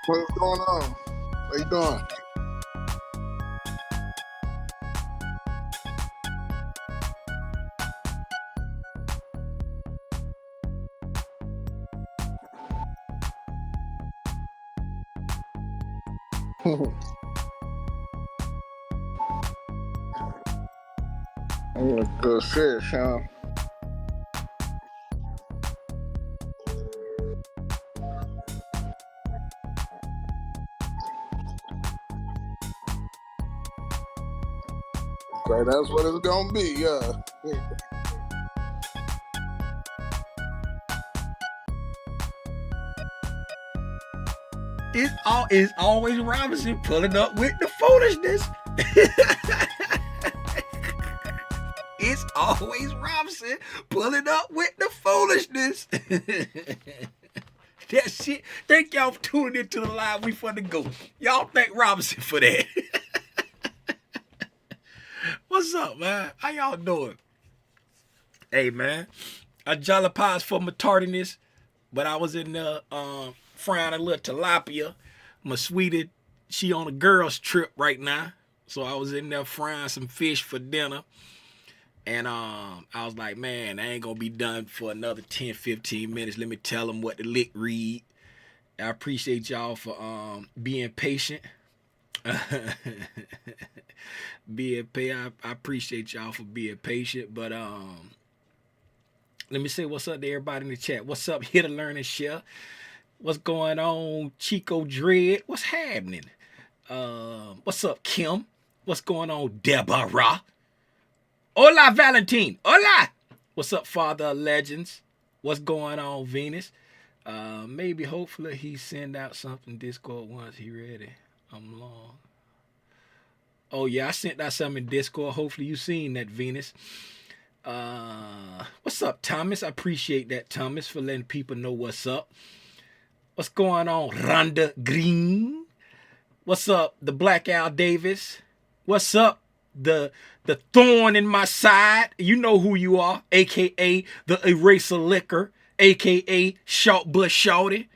What's going on? How you doing? Good fish, huh? So that's what it's gonna be, yeah. It's always Robinson pulling up with the foolishness. It's always Robinson pulling up with the foolishness. That shit. Thank y'all for tuning into the live. We finna go. Y'all thank Robinson for that. What's up, man? How y'all doing? Hey, man. I jolly pies for my tardiness, but I was in there frying a little tilapia. My sweetie, she on a girl's trip right now, so I was in there frying some fish for dinner. And I was like, man, I ain't gonna be done for another 10, 15 minutes. Let me tell them what the lick read. I appreciate y'all for being patient. I appreciate y'all for being patient. But let me say what's up to everybody in the chat. What's up? Here to learn and share. What's going on, Chico Dread? What's happening? What's up, Kim? What's going on, Deborah? Hola, Valentine. Hola. What's up, Father of Legends? What's going on, Venus? Maybe, hopefully, he send out something Discord once he ready. I'm long. Oh, yeah, I sent out something in Discord. Hopefully, you seen that, Venus. What's up, Thomas? I appreciate that, Thomas, for letting people know what's up. What's going on, Rhonda Green? What's up, the Black Al Davis? What's up, the thorn in my side? You know who you are, a.k.a. the Eraser Liquor, a.k.a. Short Bush Shorty,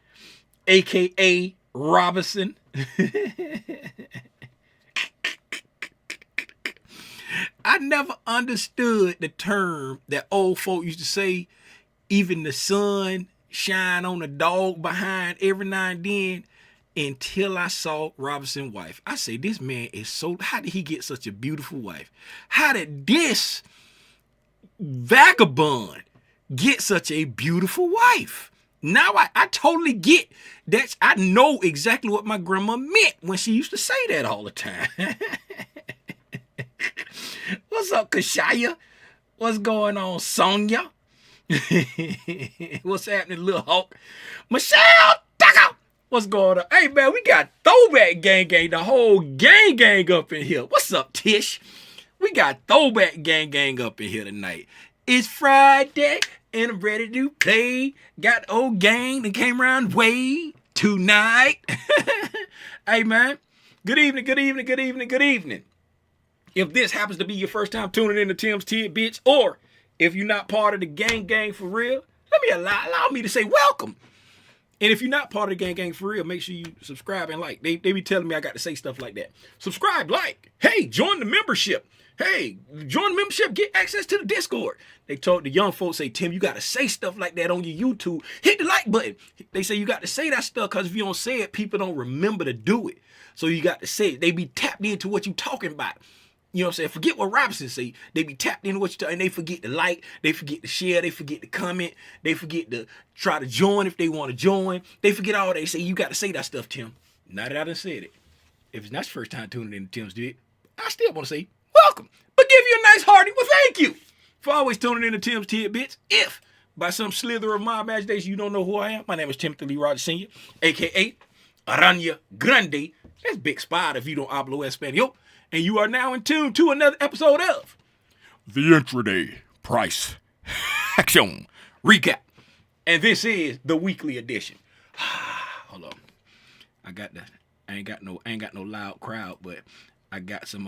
a.k.a. Robinson. I never understood the term that old folk used to say, even the sun shine on the dog behind every now and then, until I saw Robinson's wife. I say, this man is so, how did he get such a beautiful wife? How did this vagabond get such a beautiful wife? Now I totally get that. I know exactly what my grandma meant when she used to say that all the time. What's up, Kashaya? What's going on, Sonia? What's happening, Lil Hawk? Michelle Tucker! What's going on? Hey, man, we got Throwback Gang, the whole gang up in here. What's up, Tish? We got Throwback Gang up in here tonight. It's Friday, and I'm ready to play. Got the old gang that came around way tonight. Hey, man, good evening. If this happens to be your first time tuning in to Tim's Tidbits, or if you're not part of the gang for real, let me allow me to say welcome. And if you're not part of the gang for real, make sure you subscribe and like. They be telling me I got to say stuff like that. Subscribe, like. Hey, join the membership. Hey, join the membership, get access to the Discord. They told the young folks, say, Tim, you got to say stuff like that on your YouTube. Hit the like button. They say you got to say that stuff because if you don't say it, people don't remember to do it. So you got to say it. They be tapped into what you talking about. You know what I'm saying? Forget what Robinson say. They be tapped into what you talking, and they forget to like, they forget to share, they forget to comment, they forget to try to join if they want to join. They forget all that. They say, you got to say that stuff, Tim. Now that I done said it. If it's not your first time tuning in to Tim's Did, I still want to say, welcome. But give you a nice hearty, well, thank you for always tuning in to Tim's Tidbits. If by some slither of my imagination you don't know who I am, my name is Timothy Lee Rogers Sr., a.k.a. Aranya Grande. That's Big Spider if you don't hablo Espanol. And you are now in tune to another episode of the Intra-Day Price Action Recap. And this is the weekly edition. Hold on. I ain't got no loud crowd, but I got some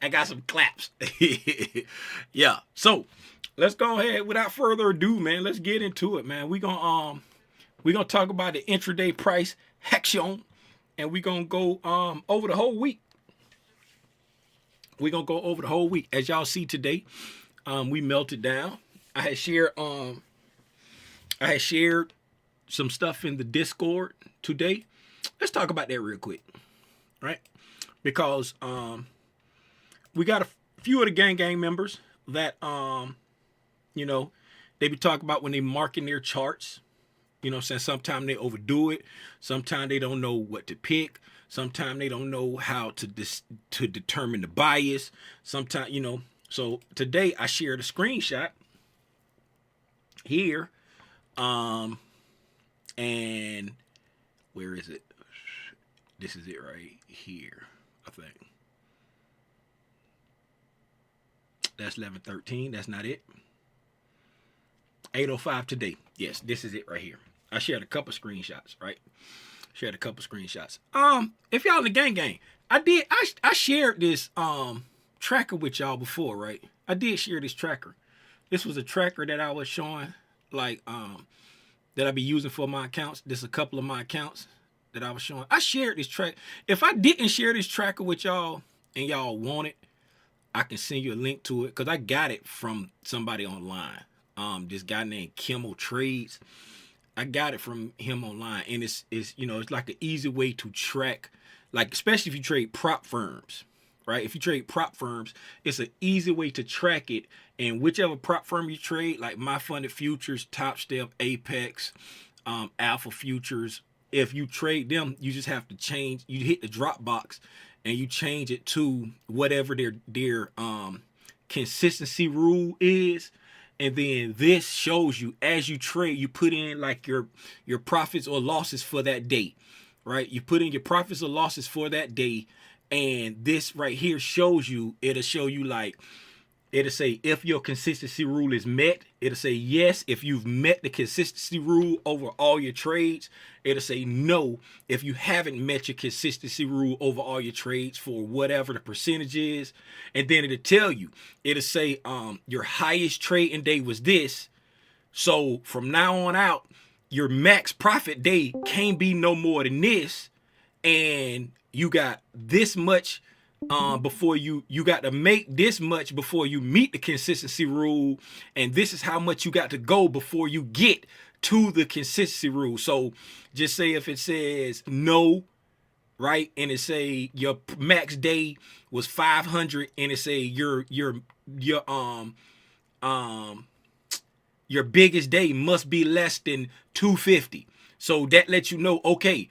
I got some claps. Yeah. So let's go ahead without further ado, man. Let's get into it, man. We're gonna talk about the intraday price action, and we're gonna go over the whole week. We're gonna go over the whole week. As y'all see today, we melted down. I had shared some stuff in the Discord today. Let's talk about that real quick, right? Because we got a few of the gang members that you know, they be talking about when they marking their charts. You know what I'm saying? Sometimes they overdo it. Sometimes they don't know what to pick. Sometimes they don't know how to determine the bias. Sometimes, you know. So today I shared a screenshot here. And where is it? This is it right here, I think. That's 11:13. That's not it. 8:05 today. Yes, this is it right here. I shared a couple screenshots, right? Shared a couple screenshots. If y'all in the gang, I shared this tracker with y'all before, right? I did share this tracker. This was a tracker that I was showing, like that I be using for my accounts. There's a couple of my accounts that I was showing. I shared this track. If I didn't share this tracker with y'all and y'all want it, I can send you a link to it because I got it from somebody online. This guy named Kimmel Trades. I got it from him online, and it's you know, it's like an easy way to track, like especially if you trade prop firms, right? If you trade prop firms, it's an easy way to track it. And whichever prop firm you trade, like My Funded Futures, Top Step, Apex, Alpha Futures, if you trade them, you just have to change. You hit the drop box, and you change it to whatever their consistency rule is. And then this shows you as you trade, you put in like your profits or losses for that day, right? You put in your profits or losses for that day. And this right here shows you, it'll show you like, it'll say if your consistency rule is met. It'll say yes if you've met the consistency rule over all your trades. It'll say no if you haven't met your consistency rule over all your trades for whatever the percentage is. And then it'll tell you, it'll say your highest trading day was this. So from now on out, your max profit day can't be no more than this. And you got this much before you got to make this much before you meet the consistency rule, and this is how much you got to go before you get to the consistency rule. So just say if it says no, right, and it say your max day was 500, and it say your biggest day must be less than 250. So that lets you know, okay,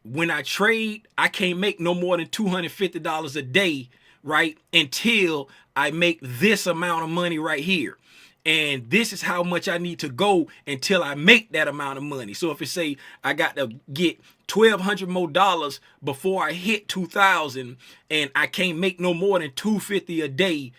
when I trade, I can't make no more than $250 a day, right? Until I make this amount of money right here. And this is how much I need to go until I make that amount of money. So if it say I got to get $1,200 more before I hit 2,000, and I can't make no more than $250 a day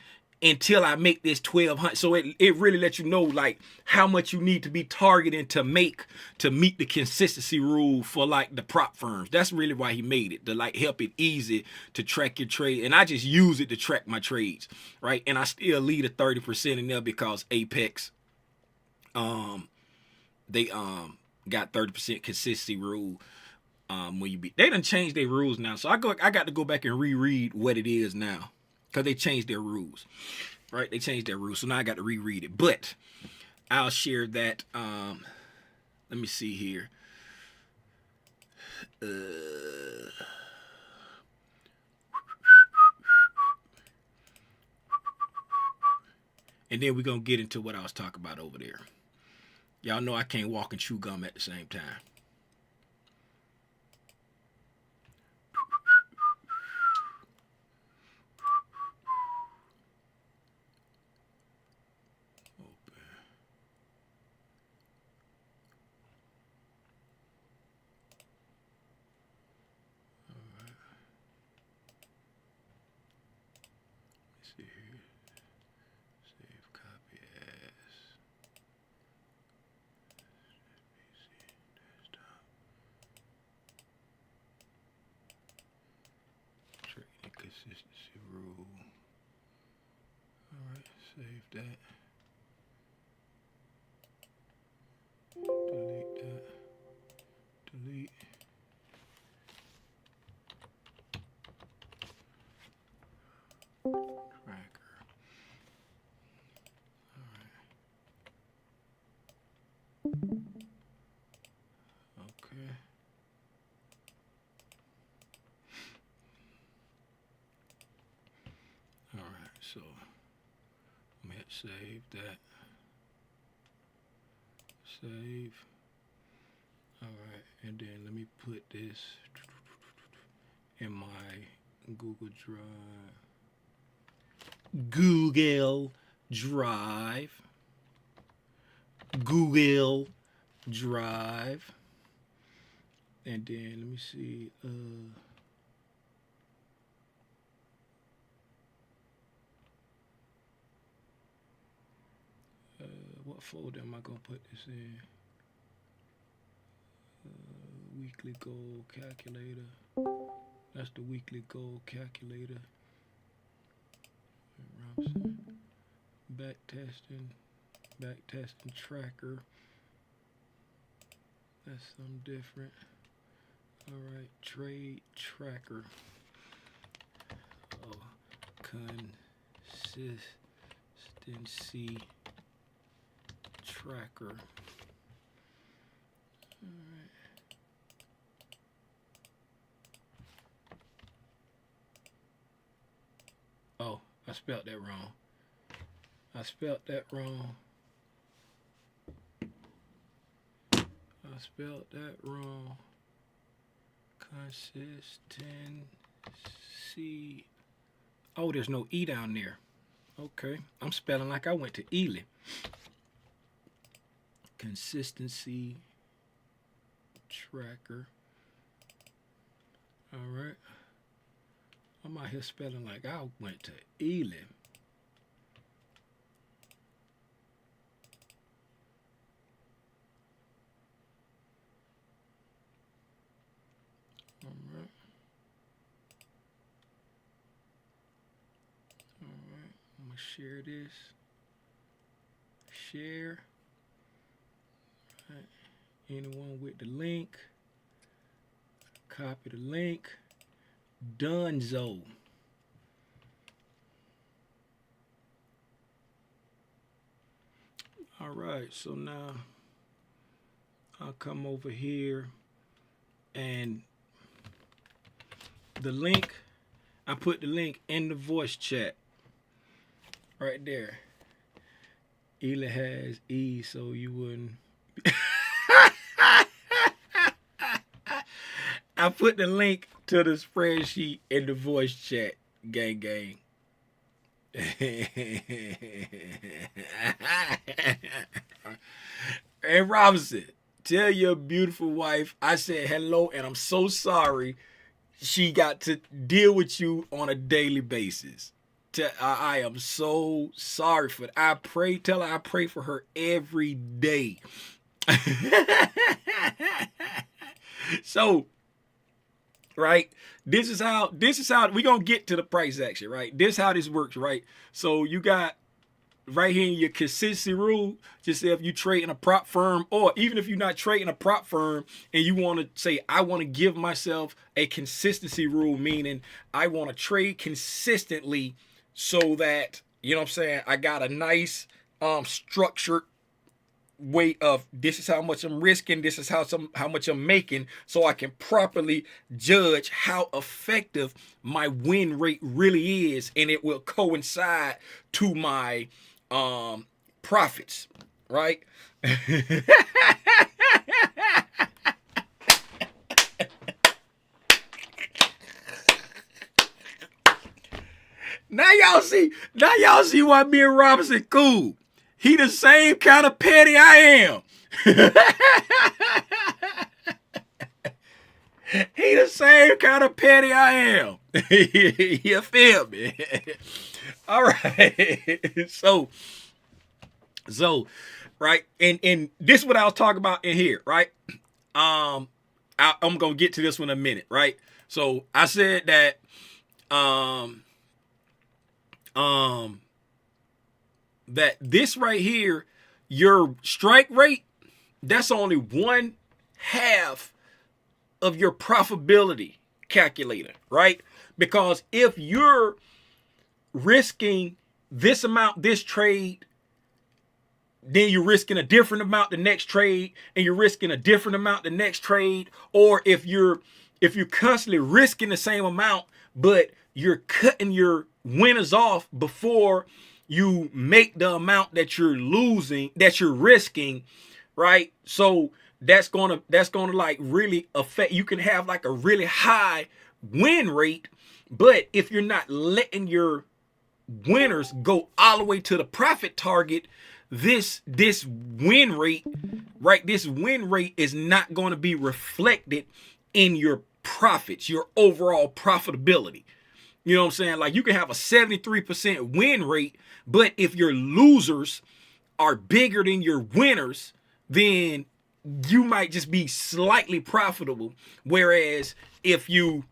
until I make this 1,200. So it really lets you know like how much you need to be targeting to meet the consistency rule for like the prop firms. That's really why he made it, to like help it easy to track your trade. And I just use it to track my trades, right? And I still leave a 30% in there because Apex, they got 30% consistency rule. When they done changed their rules now, so I got to go back and reread what it is now. Because they changed their rules, right? They changed their rules. So now I got to reread it. But I'll share that. Let me see here. And then we're going to get into what I was talking about over there. Y'all know I can't walk and chew gum at the same time. Consistency rule. All right, save that. Tracker. Okay. All right, so I'm going to save that. Save. All right, and then let me put this in my Google Drive. Google Drive. Google Drive. And then let me see. What folder am I gonna put this in? Weekly goal calculator. That's the weekly goal calculator. Robinson. Back testing tracker. That's something different. All right, trade tracker. Oh, consistency tracker. All right. Oh, I spelled that wrong. I spelled that wrong. Consistency. Oh, there's no E down there. Okay. I'm spelling like I went to Ely. Consistency tracker. All right. I'm out here spelling like I went to Ely. All right. All right. I'm going to share this. Share. All right. Anyone with the link. Copy the link. Donezo. All right, so now I'll come over here and the link, I put the link in the voice chat right there. Ely has E, so you wouldn't. I put the link to the spreadsheet in the voice chat, gang. Hey Robinson, tell your beautiful wife I said hello and I'm so sorry she got to deal with you on a daily basis. I am so sorry for that. Tell her I pray for her every day. So, right, this is how we're gonna get to the price action, right? This is how this works, right? So you got right here in your consistency rule, just say if you trade in a prop firm, or even if you're not trading a prop firm and you want to say, I want to give myself a consistency rule, meaning I want to trade consistently so that, you know what I'm saying, I got a nice structured way of this is how much I'm risking, this is how much I'm making, so I can properly judge how effective my win rate really is, and it will coincide to my profits, right? Now y'all see why me and Robinson cool. He the same kind of petty I am. He the same kind of petty I am. You feel me? All right. So, right, and this is what I was talking about in here, right? I'm gonna get to this one in a minute, right? So I said that that this right here, your strike rate, that's only 1/2 of your profitability calculator, right? Because if you're risking this amount this trade, then you're risking a different amount the next trade, and you're risking a different amount the next trade. Or if you're constantly risking the same amount, but you're cutting your winners off before you make the amount that you're losing, that you're risking, right? So that's gonna like really affect. You can have like a really high win rate, but if you're not letting your winners go all the way to the profit target, this win rate, right? This win rate is not going to be reflected in your profits, your overall profitability. You know what I'm saying? Like, you can have a 73% win rate, but if your losers are bigger than your winners, then you might just be slightly profitable. Whereas if you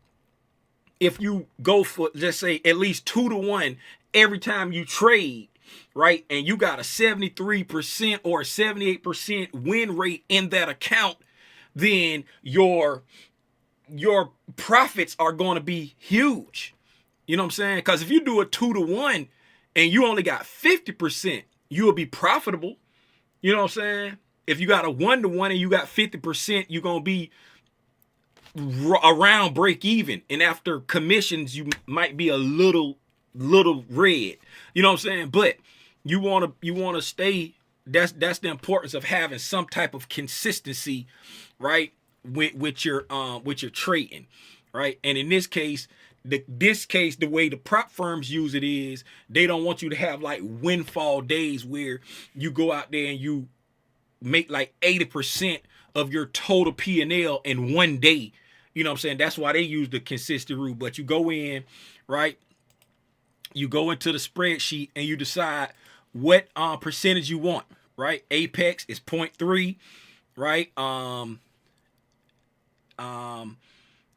go for, just say, at least 2-to-1 every time you trade, right, and you got a 73% or 78% win rate in that account, then your profits are going to be huge. You know what I'm saying? Because if you do a 2-to-1 and you only got 50%, you will be profitable. You know what I'm saying? If you got a 1-to-1 and you got 50%, you're going to be around break even. And after commissions, you might be a little red. You know what I'm saying? But you want to stay. That's the importance of having some type of consistency, right? With your trading, right? And in this case, the way the prop firms use it is they don't want you to have like windfall days where you go out there and you make like 80% of your total P&L in one day. You know what I'm saying? That's why they use the consistent rule. But you go in, right? You go into the spreadsheet and you decide what percentage you want, right? Apex is 0.3, right?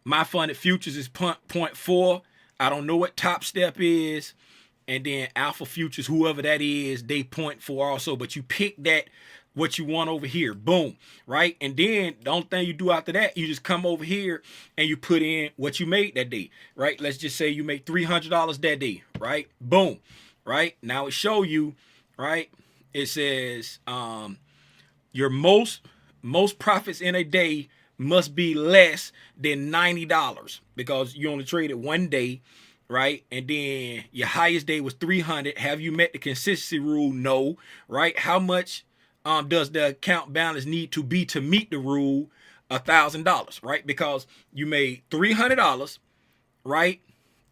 My funded futures is 0.4. I don't know what Top Step is. And then Alpha Futures, whoever that is, they 0.4 also. But you pick that, what you want over here. Boom. Right? And then the only thing you do after that, you just come over here and you put in what you made that day. Right? Let's just say you made $300 that day. Right? Boom. Right? Now it show you, right? It says your most profits in a day must be less than $90 because you only traded one day, right? And then your highest day was 300. Have you met the consistency rule? No, right? How much does the account balance need to be to meet the rule? $1,000, right? Because you made $300, right?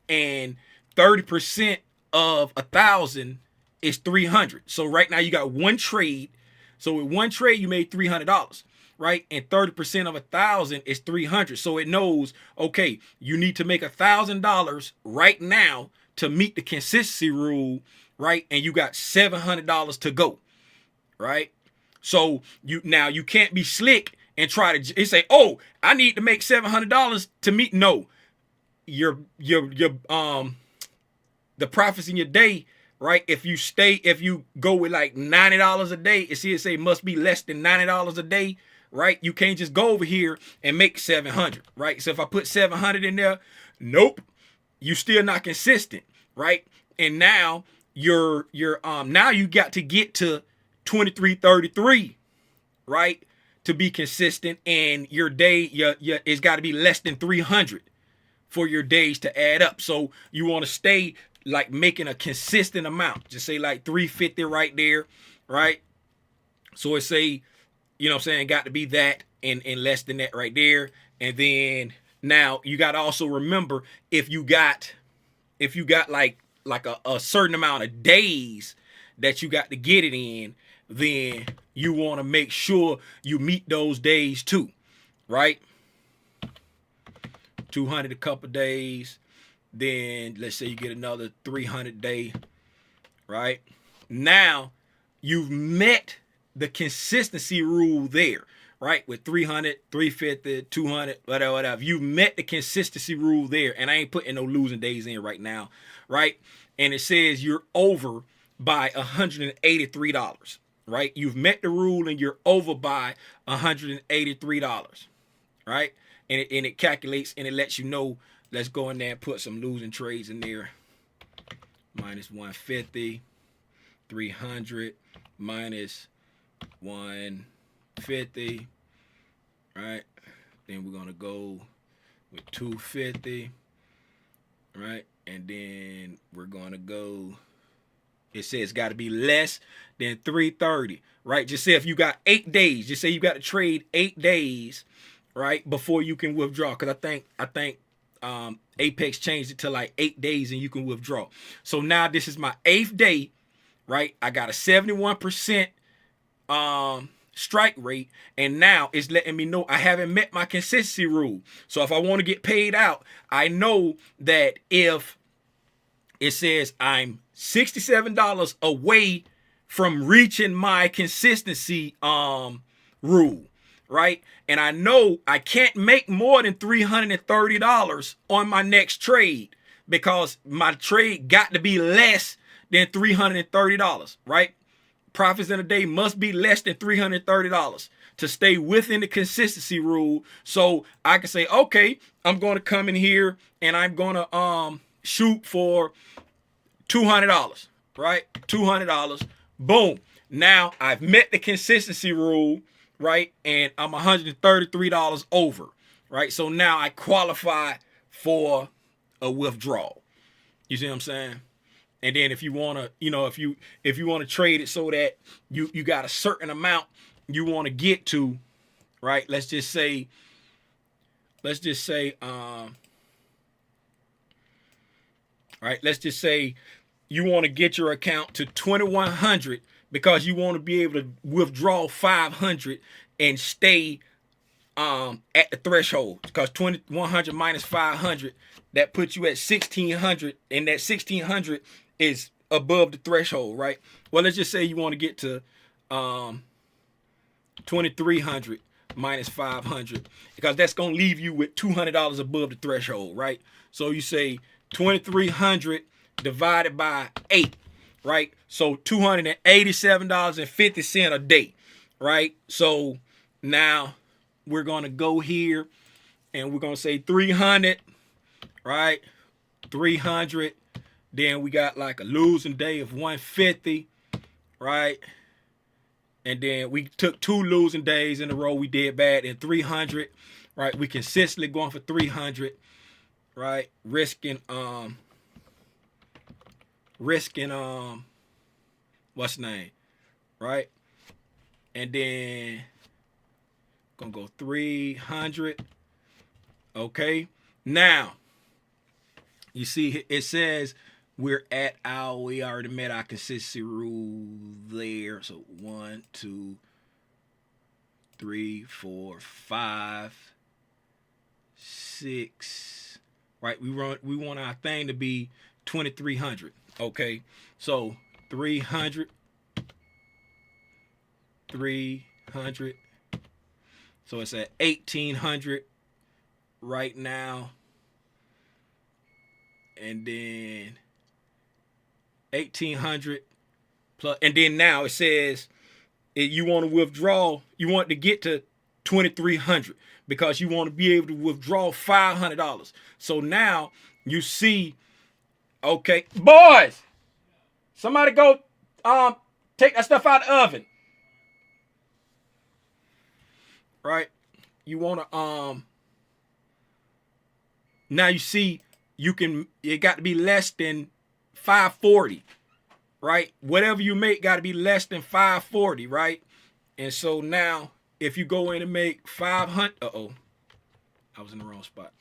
And 30% of 1,000 is 300. So right now you got one trade. So with one trade you made $300. Right? And 30% of 1,000 is 300. So it knows, okay, you need to make $1,000 right now to meet the consistency rule, right? And you got $700 to go, right? So you can't be slick and try to say, oh, I need to make $700 to meet. No, the profits in your day, right? If you go with like $90 a day, it say must be less than $90 a day. Right? You can't just go over here and make 700, right? So if I put 700 in there, nope, you still not consistent, right? And now now you got to get to 2333, right? To be consistent, and your day, it's got to be less than 300 for your days to add up. So you want to stay like making a consistent amount. Just say like 350 right there, right? So it say, you know what I'm saying, got to be that and less than that right there. And then now you got to also remember if you got like a certain amount of days that you got to get it in, then you want to make sure you meet those days too, right? 200 a couple days, then let's say you get another 300 day, right? Now you've met the consistency rule there, right? With 300, 350, 200, whatever. You met the consistency rule there, and I ain't putting no losing days in right now, right? And it says you're over by $183, right? You've met the rule and you're over by $183, right? And it calculates and it lets you know. Let's go in there and put some losing trades in there minus 150, 300 minus 150, right? Then we're gonna go with 250, right? And then we're gonna go, it says got to be less than 330, right? Just say if you got 8 days, just say you got to trade 8 days, right, before you can withdraw. Because I think Apex changed it to like 8 days and you can withdraw. So now this is my 8th day, right? I got a 71% strike rate, and now it's letting me know I haven't met my consistency rule. So if I want to get paid out, I know that if it says I'm $67 away from reaching my consistency rule, right? And I know I can't make more than $330 on my next trade because my trade got to be less than $330, right? Profits in a day must be less than $330 to stay within the consistency rule. So I can say, okay, I'm going to come in here and I'm going to shoot for $200, right? $200. Boom. Now I've met the consistency rule, right? And I'm $133 over, right? So now I qualify for a withdrawal. You see what I'm saying? And then if you want to, if you want to trade it so that you got a certain amount you want to get to, right? Let's just say you want to get your account to 2,100 because you want to be able to withdraw 500 and stay at the threshold, because 2,100 minus 500, that puts you at 1,600, and that 1,600 is above the threshold, right? Well, let's just say you want to get to 2,300 minus 500, because that's going to leave you with $200 above the threshold, right? So you say 2,300 divided by 8, right? So $287.50 a day, right? So now we're going to go here and we're going to say 300, right? 300. Then we got like a losing day of 150, right? And then we took 2 losing days in a row. We did bad in 300, right? We consistently going for 300, right? Risking what's the name, right? And then gonna go 300. Okay, now you see it says we already met our consistency rule there. So 1, 2, 3, 4, 5, 6, right? We want our thing to be 2,300. Okay, so 300. So it's at 1,800 right now, and then 1,800 plus, and then now it says you want to withdraw. You want to get to 2,300 because you want to be able to withdraw $500. So now you see, okay, boys, somebody go take that stuff out of the oven. Right? You want to now you see it got to be less than 540, right? Whatever you make got to be less than 540, right? And so now if you go in and make 500, I was in the wrong spot.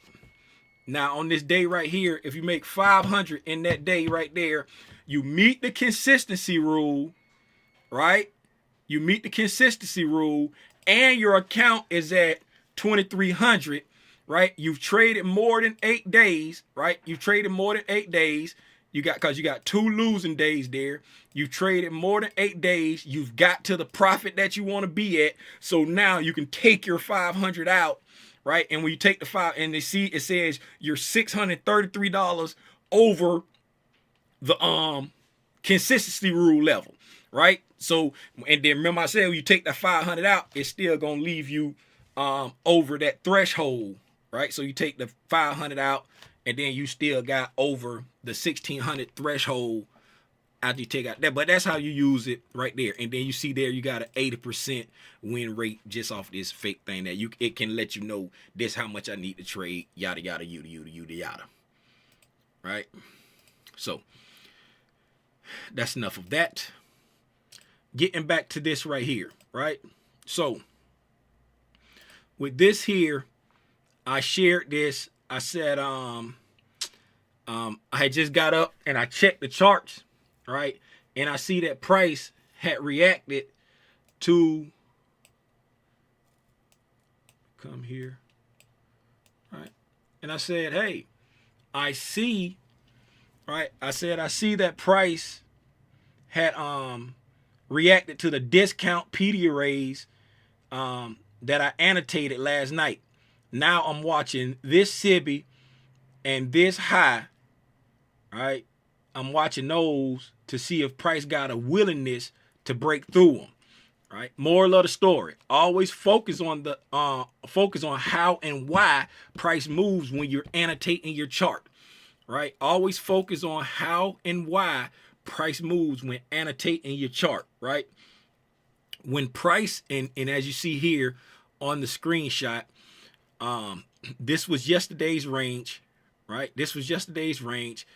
Now on this day right here, if you make 500 in that day right there, you meet the consistency rule, right? You meet the consistency rule, and your account is at 2,300, right? You've traded more than 8 days, right? You've traded more than 8 days. Because you got 2 losing days there. You've traded more than 8 days. You've got to the profit that you want to be at. So now you can take your 500 out, right? And when you take the 5, and they see it says you're $633 over the consistency rule level, right? So, and then remember I said when you take that 500 out, it's still gonna leave you over that threshold, right? So you take the 500 out, and then you still got over the 1600 threshold after you take out that. But that's how you use it right there. And then you see there you got an 80% win rate just off this fake thing that it can let you know this how much I need to trade, yada yada yada. Right? So that's enough of that. Getting back to this right here, right? So with this here, I shared this. I said I had just got up and I checked the charts, right? And I see that price had reacted to come here, right? And I said, hey, I see, right? I said I see that price had reacted to the discount PDub raise that I annotated last night. Now I'm watching this SIBI and this high, right? I'm watching those to see if price got a willingness to break through them, right? Moral of the story: always focus on how and why price moves when you're annotating your chart, right? Always focus on how and why price moves when annotating your chart, right? When price and as you see here on the screenshot, this was yesterday's range, right? This was yesterday's range.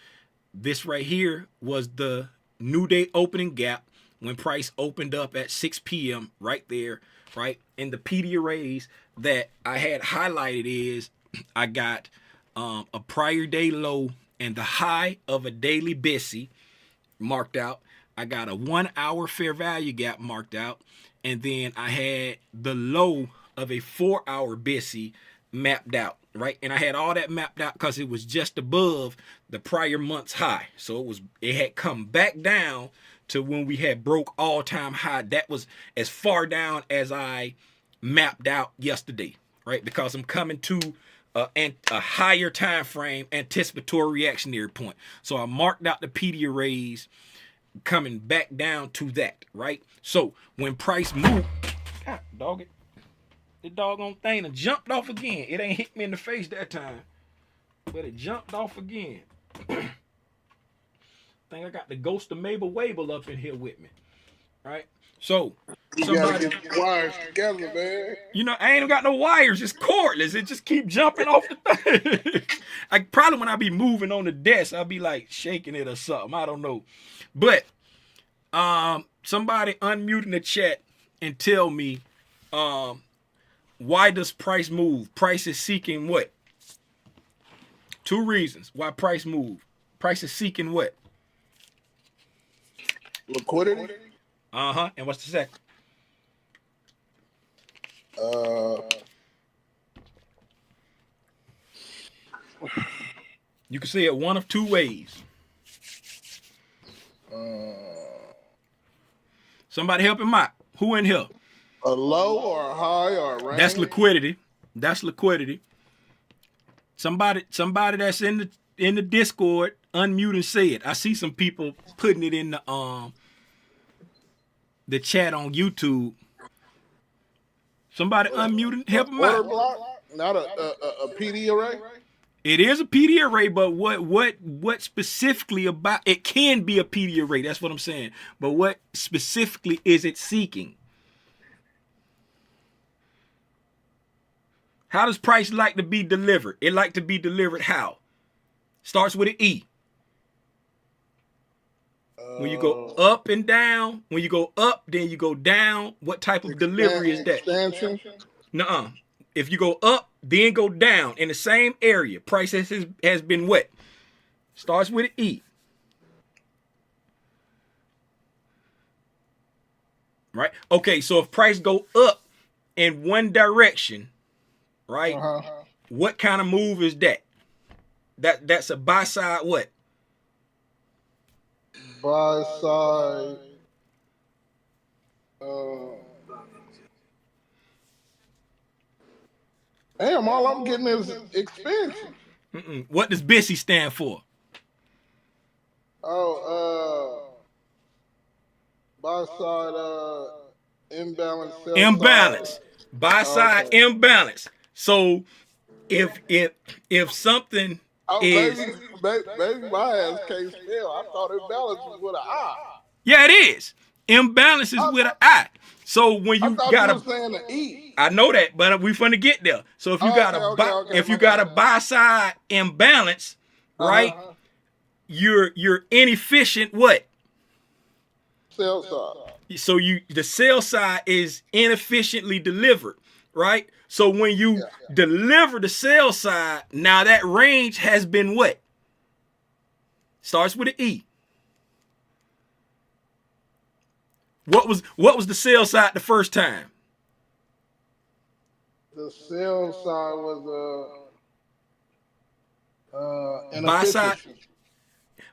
This right here was the new day opening gap when price opened up at 6 p.m. right there, right? And the PDub raise that I had highlighted is I got a prior day low and the high of a daily BISI marked out. I got a 1 hour fair value gap marked out. And then I had the low of a 4 hour BISI mapped out, right? And I had all that mapped out because it was just above the prior month's high. So it had come back down to when we had broke all-time high. That was as far down as I mapped out yesterday, right? Because I'm coming to a higher time frame anticipatory reactionary point. So I marked out the PDub raise coming back down to that, right? So when price moved, God dog it, the doggone thing done jumped off again. It ain't hit me in the face that time, but it jumped off again. Think I got the ghost of Mabel Wable up in here with me, right? So somebody get the wires together, man. You know, I ain't got no wires. It's cordless. It just keep jumping off the thing. I probably when I be moving on the desk, I'll be like shaking it or something. I don't know. But somebody unmute in the chat and tell me why does price move? Price is seeking what? Two reasons why price move. Price is seeking what? Liquidity. And what's the second? You can say it one of two ways. Somebody help him out. Who in here? A low or a high or a range? That's liquidity. That's liquidity. Somebody that's in the Discord, unmute and say it. I see some people putting it in the chat on YouTube. Somebody unmute and help him out. Block? Not a PD array? It is a PD array, but what specifically about it can be a PD array. That's what I'm saying. But what specifically is it seeking? How does price like to be delivered? It like to be delivered how? Starts with an E. When you go up and down, when you go up, then you go down. What type of delivery is that? Expansion? Nuh-uh. If you go up, then go down in the same area, price has been what? Starts with an E. Right? Okay, so if price go up in one direction, right? What kind of move is that? That's a buy side what? Buy side. Damn, all I'm getting is expansion. What does BISI stand for? Buy side imbalance. Imbalance. Buy side imbalance. So if something Oh, is baby, my ass can't spell. I thought imbalance was with an I. yeah, it is. Imbalance is I, with an I. So when I you thought you got were a saying the E. I know that, but we finna get there. So if you Oh, got okay, a okay, okay. if you My got bad. a buy side imbalance, right? Uh-huh. You're inefficient. What? Sell side. So the sell side is inefficiently delivered, right? So when you Yeah. deliver the sell side, now that range has been what? Starts with an E. What was the sell side the first time? The sell side was Buy side, inefficiency.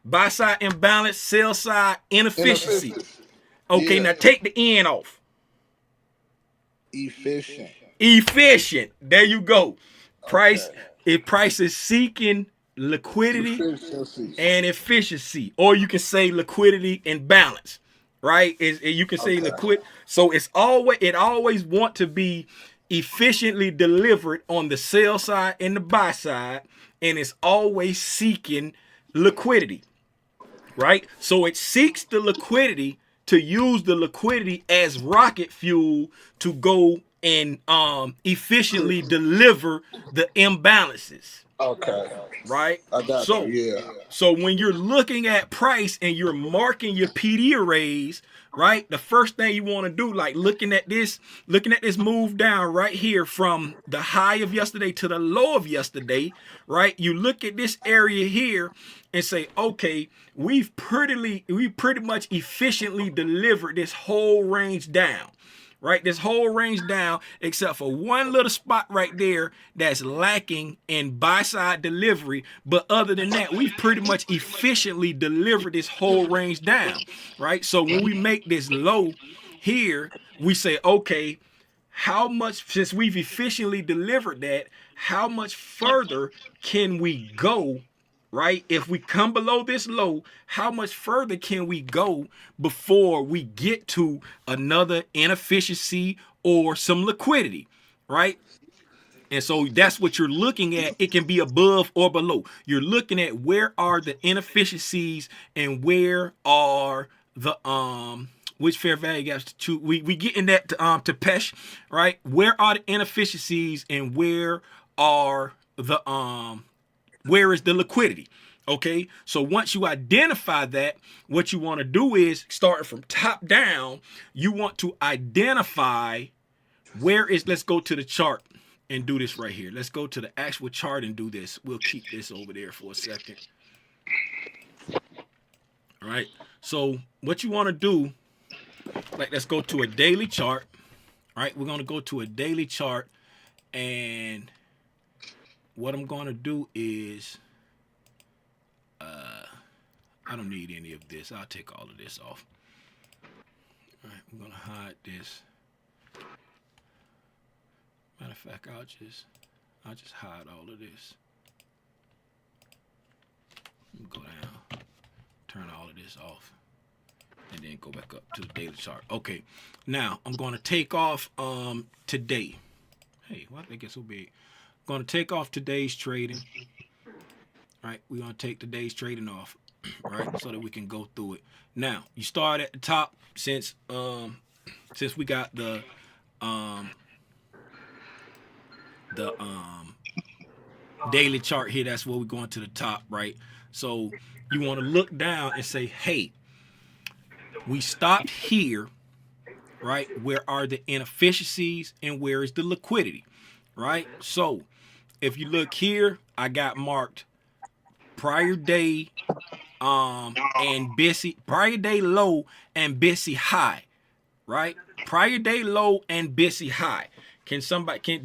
buy side imbalance, sell side inefficiency. Inefficiency. Okay, Yeah. now take the N off. Efficient. Efficient. There you go. Okay. Price is seeking liquidity Efficiency. and efficiency, or you can say liquidity and balance, right? You can say Okay. liquid. So it always want to be efficiently delivered on the sell side and the buy side, and it's always seeking liquidity, right? So it seeks the liquidity to use the liquidity as rocket fuel to go and efficiently deliver the imbalances, Okay. right? I got you. So Yeah. so when you're looking at price and you're marking your PD arrays, right? The first thing you want to do, like looking at this move down right here from the high of yesterday to the low of yesterday, right? You look at this area here and say, okay, we pretty much efficiently delivered this whole range down, right? This whole range down, except for one little spot right there that's lacking in buy side delivery. But other than that, we've pretty much efficiently delivered this whole range down, right? So when we make this low here, we say, okay, how much, since we've efficiently delivered that, how much further can we go, right? If we come below this low, how much further can we go before we get to another inefficiency or some liquidity, right? And so that's what you're looking at. It can be above or below. You're looking at where are the inefficiencies and where are the which fair value gaps to choose. We getting that to Pesh, right? Where are the inefficiencies and where are the where is the liquidity? Okay, so once you identify that, what you want to do is, starting from top down, you want to identify where is, let's go to the chart and do this right here. Let's go to the actual chart and do this. We'll keep this over there for a second. All right, so what you want to do, like, let's go to a daily chart. All right, we're going to go to a daily chart, and what I'm going to do is, I don't need any of this. I'll take all of this off. All right, we're going to hide this. Matter of fact, I'll just hide all of this. Go down, turn all of this off, and then go back up to the daily chart. Okay, now I'm going to take off today. Hey, why did it get so big? I'm going to take off today's trading. All right, we're going to take today's trading off, right, so that we can go through it. Now, you start at the top, since we got the daily chart here. That's where we're going to the top, right? So you want to look down and say, hey, we stopped here, right? Where are the inefficiencies and where is the liquidity, right? So if you look here, I got marked prior day and busy, prior day low and busy high, right? Prior day low and busy high. Can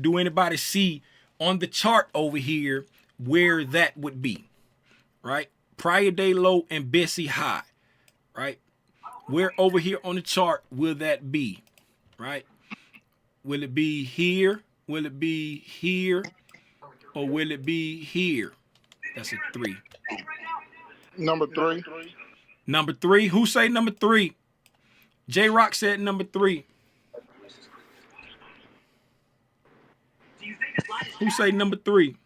do anybody see on the chart over here where that would be, right? Prior day low and busy high, right? Where over here on the chart will that be, right? Will it be here? Will it be here? Or will it be here? That's a 3. Number 3. Number 3. Who say number 3? J-Rock said number 3. Who say number 3?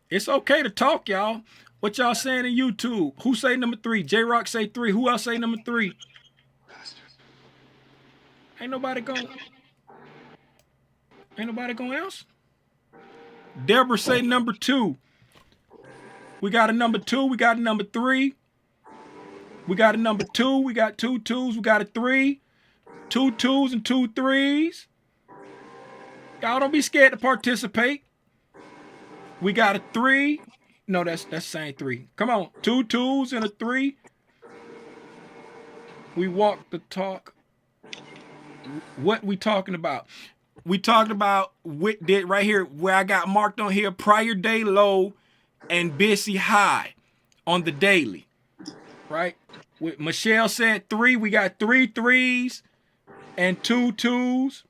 It's okay to talk, y'all. What y'all saying in YouTube? Who say number 3? J-Rock say 3. Who else say number 3? Ain't nobody going else? Deborah say number 2. We got a number 2. We got a number 3. We got a number 2. We got 2 2s. We got a 3. 2 2s and 2 3s. Y'all don't be scared to participate. We got a 3. No, that's same 3. Come on. 2 2s and a 3. We walk the talk. What we talking about? We talking about what did right here where I got marked on here prior day low and busy high on the daily. Right? With Michelle said 3. We got 3 3s and 2 2s.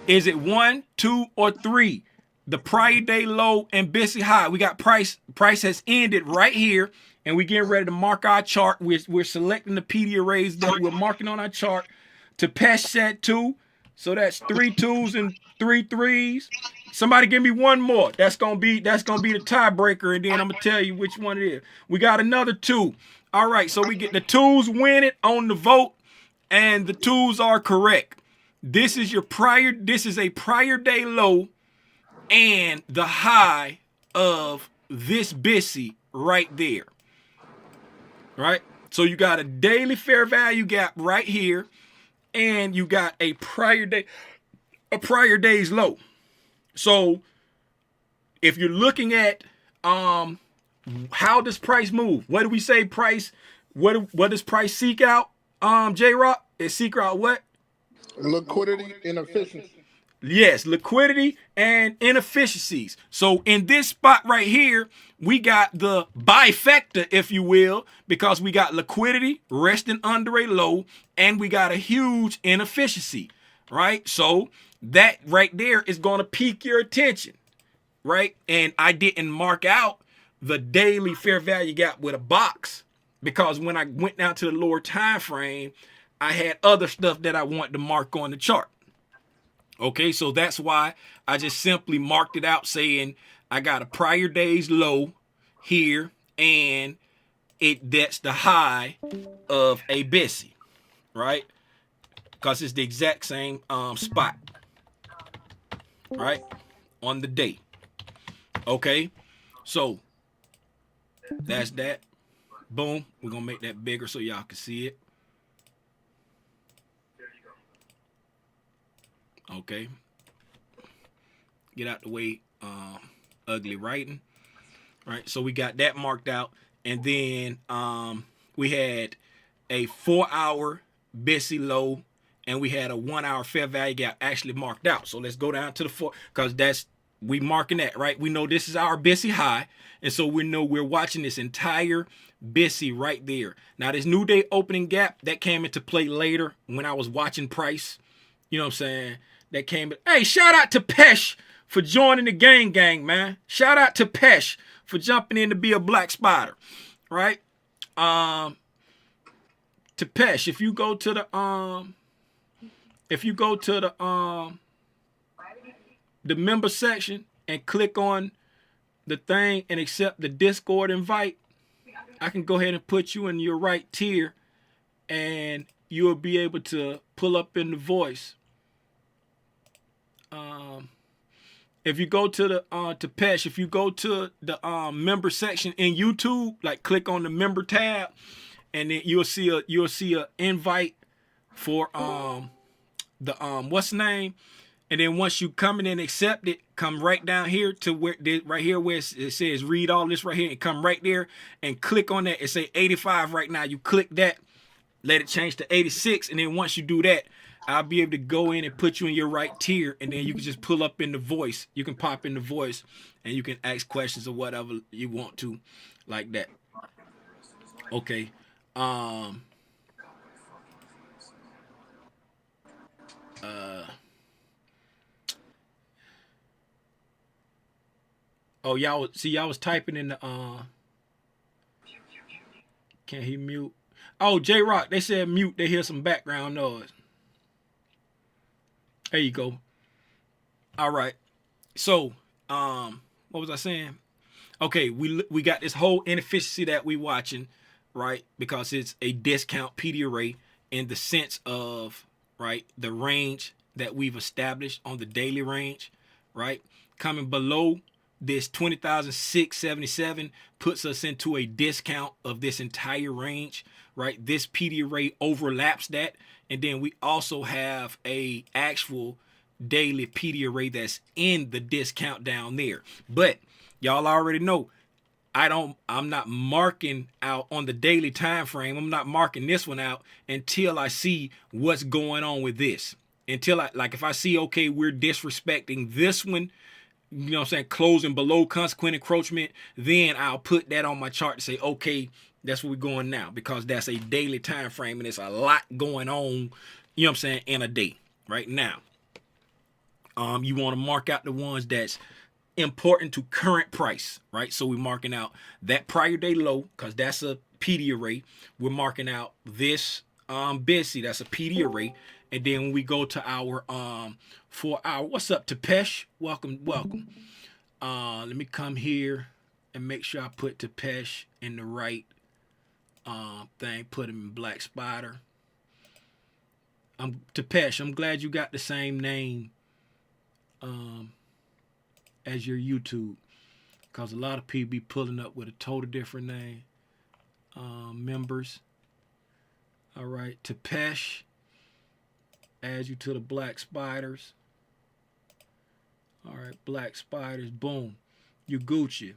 Is it 1, 2, or 3? The prior day low and busy high. We got price. Price has ended right here, and we getting ready to mark our chart. We're selecting the PD arrays that we're marking on our chart. To Pesh said 2, so that's 3 2s and 3 3s. Somebody give me one more. That's gonna be the tiebreaker, and then I'm gonna tell you which one it is. We got another 2. All right, so we get the 2s win it on the vote, and the 2s are correct. This is a prior day low and the high of this BISI right there. Right? So you got a daily fair value gap right here, and you got a prior day's low. So if you're looking at how does price move? What do we say price? What does price seek out? J-Rock? It seek out what? Liquidity and efficiency. Yes, liquidity and inefficiencies. So in this spot right here, we got the bifecta, if you will, because we got liquidity resting under a low, and we got a huge inefficiency, right? So that right there is going to pique your attention, right? And I didn't mark out the daily fair value gap with a box because when I went down to the lower time frame, I had other stuff that I wanted to mark on the chart. Okay, so that's why I just simply marked it out saying I got a prior day's low here, and that's the high of a BISI, right? Because it's the exact same spot, right, on the day. Okay, so that's that. Boom. We're going to make that bigger so y'all can see it. Okay. Get out the way, ugly writing. All right, so we got that marked out. And then we had a 4-hour BISI low, and we had a 1-hour fair value gap actually marked out. So let's go down to the 4, because we marking that, right? We know this is our BISI high, and so we know we're watching this entire BISI right there. Now, this new day opening gap, that came into play later when I was watching price. You know what I'm saying? That came. Hey, shout out to Pesh for joining the gang, man. Shout out to Pesh for jumping in to be a black spider, right? To Pesh, if you go to the member section and click on the thing and accept the Discord invite, I can go ahead and put you in your right tier, and you'll be able to pull up in the voice. If you go to the to Pesh, if you go to the member section in YouTube, like click on the member tab, and then you'll see a invite for the what's the name, and then once you come in and accept it, come right down here to where right here where it says read all this right here, and come right there and click on that. It say 85 right now. You click that, let it change to 86, and then once you do that, I'll be able to go in and put you in your right tier, and then you can just pull up in the voice. You can pop in the voice, and you can ask questions or whatever you want to, like that. Okay. Oh, y'all was typing in the can't he mute? Oh, J-Rock, they said mute. They hear some background noise. There you go. All right. So, what was I saying? Okay, we got this whole inefficiency that we watching, right? Because it's a discount PD array in the sense of, right, the range that we've established on the daily range, right? Coming below this 20,677 puts us into a discount of this entire range, right? This PD array overlaps that, and then we also have a actual daily PD array that's in the discount down there. But y'all already know I'm not marking out on the daily time frame. I'm not marking this one out until I see what's going on with this. Until if I see, okay, we're disrespecting this one, you know what I'm saying, closing below consequent encroachment, then I'll put that on my chart to say, okay, that's where we're going now, because that's a daily time frame and it's a lot going on, you know what I'm saying, in a day right now. You want to mark out the ones that's important to current price, right? So we're marking out that prior day low because that's a PD array. We're marking out this BISI, that's a PD array. And then when we go to our what's up, Tepesh? Welcome. Let me come here and make sure I put Tepesh in the right thing. Put him in Black Spider. Tepesh, I'm glad you got the same name as your YouTube, because a lot of people be pulling up with a total different name. Members. All right, Tepesh. Add you to the Black Spiders. All right, Black Spiders. Boom. You Gucci.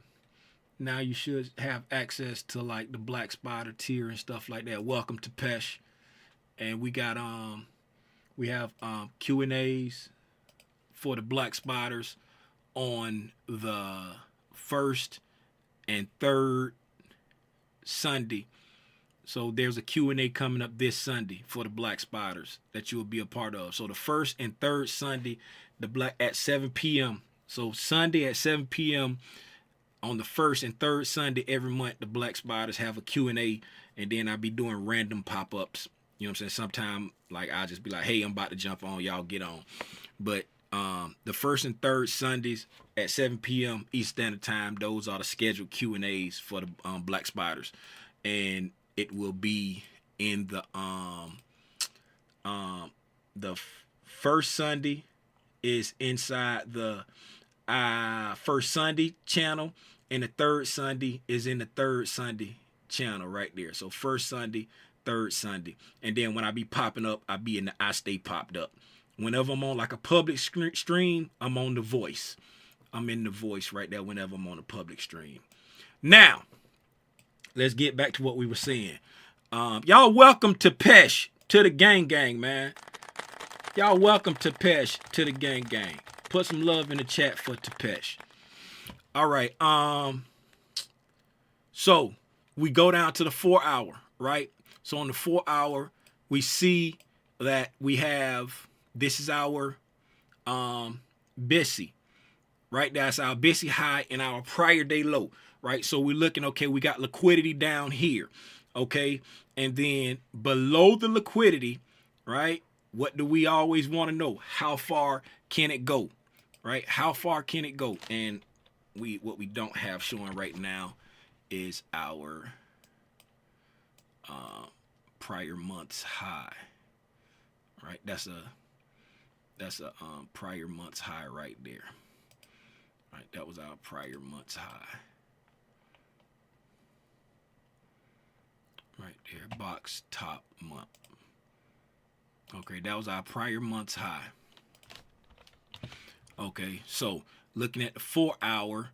Now you should have access to like the Black Spider tier and stuff like that. Welcome to Pesh. And we got we have Q&As for the Black Spiders on the first and third Sunday. So there's a Q&A coming up this Sunday for the Black Spiders that you will be a part of. So the first and third Sunday, at 7 p.m. So Sunday at 7 p.m. on the first and third Sunday every month, the Black Spiders have a Q&A, and then I'll be doing random pop-ups. You know what I'm saying? Sometime like I'll just be like, hey, I'm about to jump on, y'all get on. But the first and third Sundays at 7 p.m. East Standard Time, those are the scheduled Q&As for the Black Spiders. And it will be in the first Sunday is inside the first Sunday channel, and the third Sunday is in the third Sunday channel right there. So first Sunday, third Sunday, and then when I be popping up, I be in the I Stay Popped Up. Whenever I'm on like a public stream, I'm on the Voice. I'm in the Voice right there whenever I'm on a public stream. Now, let's get back to what we were saying. Y'all welcome to Pesh to the gang, man. Y'all welcome to Pesh to the gang. Put some love in the chat for Tepesh. All right. So we go down to the 4 hour, right? So on the 4 hour, we see that we have, this is our BISI, right? That's our BISI high and our prior day low, right? So we're looking, okay, we got liquidity down here, okay? And then below the liquidity, right? What do we always want to know? How far can it go, right? How far can it go? And what we don't have showing right now is our prior month's high, right? That's a prior month's high right there. Right, that was our prior month's high. Right there, box top month. Okay, that was our prior month's high. Okay, so looking at the 4 hour,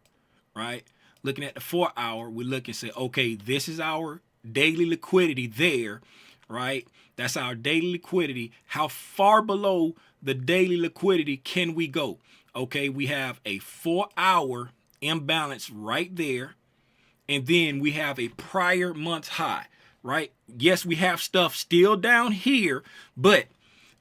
right? Looking at the 4 hour, we look and say, okay, this is our daily liquidity there, right? That's our daily liquidity. How far below the daily liquidity can we go? Okay, we have a 4 hour imbalance right there. And then we have a prior month's high, right? Yes, we have stuff still down here, but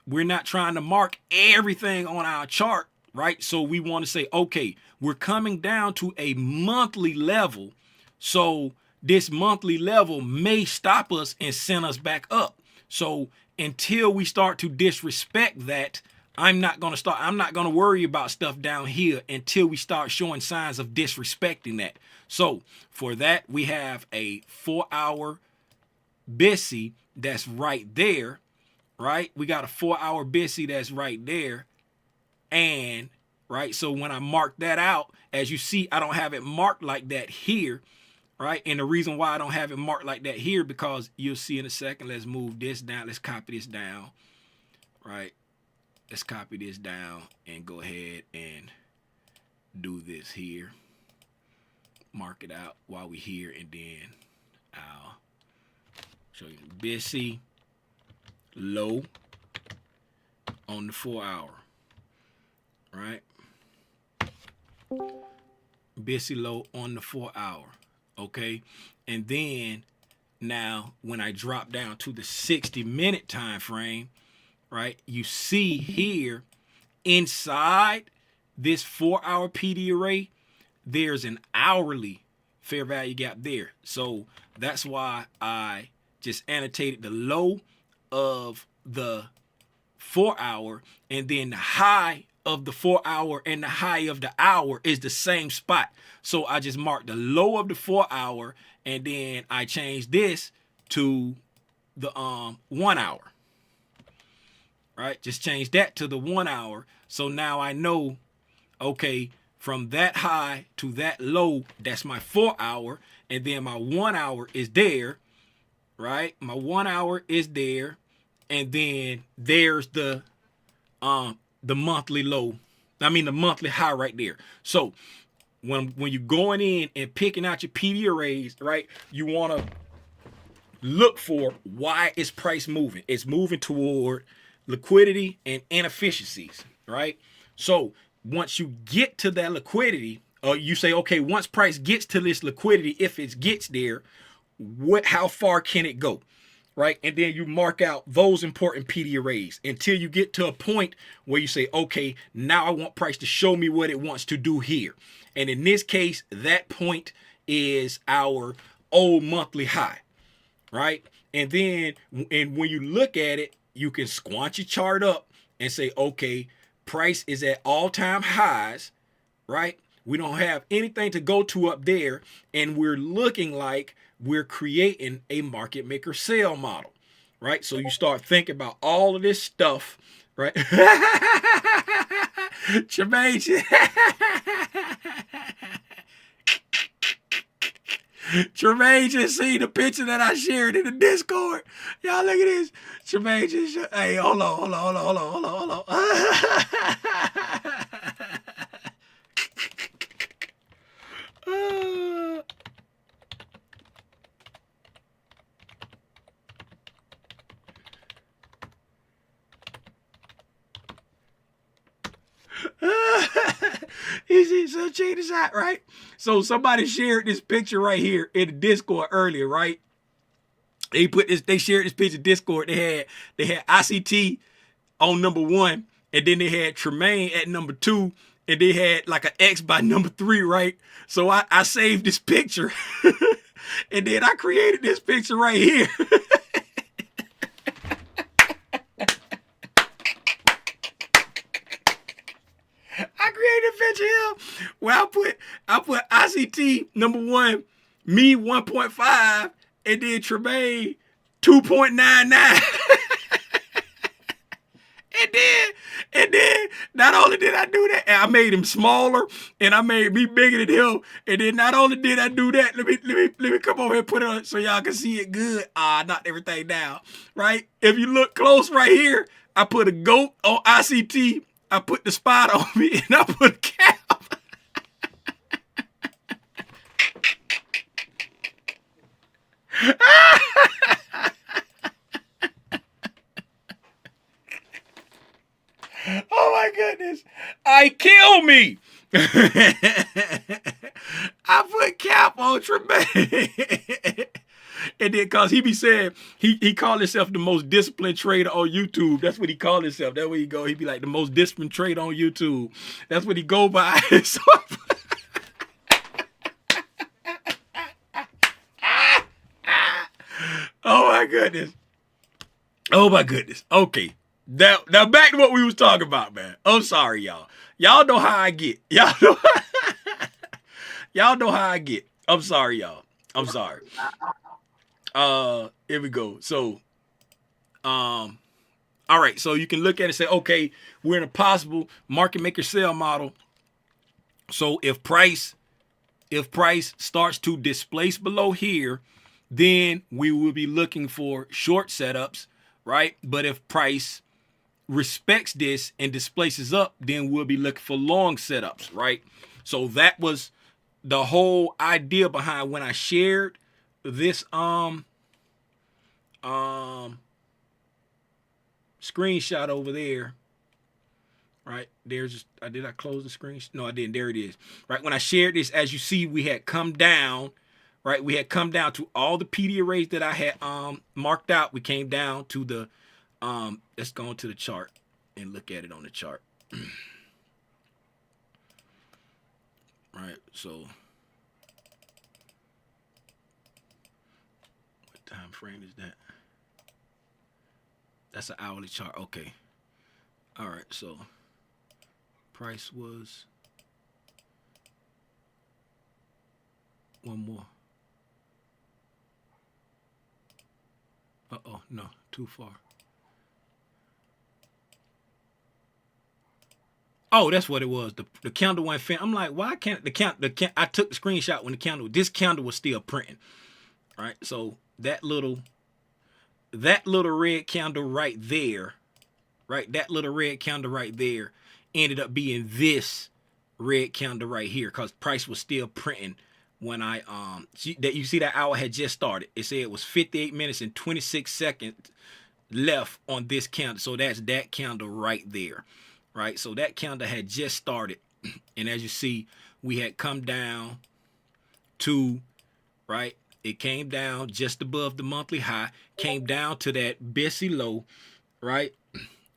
we're not trying to mark everything on our chart, right? So we want to say, okay, we're coming down to a monthly level. So this monthly level may stop us and send us back up. So until we start to disrespect that, I'm not going to worry about stuff down here until we start showing signs of disrespecting that. So for that, we have a 4-hour BSC that's right there, right? We got a 4-hour BSC that's right there. And, right, so when I mark that out, as you see, I don't have it marked like that here, right? And the reason why I don't have it marked like that here, because you'll see in a second. Let's move this down. Let's copy this down, right? Let's copy this down and go ahead and do this here. Mark it out while we're here, and then I'll show you BSC low on the 4-hour, right? BSC low on the 4-hour, okay? And then now when I drop down to the 60-minute time frame, right, you see here inside this 4-hour PD array, there's an hourly fair value gap there. So that's why I just annotated the low of the 4-hour, and then the high of the 4-hour and the high of the hour is the same spot. So I just marked the low of the 4-hour, and then I changed this to the 1 hour. Right? Just change that to the 1 hour. So now I know, okay, from that high to that low, that's my 4-hour, and then my 1 hour is there, right? My 1 hour is there, and then there's the monthly low. I mean the monthly high right there. So when you're going in and picking out your PD arrays, right, you want to look for why is price moving. It's moving toward liquidity and inefficiencies, right? So once you get to that liquidity, or you say, okay, once price gets to this liquidity, if it gets there, how far can it go, right? And then you mark out those important PD arrays until you get to a point where you say, okay, now I want price to show me what it wants to do here. And in this case, that point is our old monthly high, right? And then, and when you look at it, you can squanch your chart up and say, okay, price is at all-time highs, right? We don't have anything to go to up there, and we're looking like we're creating a market maker sell model, right? So you start thinking about all of this stuff, right? Tremaine, Tremaine just seen the picture that I shared in the Discord. Y'all look at this. Tremaine just, hey, hold on. You see, so check this out, right? So somebody shared this picture right here in the Discord earlier, right? They shared this picture in Discord. They had ICT on number 1, and then they had Tremaine at number 2, and they had like an X by number 3, right? So I saved this picture, and then I created this picture right here. I created a picture here where I put ICT number 1, me 1.5, and then Tremaine 2.99. And then not only did I do that, I made him smaller, and I made me bigger than him. And then not only did I do that, let me come over here and put it on so y'all can see it good. I knocked everything down, right? If you look close right here, I put a goat on ICT. I put the spot on me, and I put a cap. Oh my goodness. Kill me. I put cap on Tremaine. And then, cause he be saying, he called himself the most disciplined trader on YouTube. That's what he called himself. That's where he go. He be like the most disciplined trader on YouTube. That's what he go by. So oh my goodness. Okay. Now back to what we was talking about, man. I'm sorry, y'all. Y'all know how I get. Y'all know how I get. I'm sorry, y'all. I'm sorry. Here we go. So, all right. So you can look at it and say, okay, we're in a possible market maker sell model. So if price starts to displace below here, then we will be looking for short setups, right? But if price respects this and displaces up, then we'll be looking for long setups, right? So that was the whole idea behind when I shared this screenshot over there. Right, there's did I close the screen? No, I didn't. There it is. Right, when I shared this, as you see, we had come down. Right, we had come down to all the PD arrays that I had marked out. We came down to the let's go into the chart and look at it on the chart. Right, so what time frame is that? That's an hourly chart. Okay. All right, so price was one more. Uh-oh, no, too far. Oh, that's what it was. The candle went fin. I'm like, why can't the candle? I took the screenshot when this candle was still printing. All right, so that little red candle right there, right? That little red candle right there ended up being this red candle right here because price was still printing when I you see that hour had just started. It said it was 58 minutes and 26 seconds left on this candle. So that's that candle right there. Right? So that candle had just started. And as you see, we had come down to, right? It came down just above the monthly high, came down to that busy low, right?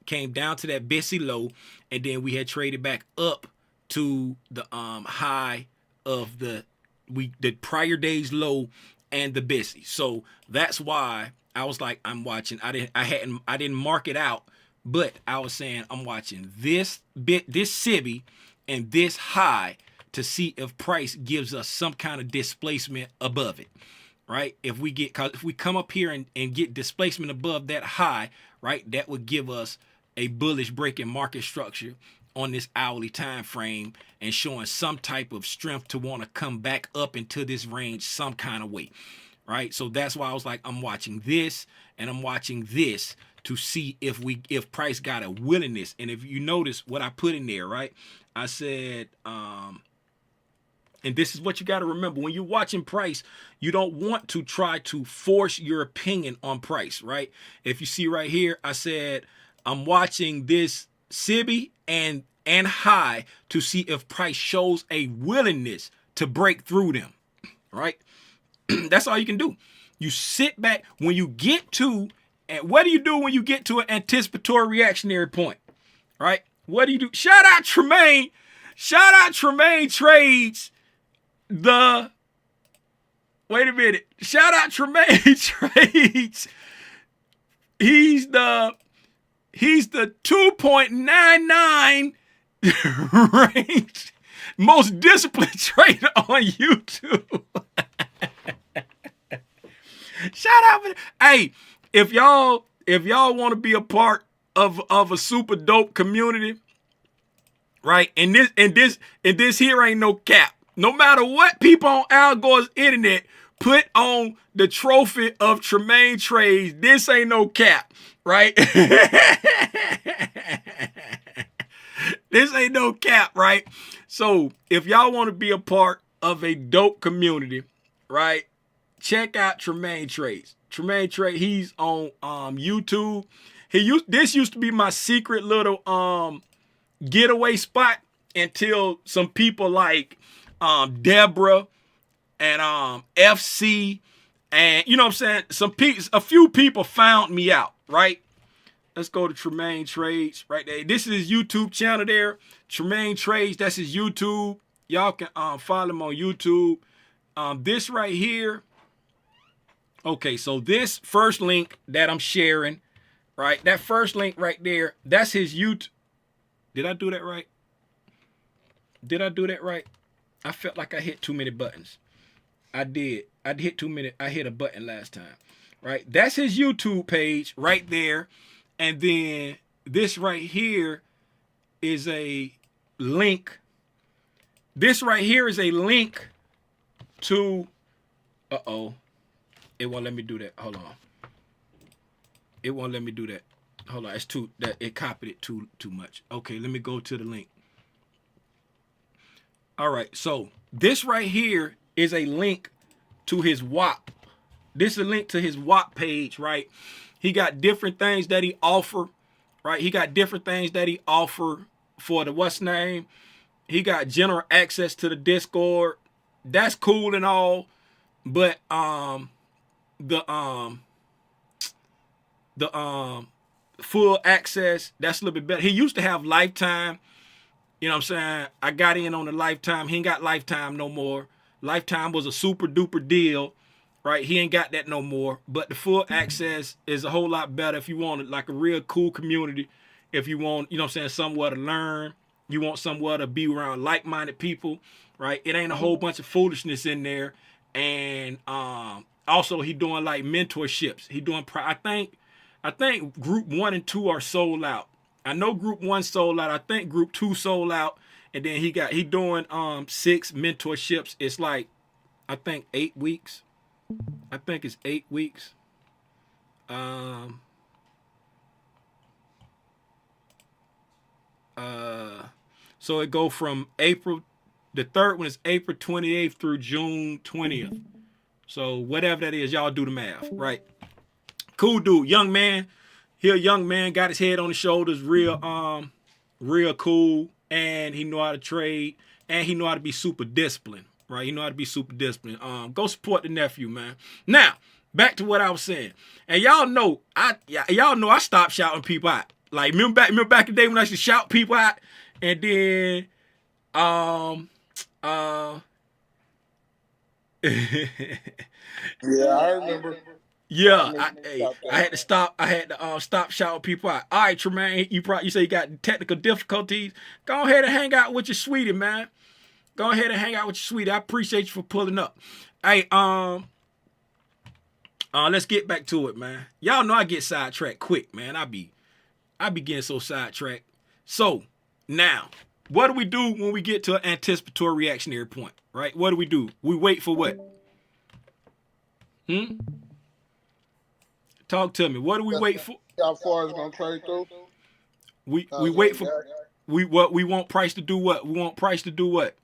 Came down to that busy low, and then we had traded back up to the high of the prior day's low and the busy. So that's why I was like, I'm watching. I didn't mark it out, but I was saying I'm watching this SIBI and this high to see if price gives us some kind of displacement above it, right? If we come up here and get displacement above that high, right, that would give us a bullish break in market structure on this hourly time frame and showing some type of strength to want to come back up into this range some kind of way, right? So that's why I was like, I'm watching this and I'm watching this to see if price got a willingness. And if you notice what I put in there, right, I said and this is what you got to remember. When you're watching price, you don't want to try to force your opinion on price, right? If you see right here, I said I'm watching this SIBI and high to see if price shows a willingness to break through them, right? That's all you can do. You sit back when you get to, and what do you do when you get to an anticipatory reactionary point, right? What do you do? Shout out Tremaine. Shout out Tremaine Trades. Wait a minute. Shout out Tremaine Trades. He's the 2.99 range most disciplined trader on YouTube. Shout out. Hey, if y'all want to be a part of a super dope community, right? And this here ain't no cap. No matter what people on Al Gore's internet put on the trophy of Tremaine Trades, this ain't no cap, right? This ain't no cap, right? So if y'all want to be a part of a dope community, right? Check out Tremaine Trades. Tremaine Trades, he's on YouTube. This used to be my secret little getaway spot until some people like Deborah and FC and you know what I'm saying, a few people found me out, right? Let's go to Tremaine Trades right there. This is his YouTube channel there. Tremaine Trades, that's his YouTube. Y'all can follow him on YouTube. This right here. Okay, so this first link that I'm sharing, right? That first link right there, that's his YouTube. Did I do that right? Did I do that right? I felt like I hit too many buttons. I did. I hit too many. I hit a button last time. Right? That's his YouTube page right there. And then this right here is a link. This right here is a link to, uh-oh. It won't let me do that. Hold on. It won't let me do that. Hold on. It's too, that it copied it too much. Okay, let me go to the link. All right, so this right here is a link to his WAP. This is a link to his WAP page, right? He got different things that he offer, right? He got different things that he offer for the what's name. He got general access to the Discord. That's cool and all, but the full access, that's a little bit better. He used to have lifetime. You know what I'm saying? I got in on the lifetime. He ain't got lifetime no more. Lifetime was a super duper deal, right? He ain't got that no more. But the full access is a whole lot better if you want it, like a real cool community. If you want, you know what I'm saying, somewhere to learn. You want somewhere to be around like-minded people, right? It ain't a whole bunch of foolishness in there. And also he doing like mentorships. He doing, I think group 1 and 2 are sold out. I know group 1 sold out. I think group 2 sold out. And then he doing 6 mentorships. It's like, I think 8 weeks. I think it's 8 weeks. So it go from April, the third one is April 28th through June 20th. So whatever that is, y'all do the math, right? Cool dude, young man. He a young man, got his head on his shoulders, real cool, and he know how to trade, and he know how to be super disciplined, right? He know how to be super disciplined. Go support the nephew, man. Now, back to what I was saying. And y'all know I stopped shouting people out. Like remember back in the day when I used to shout people out, and then Yeah, I remember. yeah, I had to stop. I had to stop shouting people out. All right, Tremaine, you say you got technical difficulties. Go ahead and hang out with your sweetie, man. Go ahead and hang out with your sweetie. I appreciate you for pulling up. Hey, let's get back to it, man. Y'all know I get sidetracked quick, man. I be getting so sidetracked. So now, what do we do when we get to an anticipatory reactionary point, right? What do? We wait for what? Talk to me. What do we wait for? How far it's gonna trade through? We wait for we want price to do what? We want price to do what?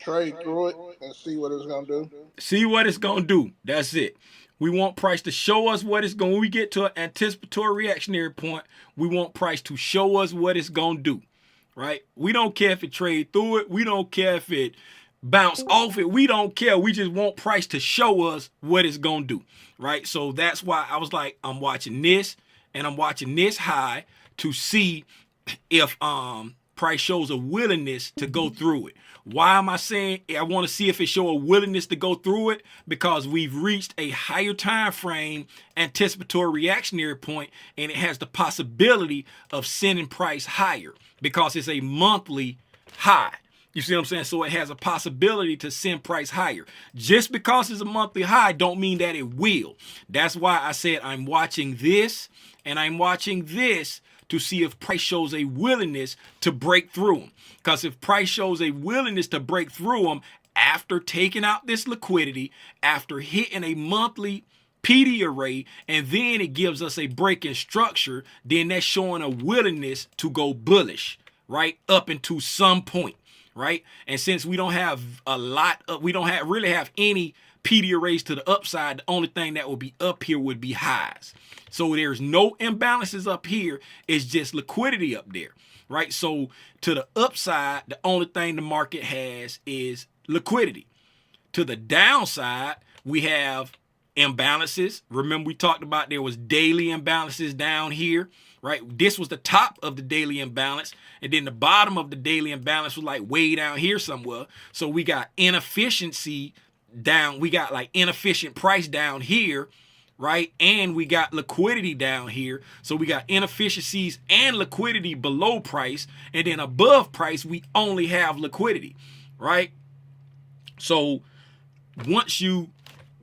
Trade through it and see what it's gonna do. See what it's gonna do. That's it. We want price to show us what it's going. When we get to an anticipatory reactionary point, we want price to show us what it's gonna do. Right? We don't care if it trade through it. We don't care if it bounce off it. We don't care. We just want price to show us what it's gonna do. Right? So that's why I was like, I'm watching this and I'm watching this high to see if price shows a willingness to go through it. Why am I saying I want to see if it show a willingness to go through it? Because we've reached a higher time frame anticipatory reactionary point, and it has the possibility of sending price higher because it's a monthly high. You see what I'm saying? So it has a possibility to send price higher. Just because it's a monthly high don't mean that it will. That's why I said I'm watching this and I'm watching this to see if price shows a willingness to break through them. Because if price shows a willingness to break through them after taking out this liquidity, after hitting a monthly PD array, and then it gives us a break in structure, then that's showing a willingness to go bullish, right? Up into some point. Right? And since we don't have we don't really have any PD arrays to the upside, the only thing that will be up here would be highs. So there's no imbalances up here. It's just liquidity up there, right? So to the upside, the only thing the market has is liquidity. To the downside, we have imbalances. Remember we talked about there was daily imbalances down here, right? This was the top of the daily imbalance, and then the bottom of the daily imbalance was like way down here somewhere. So we got inefficiency down. We got like inefficient price down here, right? And we got liquidity down here. So we got inefficiencies and liquidity below price. And then above price, we only have liquidity, right? So once you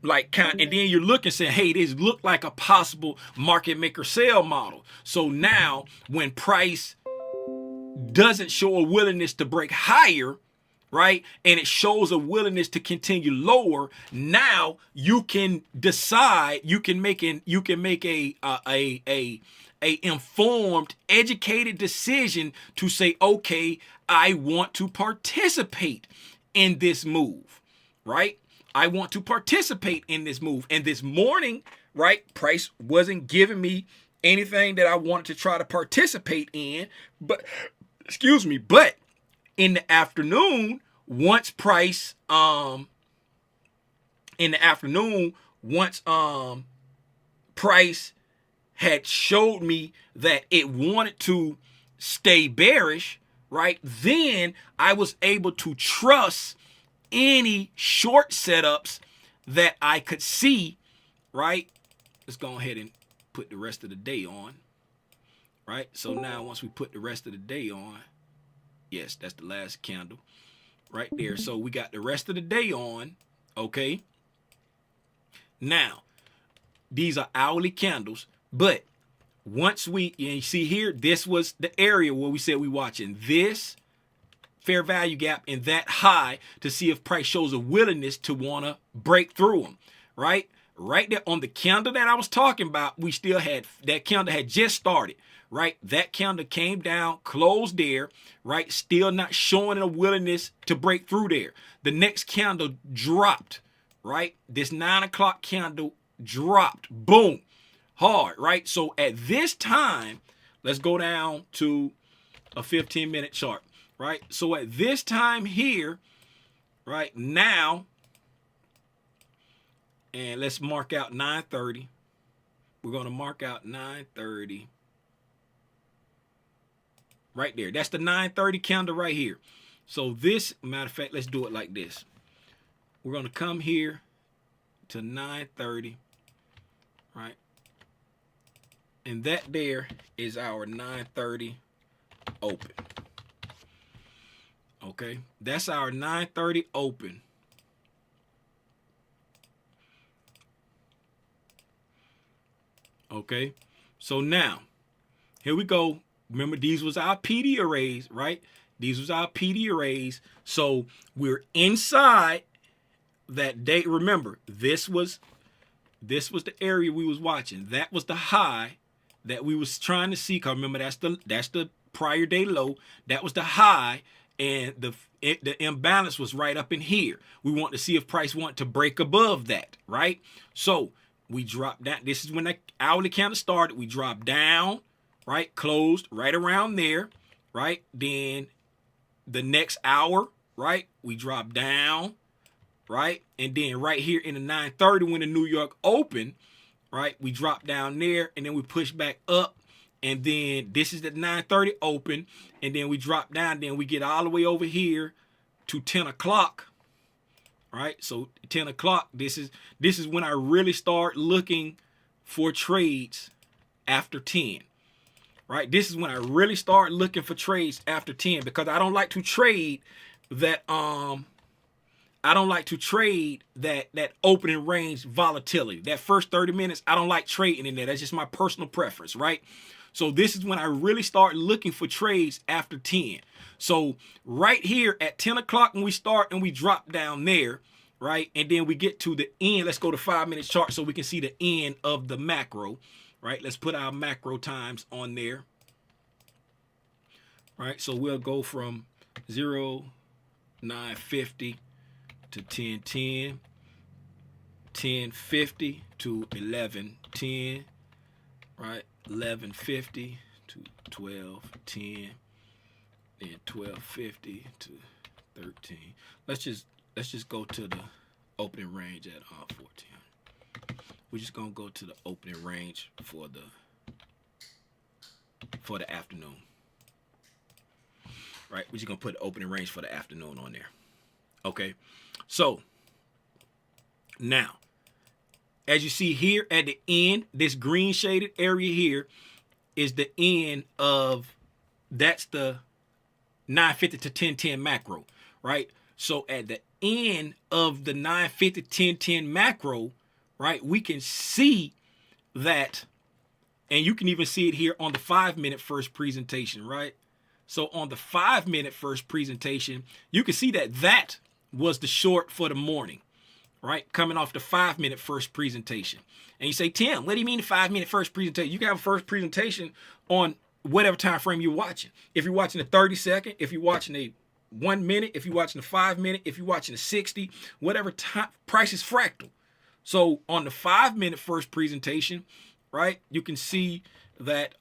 and then you're looking saying, hey, this look like a possible market maker sell model. So now when price doesn't show a willingness to break higher, right, and it shows a willingness to continue lower, now you can decide, you can make a informed, educated decision to say, okay, I want to participate in this move, right? I want to participate in this move. And this morning, right, price wasn't giving me anything that I wanted to try to participate in, but but in the afternoon, once price price had showed me that it wanted to stay bearish, right? Then I was able to trust any short setups that I could see, right? Let's go ahead and put the rest of the day on, right? So now once we put the rest of the day on, yes, that's the last candle right there. So we got the rest of the day on, okay? Now, these are hourly candles, but once you see here, this was the area where we said we watching this fair value gap in that high to see if price shows a willingness to want to break through them, right? Right there on the candle that I was talking about, we still had, that candle had just started, right? That candle came down, closed there, right? Still not showing a willingness to break through there. The next candle dropped, right? This 9 o'clock candle dropped, boom, hard, right? So at this time, let's go down to a 15-minute chart. Right, so at this time here, right now, and let's mark out 9:30. We're going to mark out 9:30. Right there. That's the 9:30 candle right here. So this, matter of fact, let's do it like this. We're going to come here to 9:30, right? And that there is our 9:30 open. Okay, that's our 9:30 open. Okay, so now here we go. Remember, these was our PD arrays, right? These was our PD arrays. So we're inside that day. Remember, this was the area we was watching. That was the high that we was trying to see. Cause remember, that's the prior day low. That was the high. And the imbalance was right up in here. We want to see if price want to break above that, right? So we dropped down. This is when the hourly candle started. We dropped down, right? Closed right around there, right? Then the next hour, right? We dropped down, right? And then right here in the 9:30 when the New York opened, right? We dropped down there and then we pushed back up. And then this is the 9:30 open. And then we drop down. Then we get all the way over here to 10 o'clock. Right? So 10 o'clock, this is when I really start looking for trades after 10. Right? This is when I really start looking for trades after 10. Because I don't like to trade that that opening range volatility. That first 30 minutes, I don't like trading in there. That's just my personal preference, right? So this is when I really start looking for trades after 10. So right here at 10 o'clock when we start and we drop down there, right? And then we get to the end. Let's go to 5-minute chart so we can see the end of the macro, right? Let's put our macro times on there, right? So we'll go from 9:50 to 10:10, 10:50 to 11:10, right? 11:50 to 12:10, then 12:50 to 13. Let's just go to the opening range at 14. We're just gonna go to the opening range for the afternoon. Right? We're just gonna put the opening range for the afternoon on there. Okay. So now As you see here at the end, this green shaded area here is the end of, that's the 950 to 1010 macro, right? So at the end of the 950 1010 macro, right, we can see that, and you can even see it here on the 5-minute first presentation, right? So on the 5-minute first presentation, you can see that that was the short for the morning, right? Coming off the 5-minute first presentation. And you say, Tim, what do you mean the 5-minute first presentation? You can have a first presentation on whatever time frame you're watching. If you're watching a 30-second, if you're watching a 1 minute, if you're watching a 5-minute, if you're watching a 60, whatever time, price is fractal. So on the 5-minute first presentation, right, you can see that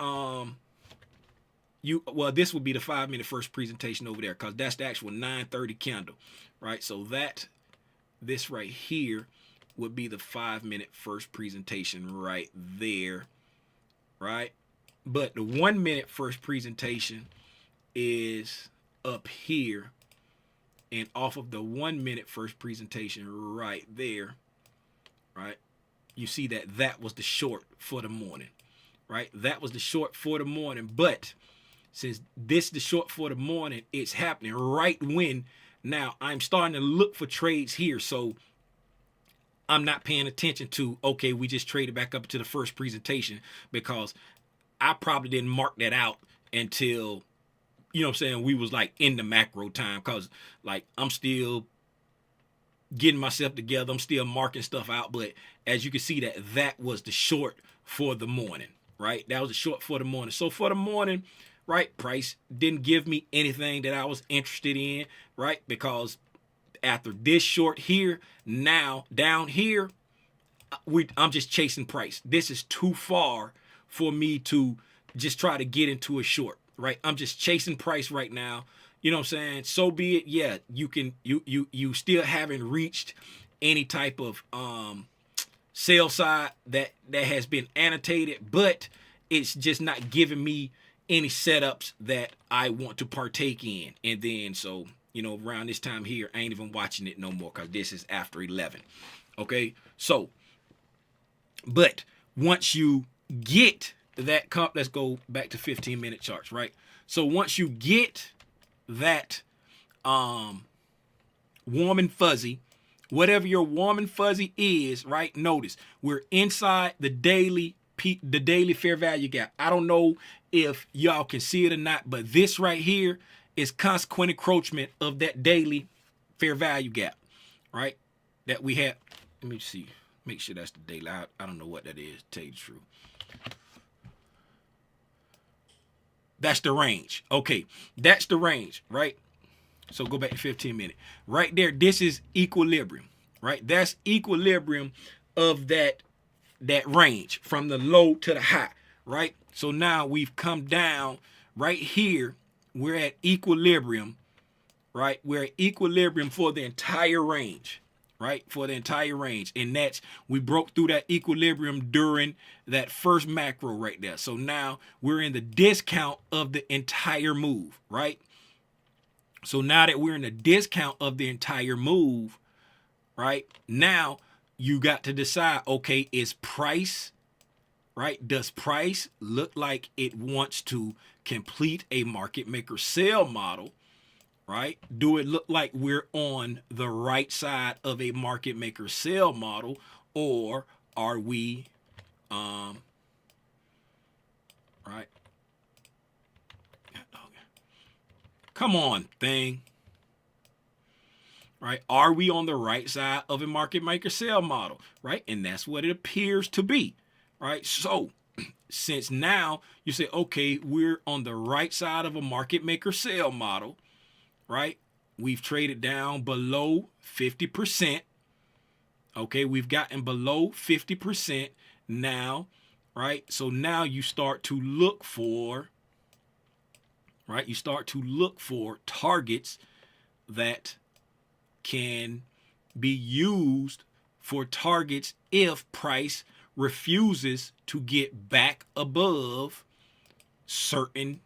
this would be the 5-minute first presentation over there, because that's the actual 9:30 candle, right? So that, this right here would be the 5-minute first presentation right there, right? But the 1-minute first presentation is up here, and off of the 1-minute first presentation right there, right, you see that that was the short for the morning, right? That was the short for the morning. But since this is the short for the morning, it's happening right when, now I'm starting to look for trades here. So I'm not paying attention to, okay, we just traded back up to the first presentation, because I probably didn't mark that out until, you know what I'm saying, we was like in the macro time, because like I'm still getting myself together. I'm still marking stuff out. But as you can see, that was the short for the morning, right? That was the short for the morning. So for the morning, right, price didn't give me anything that I was interested in, right? Because after this short here, now down here, I'm just chasing price. This is too far for me to just try to get into a short, right? I'm just chasing price right now. You know what I'm saying? So be it. Yeah, you still haven't reached any type of sell side that has been annotated, but it's just not giving me any setups that I want to partake in. And then, so, you know, around this time here, I ain't even watching it no more, because this is after 11. Okay, so, but once you get that let's go back to 15-minute charts, right? So once you get that warm and fuzzy, whatever your warm and fuzzy is, right? Notice we're inside the daily fair value gap. I don't know if y'all can see it or not, but this right here is consequent encroachment of that daily fair value gap, right? That we have. Let me see. Make sure that's the daily. I don't know what that is, to tell you the truth. That's the range. Okay, that's the range, right? So go back to 15-minute. Right there, this is equilibrium, right? That's equilibrium of that range from the low to the high, right? So now we've come down right here. We're at equilibrium, right? We're at equilibrium for the entire range, right? For the entire range. And that's, we broke through that equilibrium during that first macro right there. So now we're in the discount of the entire move, right? So now that we're in the discount of the entire move, right? Now you got to decide, okay, is price, right? Does price look like it wants to complete a market maker sell model, right? Do it look like we're on the right side of a market maker sell model, or are we, right? Come on, thing. Right? Are we on the right side of a market maker sell model? Right? And that's what it appears to be. Right? So since now you say, okay, we're on the right side of a market maker sell model, right? We've traded down below 50%. Okay, we've gotten below 50% now, right? So now you start to look for, right? You start to look for targets that can be used for targets if price refuses to get back above certain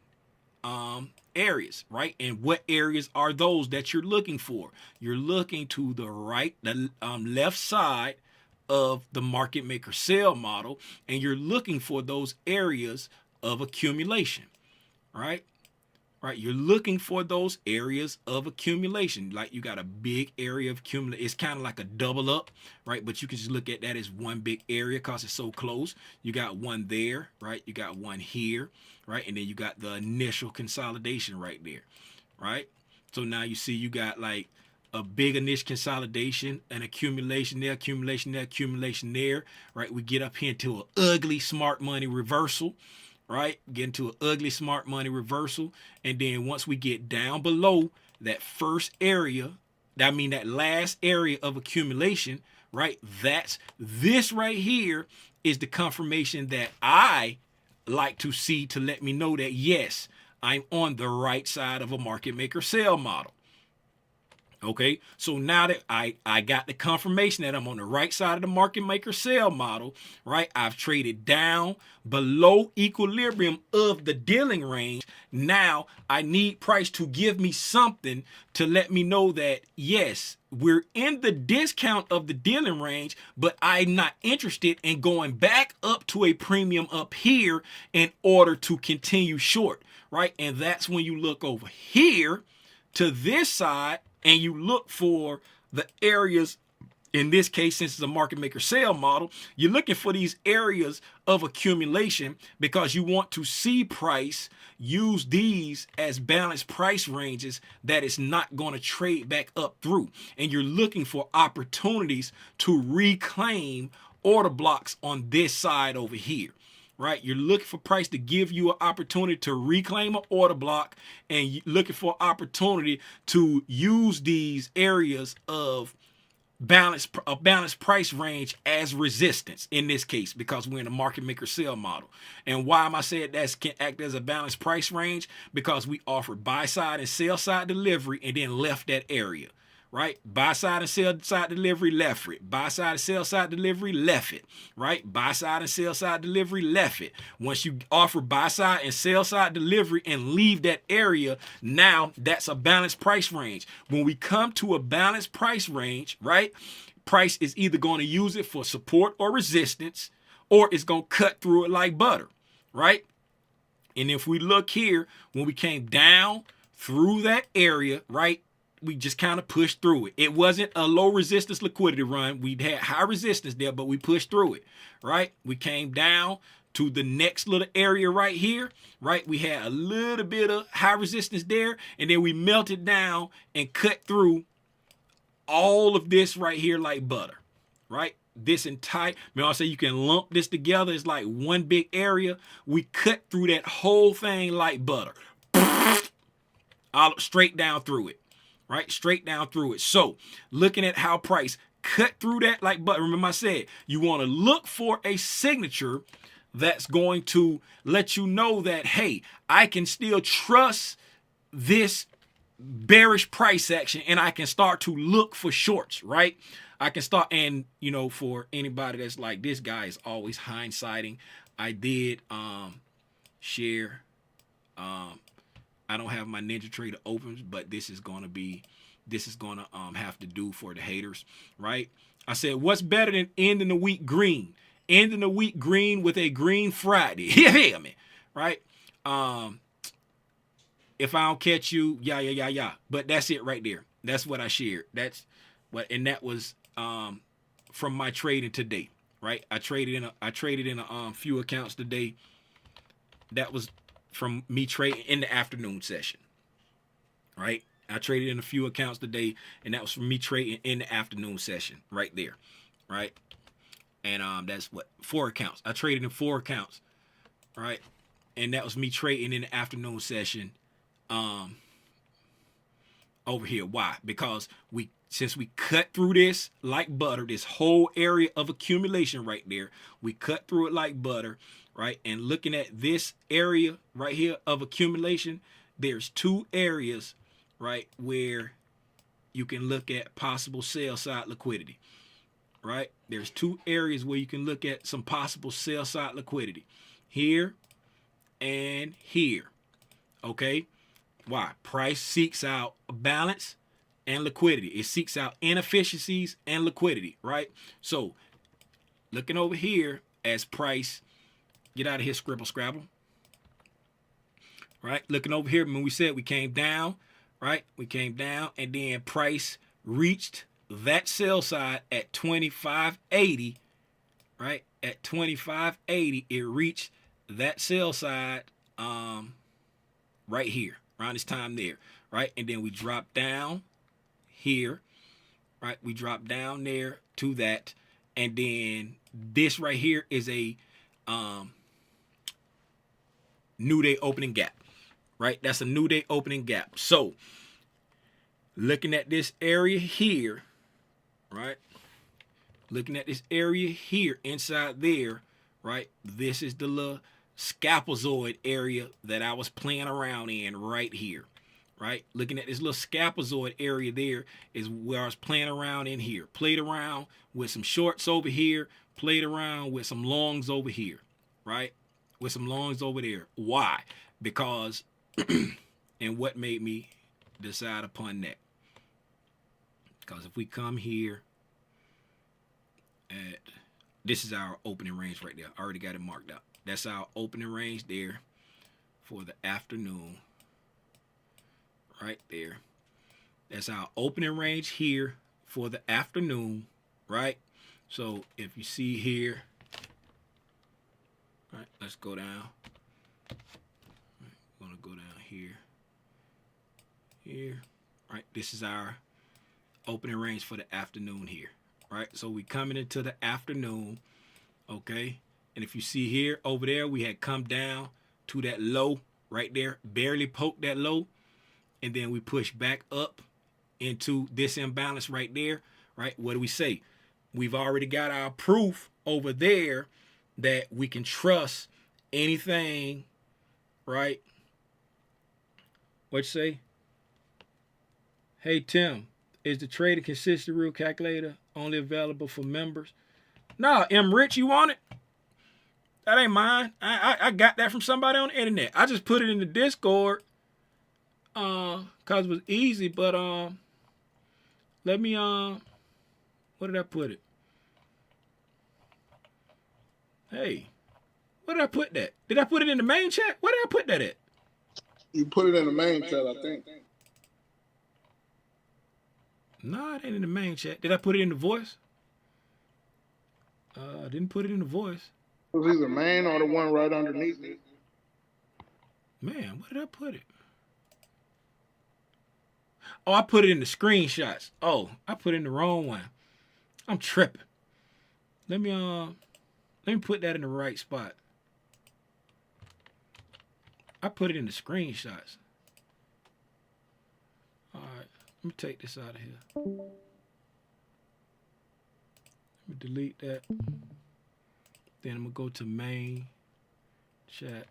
areas, right? And what areas are those that you're looking for? You're looking to the right, the left side of the market maker sell model, and you're looking for those areas of accumulation, right? Right, you're looking for those areas of accumulation. Like you got a big area of accumulation. It's kind of like a double up, right? But you can just look at that as one big area because it's so close. You got one there, right? You got one here, right? And then you got the initial consolidation right there, right? So now you see you got like a big initial consolidation, an accumulation there, accumulation there, accumulation there, right? We get up here into an ugly smart money reversal, right? Get into an ugly smart money reversal. And then once we get down below that first area, I mean that last area of accumulation, right? That's this right here is the confirmation that I like to see to let me know that yes, I'm on the right side of a market maker sell model. Okay, so now that I got the confirmation that I'm on the right side of the market maker sell model, right? I've traded down below equilibrium of the dealing range. Now I need price to give me something to let me know that yes, we're in the discount of the dealing range, but I'm not interested in going back up to a premium up here in order to continue short, right? And that's when you look over here to this side and you look for the areas, in this case, since it's a market maker sell model, you're looking for these areas of accumulation because you want to see price use these as balanced price ranges that it's not going to trade back up through. And you're looking for opportunities to reclaim order blocks on this side over here. Right, you're looking for price to give you an opportunity to reclaim an order block, and you're looking for opportunity to use these areas of balanced price range as resistance in this case, because we're in a market maker sell model. And why am I saying that can act as a balanced price range? Because we offered buy side and sell side delivery and then left that area. Right? Buy side and sell side delivery, left it. Buy side and sell side delivery, left it. Right? Buy side and sell side delivery, left it. Once you offer buy side and sell side delivery and leave that area, now that's a balanced price range. When we come to a balanced price range, right? Price is either going to use it for support or resistance, or it's going to cut through it like butter, right? And if we look here, when we came down through that area, right? We just kind of pushed through it. It wasn't a low resistance liquidity run. We had high resistance there, but we pushed through it, right? We came down to the next little area right here, right? We had a little bit of high resistance there, and then we melted down and cut through all of this right here like butter, right? This entire, I'll say you can lump this together. It's like one big area. We cut through that whole thing like butter. All straight down through it. Right? Straight down through it. So looking at how price cut through that like butter. Remember I said, you want to look for a signature that's going to let you know that, hey, I can still trust this bearish price action and I can start to look for shorts, right? I can start, and for anybody that's like, this guy is always hindsighting. I did share I don't have my Ninja Trader opens, but this is gonna have to do for the haters, right? I said, what's better than ending the week green? Ending the week green with a green Friday. Yeah, man, right? If I don't catch you, yeah. But that's it right there. That's what I shared. That's what, and that was from my trading today, right? I traded in a few accounts today. That was from me trading in the afternoon session, right? I traded in a few accounts today, and that was from me trading in the afternoon session right there, right? And that's what, 4 accounts. I traded in 4 accounts, right? And that was me trading in the afternoon session over here. Why? Because since we cut through this like butter, this whole area of accumulation right there, we cut through it like butter, right? And looking at this area right here of accumulation, there's 2 areas, right, where you can look at possible sell side liquidity, right? There's 2 areas where you can look at some possible sell side liquidity, here and here, okay? Why? Price seeks out balance and liquidity. It seeks out inefficiencies and liquidity, right? So looking over here as price, get out of here, scribble scrabble. Right, looking over here when we said we came down, right? We came down and then price reached that sell side at 25.80, right? At 25.80, it reached that sell side right here, around this time there, right? And then we drop down here, right? We drop down there to that, and then this right here is a new day opening gap. Right, that's a new day opening gap. So, looking at this area here, right? Looking at this area here inside there, right? This is the little scalpozoid area that I was playing around in right here, right? Looking at this little scalpozoid area there is where I was playing around in here. Played around with some shorts over here, played around with some longs over here, right? With some longs over there. Why? Because and what made me decide upon that? Because if we come here at, this is our opening range right there. I already got it marked out. That's our opening range there for the afternoon. Right there. That's our opening range here for the afternoon. Right? So if you see here, all right, let's go down. Gonna go down here, right? This is our opening range for the afternoon here, right? So we coming into the afternoon, okay? And if you see here, over there, we had come down to that low right there, barely poked that low, and then we push back up into this imbalance right there, right? What do we say? We've already got our proof over there that we can trust anything, right? What you say? Hey, Tim, is the Trader Consistent Rule Calculator only available for members? Nah, M. Rich, you want it? That ain't mine. I got that from somebody on the internet. I just put it in the Discord because it was easy, but let me, where did I put it? Hey, where did I put that? Did I put it in the main chat? Where did I put that at? You put it in the main chat, I think. No, it ain't in the main chat. Did I put it in the voice? I didn't put it in the voice. It was either main or the one right underneath it. Man, where did I put it? Oh, I put it in the screenshots. Oh, I put it in the wrong one. I'm tripping. Let me put that in the right spot. I put it in the screenshots. All right, let me take this out of here. Let me delete that. Then I'm gonna go to main chat.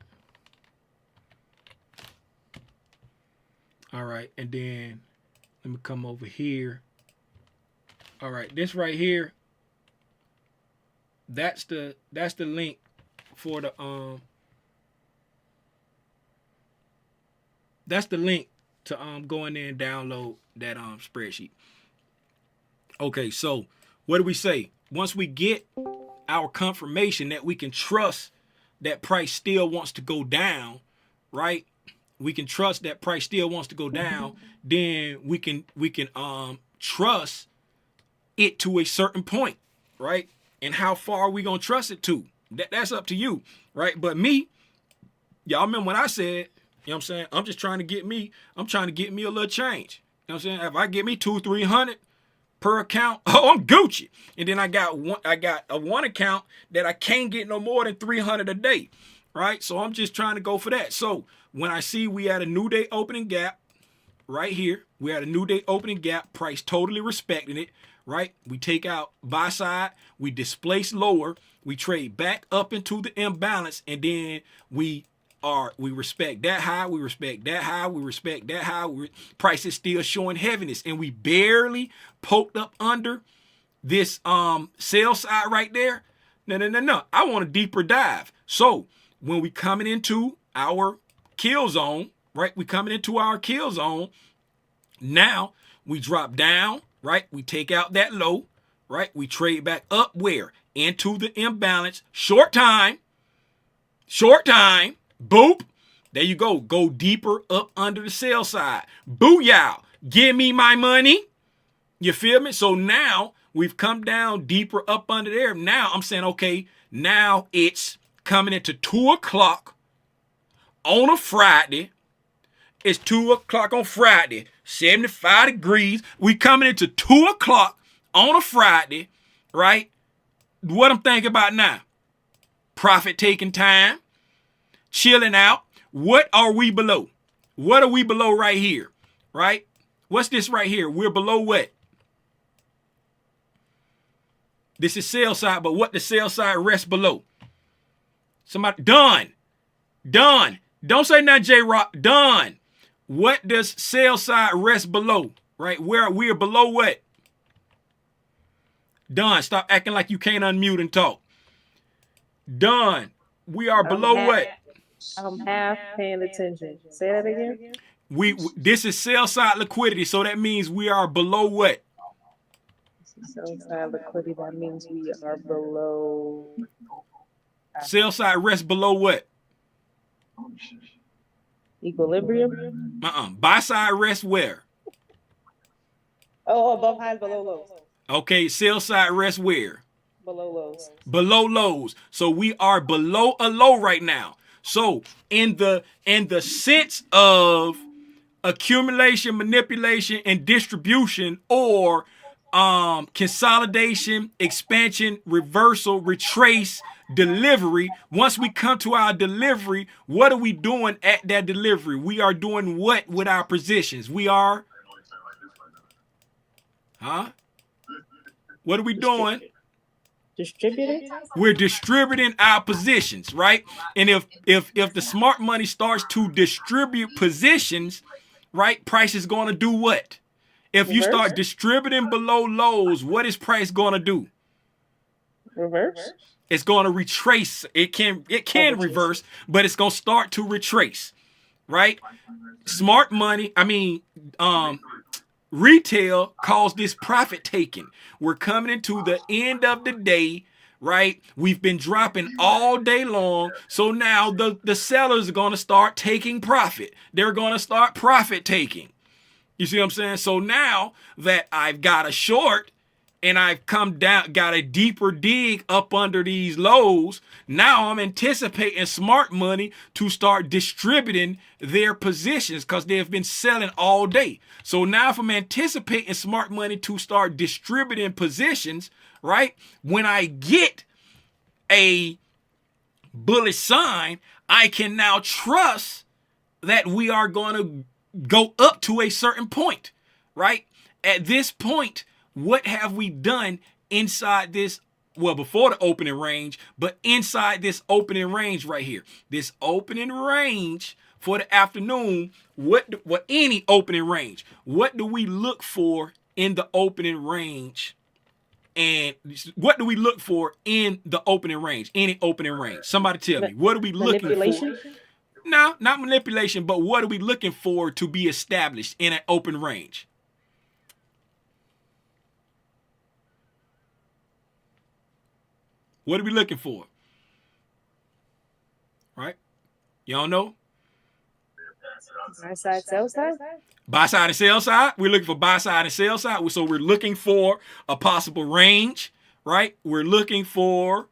All right, and then let me come over here. All right, this right here. That's the link for the That's the link to go in there and download that spreadsheet. Okay, so what do we say? Once we get our confirmation that we can trust that price still wants to go down, right? We can trust that price still wants to go down, then we can trust it to a certain point, right? And how far are we gonna trust it to? That's up to you, right? But me, y'all remember when I said, you know what I'm saying? I'm trying to get me a little change. You know what I'm saying? If I get me 200-300 per account, oh, I'm Gucci. And then I got a one account that I can't get no more than 300 a day, right? So I'm just trying to go for that. So when I see we had a new day opening gap right here, we had a new day opening gap, price totally respecting it, right? We take out buy side, we displace lower, we trade back up into the imbalance, and then we respect that high, we respect that high, we respect that high. Price is still showing heaviness, and we barely poked up under this sell side right there. No. I want a deeper dive. So when we coming into our kill zone, right? We coming into our kill zone. Now we drop down, right? We take out that low, right? We trade back up where? Into the imbalance. Short time. Boop. There you go. Go deeper up under the sell side. Booyah. Give me my money. You feel me? So now we've come down deeper up under there. Now I'm saying, okay, now it's coming into 2 o'clock on a Friday. It's 2 o'clock on Friday, 75 degrees. We coming into 2 o'clock on a Friday, right? What I'm thinking about now, profit taking time, chilling out. What are we below? What are we below right here, right? What's this right here? We're below what? This is sell side, but what the sell side rests below? Somebody, done. Don't say nothing, J-Rock, done. What does sell side rest below, right? We're below what? Done. Stop acting like you can't unmute and talk. Done. We are below what? I'm half paying attention. Say that again. This is sell side liquidity, so that means we are below what? Sell side liquidity, that means we are below. Sell side rests below what? Equilibrium? Buy side rests where? Oh, above highs, below lows. Okay, sell side rests where? Below lows. Below lows. So we are below a low right now. So in the sense of accumulation, manipulation, and distribution, or consolidation, expansion, reversal, retrace, delivery. Once we come to our delivery, what are we doing at that delivery? We are doing what with our positions? We are, what are we doing? Distributing? We're distributing our positions, right? And if the smart money starts to distribute positions, right, price is going to do what? If you start distributing below lows, what is price going to do? Reverse? It's going to retrace. It can reverse, but it's going to start to retrace, right? Smart money, retail calls this profit taking. We're coming into the end of the day, right? We've been dropping all day long. So now the sellers are going to start taking profit. They're going to start profit taking. You see what I'm saying? So now that I've got a short and I've come down, got a deeper dig up under these lows, now I'm anticipating smart money to start distributing their positions because they have been selling all day. So now if I'm anticipating smart money to start distributing positions, right? When I get a bullish sign, I can now trust that we are going to go up to a certain point, right? At this point, what have we done inside this, well, before the opening range, but inside this opening range right here? This opening range for the afternoon, what any opening range, what do we look for in the opening range? And what do we look for in the opening range, any opening range? Somebody tell me, what are we looking for? No, not manipulation, but what are we looking for to be established in an open range? What are we looking for? Right? Y'all know? Buy side, sell side? Buy side and sell side. We're looking for buy side and sell side. So we're looking for a possible range, right? We're looking for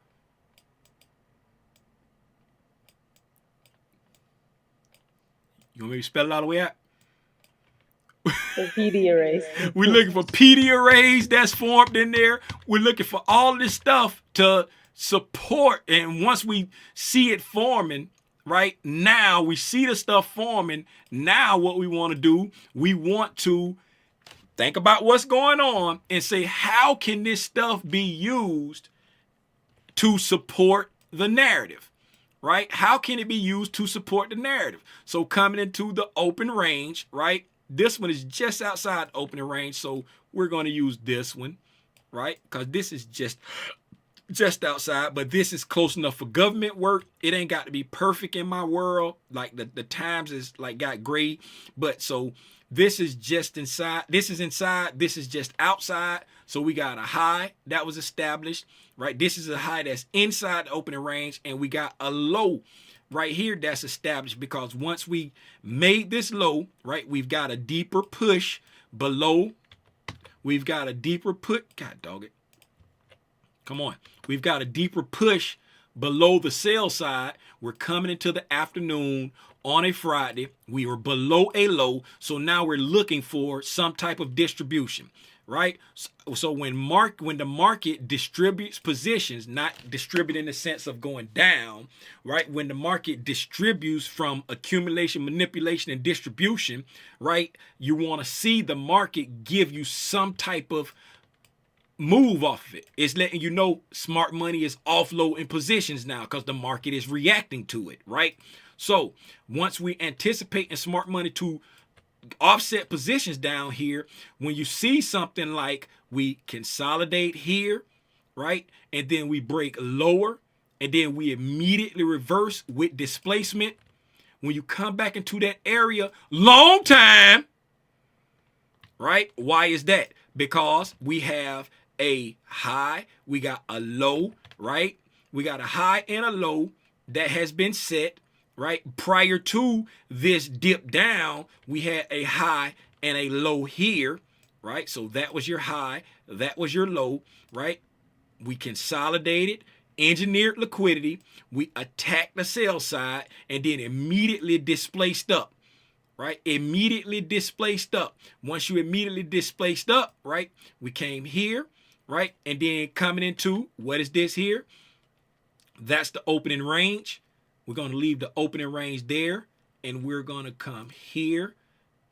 you want me to spell it all the way out? The PD arrays. We're looking for PD arrays that's formed in there. We're looking for all this stuff to support. And once we see it forming, right, now we see the stuff forming. Now what we want to do, we want to think about what's going on and say, how can this stuff be used to support the narrative? Right? How can it be used to support the narrative? So coming into the open range, right? This one is just outside the opening range. So we're going to use this one, right? Because this is just just outside, but this is close enough for government work. It ain't got to be perfect in my world. Like the times is like got gray, but so this is just inside. This is inside. This is just outside. So we got a high that was established, right? This is a high that's inside the opening range, and we got a low right here that's established because once we made this low, right, we've got a deeper push below. We've got a deeper put. God dog it. Come on. We've got a deeper push below the sell side. We're coming into the afternoon on a Friday. We were below a low. So now we're looking for some type of distribution, right? So when the market distributes positions, not distribute in the sense of going down, right? When the market distributes from accumulation, manipulation, and distribution, right? You want to see the market give you some type of move off of it. It's letting you know smart money is offloading positions now because the market is reacting to it, right? So once we anticipate in smart money to offset positions down here, when you see something like we consolidate here, right? And then we break lower and then we immediately reverse with displacement. When you come back into that area, long time, right? Why is that? Because we have a high, we got a low, right? We got a high and a low that has been set, right? Prior to this dip down, we had a high and a low here, right? So that was your high, that was your low, right? We consolidated, engineered liquidity, we attacked the sell side, and then immediately displaced up. Right? Immediately displaced up. Once you immediately displaced up, right? We came here, right? And then coming into, what is this here? That's the opening range. We're going to leave the opening range there. And we're going to come here.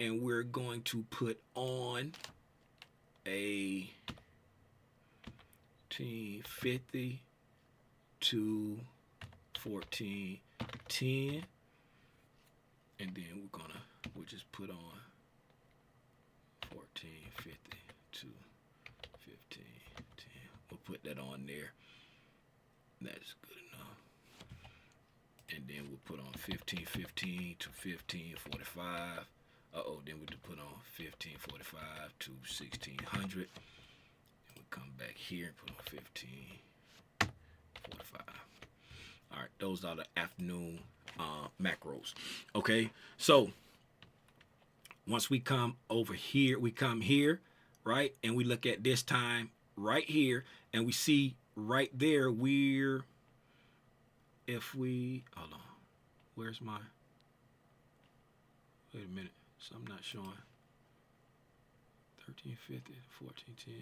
And we're going to put on a 1450 to 1410. And then we'll just put on 1450 to 1510. We'll put that on there. That's good enough. And then we'll put on 1515 to 1545. Then we'll put on 1545 to 1600. And we'll come back here and put on 1545. All right, those are the afternoon macros. Okay, so once we come over here, we come here, right? And we look at this time right here, and we see right there hold on, where's my, wait a minute, so I'm not showing 1350, 1410.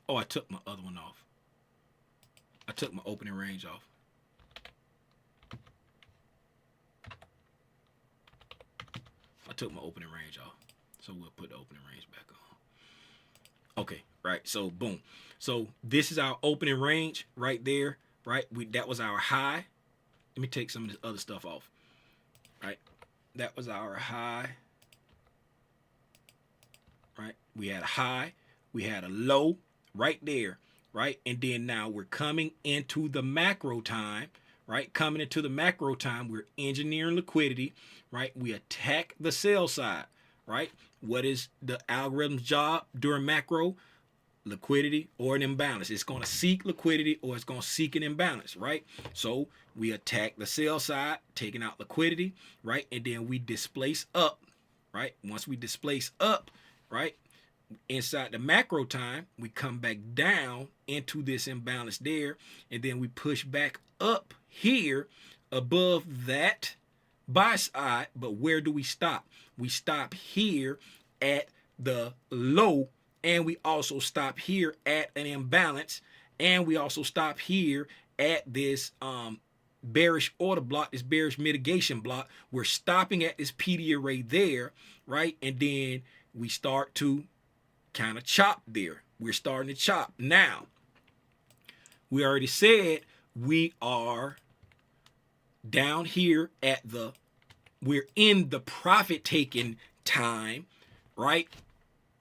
Oh, I took my other one off. I took my opening range off. I took my opening range off. So we'll put the opening range back on. Okay, right. So boom. So this is our opening range right there, right? That was our high. Let me take some of this other stuff off. Right? That was our high. Right? We had a high, we had a low right there, right? And then now we're coming into the macro time, right? Coming into the macro time, we're engineering liquidity, right? We attack the sell side, right? What is the algorithm's job during macro? Liquidity or an imbalance. It's going to seek liquidity or it's going to seek an imbalance, right? So we attack the sell side, taking out liquidity, right? And then we displace up, right? Once we displace up, right? Inside the macro time, we come back down into this imbalance there, and then we push back up here above that buy side. But where do we stop? We stop here at the low, and we also stop here at an imbalance, and we also stop here at this bearish order block, this bearish mitigation block. We're stopping at this PD array there, right? And then we start to kind of chop there. We're starting to chop. Now, we already said we are down here at we're in the profit taking time, right?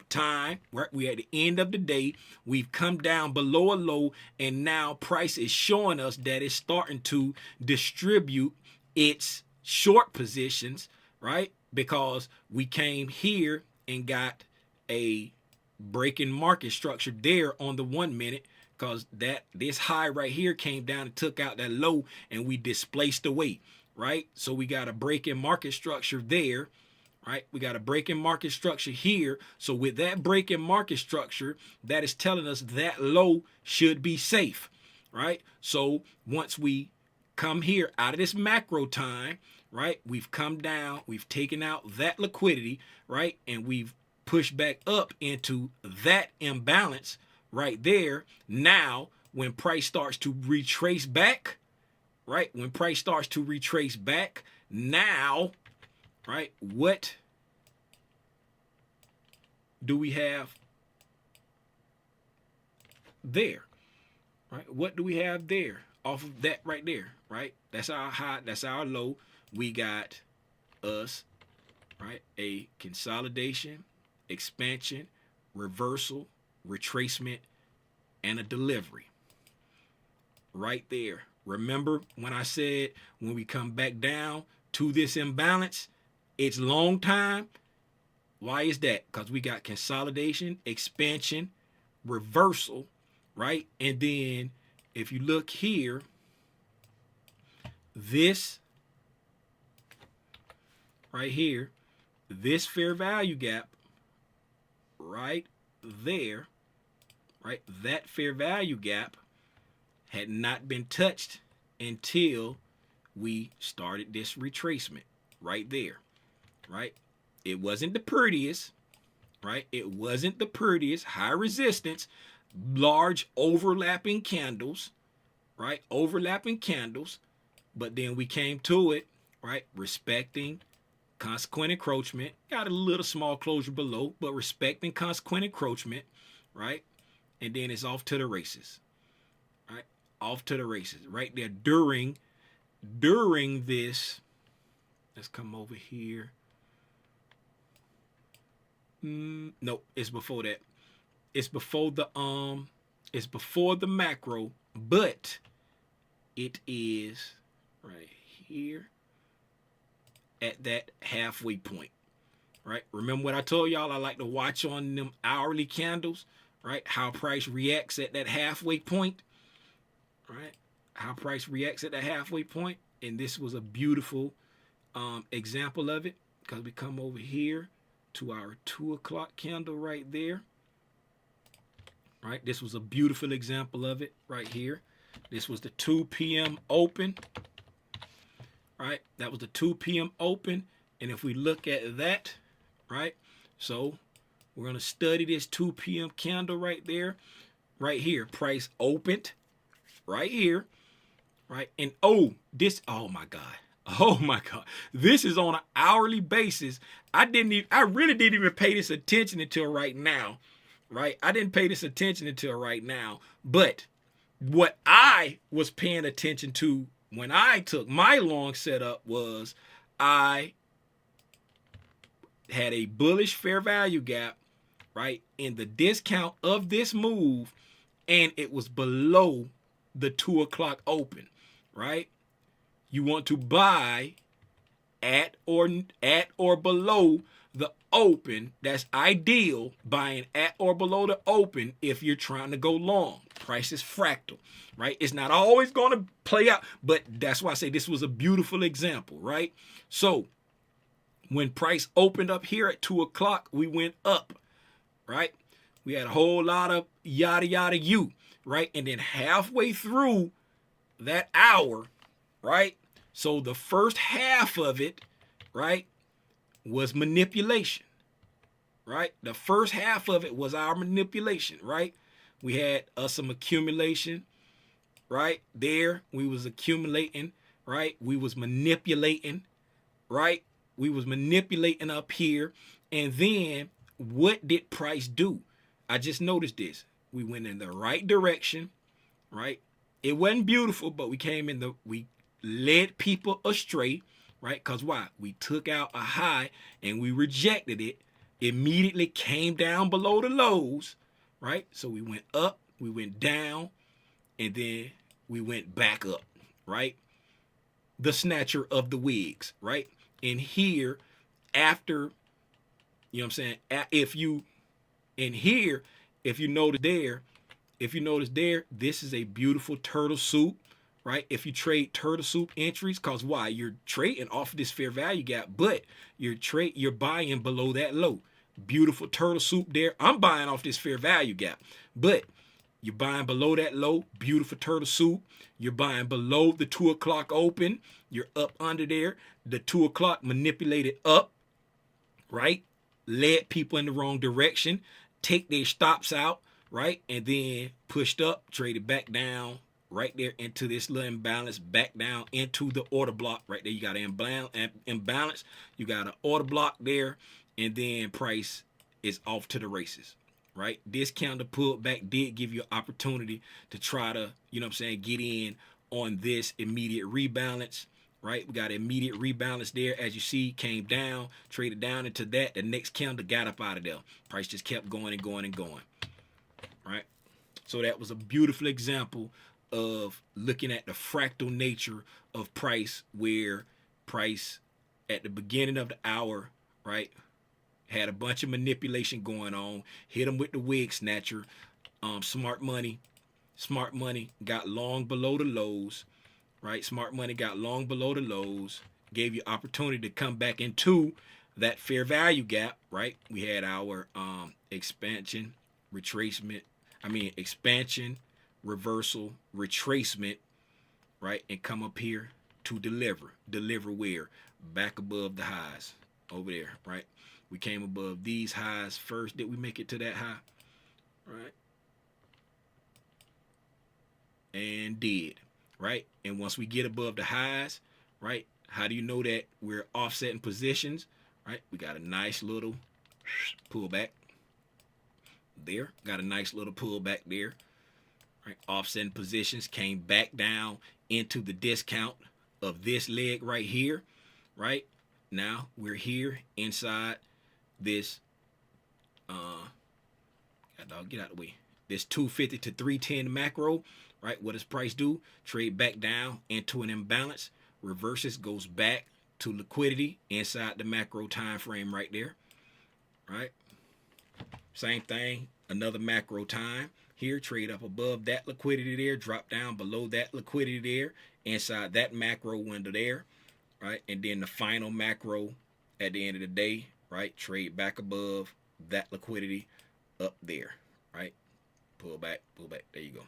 Time, right? We're at the end of the day. We've come down below a low, and now price is showing us that it's starting to distribute its short positions, right? Because we came here and got a breaking market structure there on the 1 minute, because this high right here came down and took out that low, and we displaced the weight, right? So we got a breaking market structure there, right? We got a breaking market structure here. So with that breaking market structure, that is telling us that low should be safe, right? So once we come here out of this macro time, right, we've come down, we've taken out that liquidity, right, and we've pushed back up into that imbalance right there. Now when price starts to retrace back, right, when price starts to retrace back, now, right, what do we have there, right? What do we have there off of that right there, right? That's our high, that's our low. We got us, right, a consolidation, expansion, reversal, retracement, and a delivery right there. Remember when I said when we come back down to this imbalance, it's long time. Why is that? Because we got consolidation, expansion, reversal, right? And then if you look here, this right here, this fair value gap right there, right? That fair value gap had not been touched until we started this retracement right there, right? It wasn't the prettiest, right? It wasn't the prettiest, high resistance, large overlapping candles, right? Overlapping candles. But then we came to it, right? Respecting consequent encroachment. Got a little small closure below, but respecting consequent encroachment, right? And then it's off to the races, right? Off to the races, right there during this. Let's come over here. No, it's before that. It's before the macro, but it is right here at that halfway point, right? Remember what I told y'all? I like to watch on them hourly candles, right? How price reacts at that halfway point, right? How price reacts at that halfway point. And this was a beautiful example of it, because we come over here to our 2 o'clock candle right there, right? This was a beautiful example of it right here. This was the 2 p.m. open, right? That was the 2 p.m. open. And if we look at that, right? So we're going to study this 2 p.m. candle right there, right here. Price opened right here, right? And oh my God. Oh my God. This is on an hourly basis. I really didn't even pay this attention until right now, right? I didn't pay this attention until right now. But what I was paying attention to when I took my long setup was I had a bullish fair value gap, right, in the discount of this move, and it was below the 2 o'clock open, right? You want to buy at or below the open. That's ideal, buying at or below the open if you're trying to go long. Price is fractal, right? It's not always going to play out, but that's why I say this was a beautiful example, right? So when price opened up here at 2 o'clock, we went up, right? We had a whole lot of yada yada you, right? And then halfway through that hour, right? So the first half of it, right, was manipulation, right? The first half of it was our manipulation, right? We had some accumulation, right? There we was accumulating, right? We was manipulating, right? We was manipulating up here. And then what did price do? I just noticed this. We went in the right direction, right? It wasn't beautiful, but we led people astray, right? Because why? We took out a high and we rejected it, immediately came down below the lows, right? So we went up, we went down, and then we went back up, right? The snatcher of the wigs, right? And here, after, you know what I'm saying? If you, in here, if you notice there, this is a beautiful turtle soup, right? If you trade turtle soup entries, cause why? You're trading off this fair value gap, but you're buying below that low. Beautiful turtle soup there. I'm buying off this fair value gap, but you're buying below that low. Beautiful turtle soup. You're buying below the 2 o'clock open. You're up under there. The 2 o'clock manipulated up, right? Led people in the wrong direction. Take their stops out, right? And then pushed up, traded back down, right there into this little imbalance, back down into the order block. Right there, you got an imbalance. You got an order block there, and then price is off to the races. Right? This counter pullback did give you an opportunity to try to, you know what I'm saying, get in on this immediate rebalance. Right? We got immediate rebalance there. As you see, came down, traded down into that. The next counter got up out of there. Price just kept going and going and going. Right? So that was a beautiful example of looking at the fractal nature of price, where price at the beginning of the hour, right, had a bunch of manipulation going on, hit them with the wig snatcher. Smart money got long below the lows, right? Smart money got long below the lows, gave you opportunity to come back into that fair value gap, right? We had our expansion, reversal, retracement, right? And come up here to deliver where? Back above the highs over there, right? We came above these highs first. Did we make it to that high? Right? And did, right? And once we get above the highs, right? How do you know that we're offsetting positions, right? We got a nice little pullback there. Got a nice little pullback there, right? Offsetting positions, came back down into the discount of this leg right here, right? Now we're here inside this get out of the way, this 250 to 310 macro, right? What does price do? Trade back down into an imbalance, reverses, goes back to liquidity inside the macro time frame right there, right? Same thing, another macro time here, trade up above that liquidity there, drop down below that liquidity there, inside that macro window there, right? And then the final macro at the end of the day, right? Trade back above that liquidity up there, right? Pull back. There you go.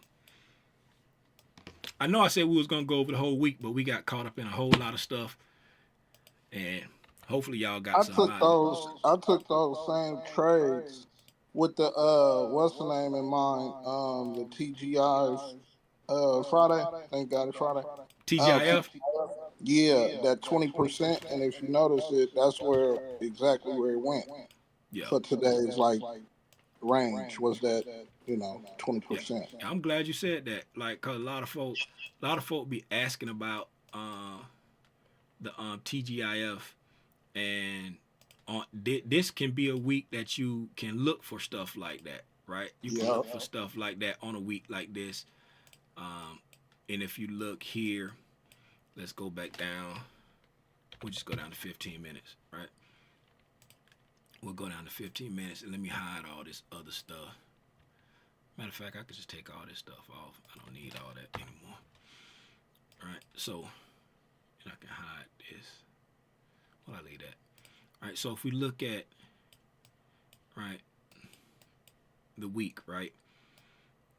I know I said we was going to go over the whole week, but we got caught up in a whole lot of stuff. And hopefully y'all got I took those same trades with the what's the name in mind? The TGIs Friday. Thank God it's Friday. TGIF? Yeah, that 20%. And if you notice it, that's exactly where it went. Yeah. For today's range was that 20%. Yeah. I'm glad you said that. Like, cause a lot of folk be asking about the TGIF, and this can be a week that you can look for stuff like that, right? You can look for stuff like that on a week like this. And if you look here, let's go back down. We'll just go down to 15 minutes, right? We'll go down to 15 minutes, and let me hide all this other stuff. Matter of fact, I could just take all this stuff off. I don't need all that anymore. All right, so and I can hide this. Well, I leave that. All right, so if we look at, right, the week, right?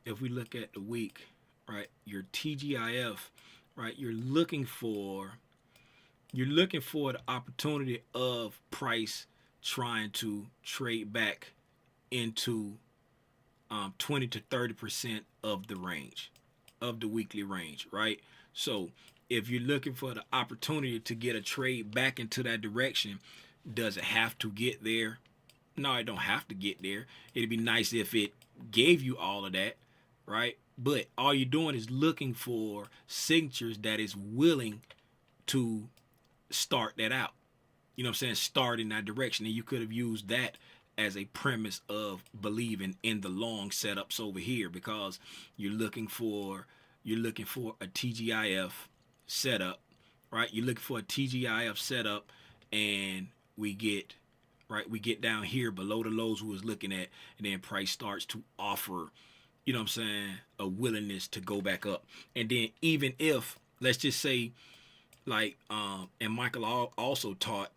If we look at the week, right, your TGIF, right, you're looking for the opportunity of price trying to trade back into 20 to 30% of the range, of the weekly range, right? So if you're looking for the opportunity to get a trade back into that direction, does it have to get there? No, it don't have to get there. It'd be nice if it gave you all of that, right? But all you're doing is looking for signatures that is willing to start that out. You know what I'm saying? Start in that direction. And you could have used that as a premise of believing in the long setups over here, because you're looking for a TGIF setup, right? You're looking for a TGIF setup, and we get down here below the lows we was looking at, and then price starts to offer, you know what I'm saying, a willingness to go back up. And then even if, let's just say, like, and Michael also taught,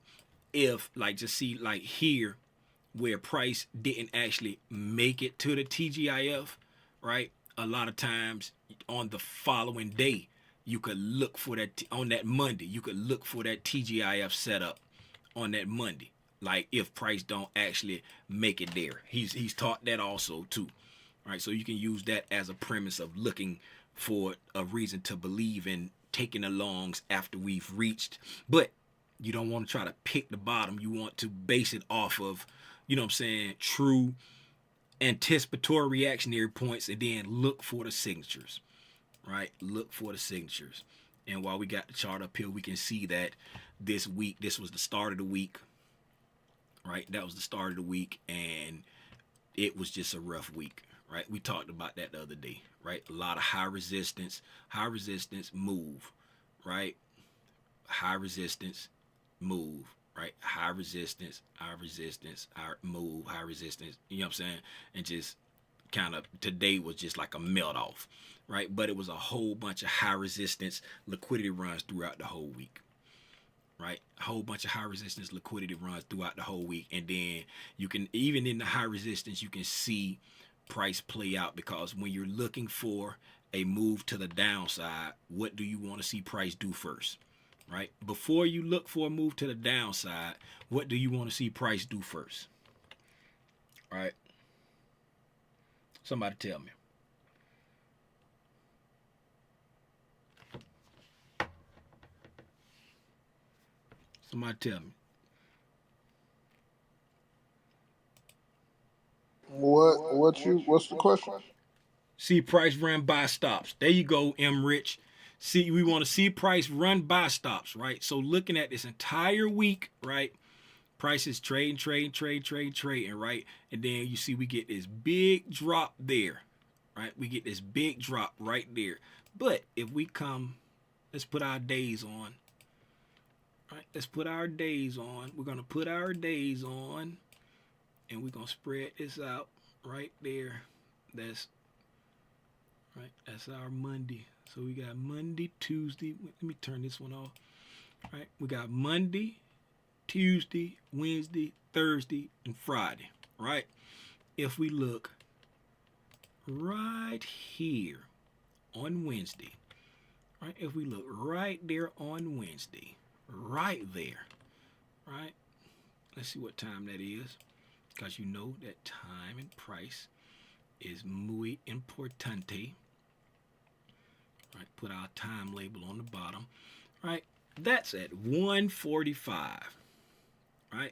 if, like, just see, like here, where price didn't actually make it to the TGIF, right? A lot of times on the following day, you could look for that, on that Monday, you could look for that TGIF setup on that Monday. Like, if price don't actually make it there. He's taught that also too. All right, so you can use that as a premise of looking for a reason to believe in taking the longs after we've reached. But you don't want to try to pick the bottom. You want to base it off of, you know what I'm saying, true anticipatory reactionary points, and then look for the signatures, right? Look for the signatures. And while we got the chart up here, we can see that this week, this was the start of the week, right? That was the start of the week, and it was just a rough week, right? We talked about that the other day, right? A lot of high resistance move, right? High resistance move, right? High resistance, high move, high resistance, you know what I'm saying? And just kind of, today was just like a melt off, right? But it was a whole bunch of high resistance liquidity runs throughout the whole week, right? A whole bunch of high resistance liquidity runs throughout the whole week. And then you can, even in the high resistance, you can see price play out, because when you're looking for a move to the downside, what do you want to see price do first? Right? Before you look for a move to the downside, what do you want to see price do first? Right? Somebody tell me. Somebody tell me. What's the question? See price run by stops. There you go, M. Rich. See, we want to see price run by stops, right? So looking at this entire week, right? Price is trading, right? And then you see we get this big drop there, right? We get this big drop right there. But if we come, let's put our days on, right? Let's put our days on. We're going to put our days on, and we're going to spread this out right there. That's right. That's our Monday. So we got Monday, Tuesday. Let me turn this one off. Right. We got Monday, Tuesday, Wednesday, Thursday, and Friday. Right. If we look right here on Wednesday, right. If we look right there on Wednesday, right there, right. Let's see what time that is, because you know that time and price is muy importante. Right, put our time label on the bottom. Right, that's at 1:45. Right,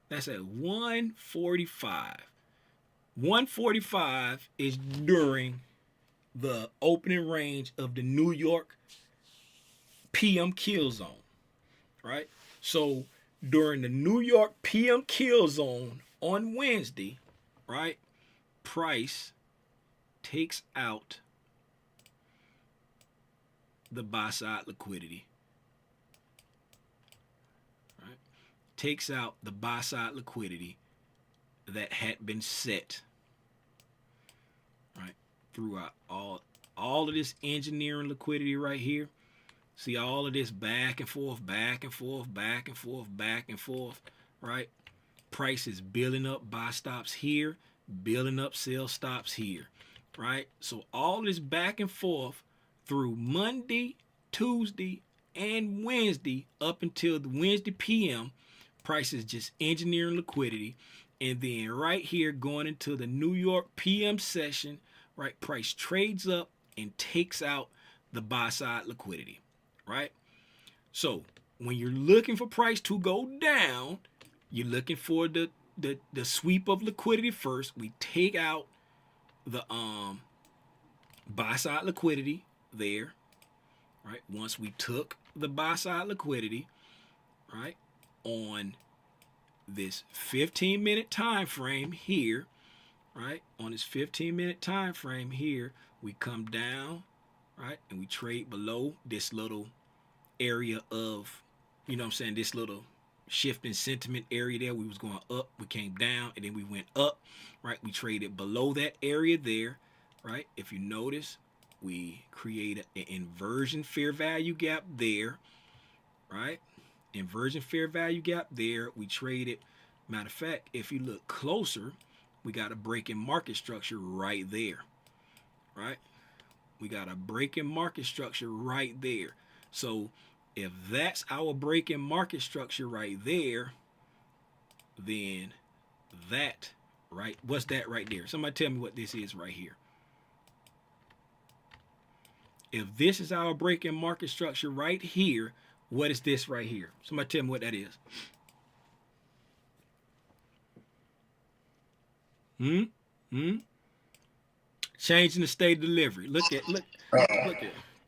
that's at 1:45. 1:45 is during the opening range of the New York PM kill zone. Right, so during the New York PM kill zone on Wednesday, right, price takes out the buy side liquidity, right? Takes out the buy side liquidity that had been set, right? Throughout all of this engineering liquidity right here. See all of this back and forth, right? Price is building up buy stops here, building up sell stops here, right? So all this back and forth through Monday, Tuesday, and Wednesday up until the Wednesday PM, price is just engineering liquidity. And then right here going into the New York PM session, right, price trades up and takes out the buy side liquidity, right? So when you're looking for price to go down, you're looking for the sweep of liquidity first. We take out the buy side liquidity there, right? Once we took the buy side liquidity, right, on this 15-minute time frame here, right, on this 15-minute time frame here, we come down, right, and we trade below this little area of, you know what I'm saying, this little shift in sentiment area there. We was going up, we came down, and then we went up, right? We traded below that area there, right? If you notice, we created an inversion fair value gap there, right? Inversion fair value gap there. We traded. Matter of fact, if you look closer, we got a break in market structure right there, right? We got a break in market structure right there. So if that's our break in market structure right there, then that, right? What's that right there? Somebody tell me what this is right here. If this is our break in market structure right here, what is this right here? Somebody tell me what that is. Changing the state of delivery. Look at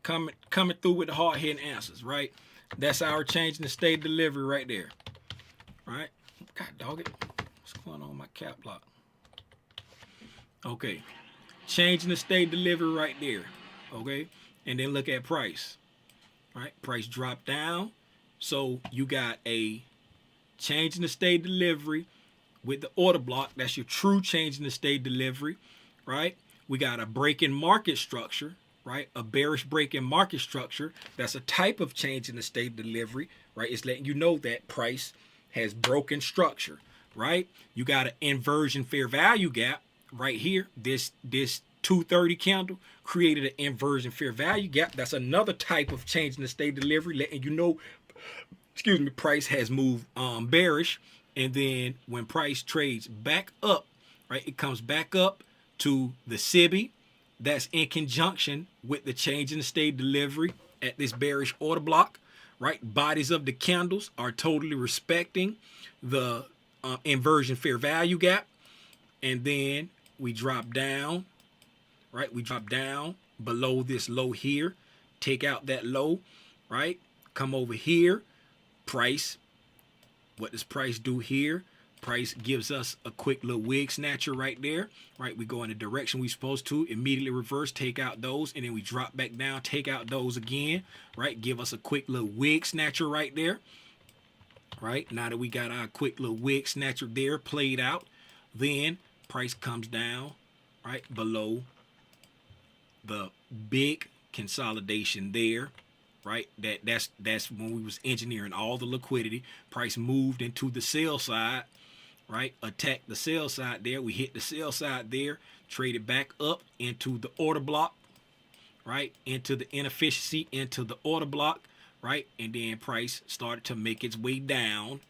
coming through with the hard hitting answers, right? That's our changing the state of delivery right there. Right? God dog it. What's going on with my cap lock? Okay. Changing the state of delivery right there. Okay. And then look at price. Right? Price dropped down. So you got a change in the state delivery with the order block. That's your true change in the state delivery, right? We got a break in market structure, right? A bearish break in market structure. That's a type of change in the state delivery, right? It's letting you know that price has broken structure, right? You got an inversion fair value gap right here. This 230 candle created an inversion fair value gap. That's another type of change in the state delivery, letting you know, price has moved bearish. And then when price trades back up, right, it comes back up to the SIBI. That's in conjunction with the change in the state delivery at this bearish order block, right? Bodies of the candles are totally respecting the inversion fair value gap. And then we drop down, right? We drop down below this low here, take out that low, right? Come over here, price. What does price do here? Price gives us a quick little wig snatcher right there, right? We go in the direction we're supposed to, immediately reverse, take out those, and then we drop back down, take out those again, right? Give us a quick little wig snatcher right there, right? Now that we got our quick little wig snatcher there played out, then price comes down, right, below the big consolidation there, right? That's when we was engineering all the liquidity. Price moved into the sell side, right? Attacked the sell side there. We hit the sell side there, traded back up into the order block, right? Into the inefficiency, into the order block, right? And then price started to make its way down,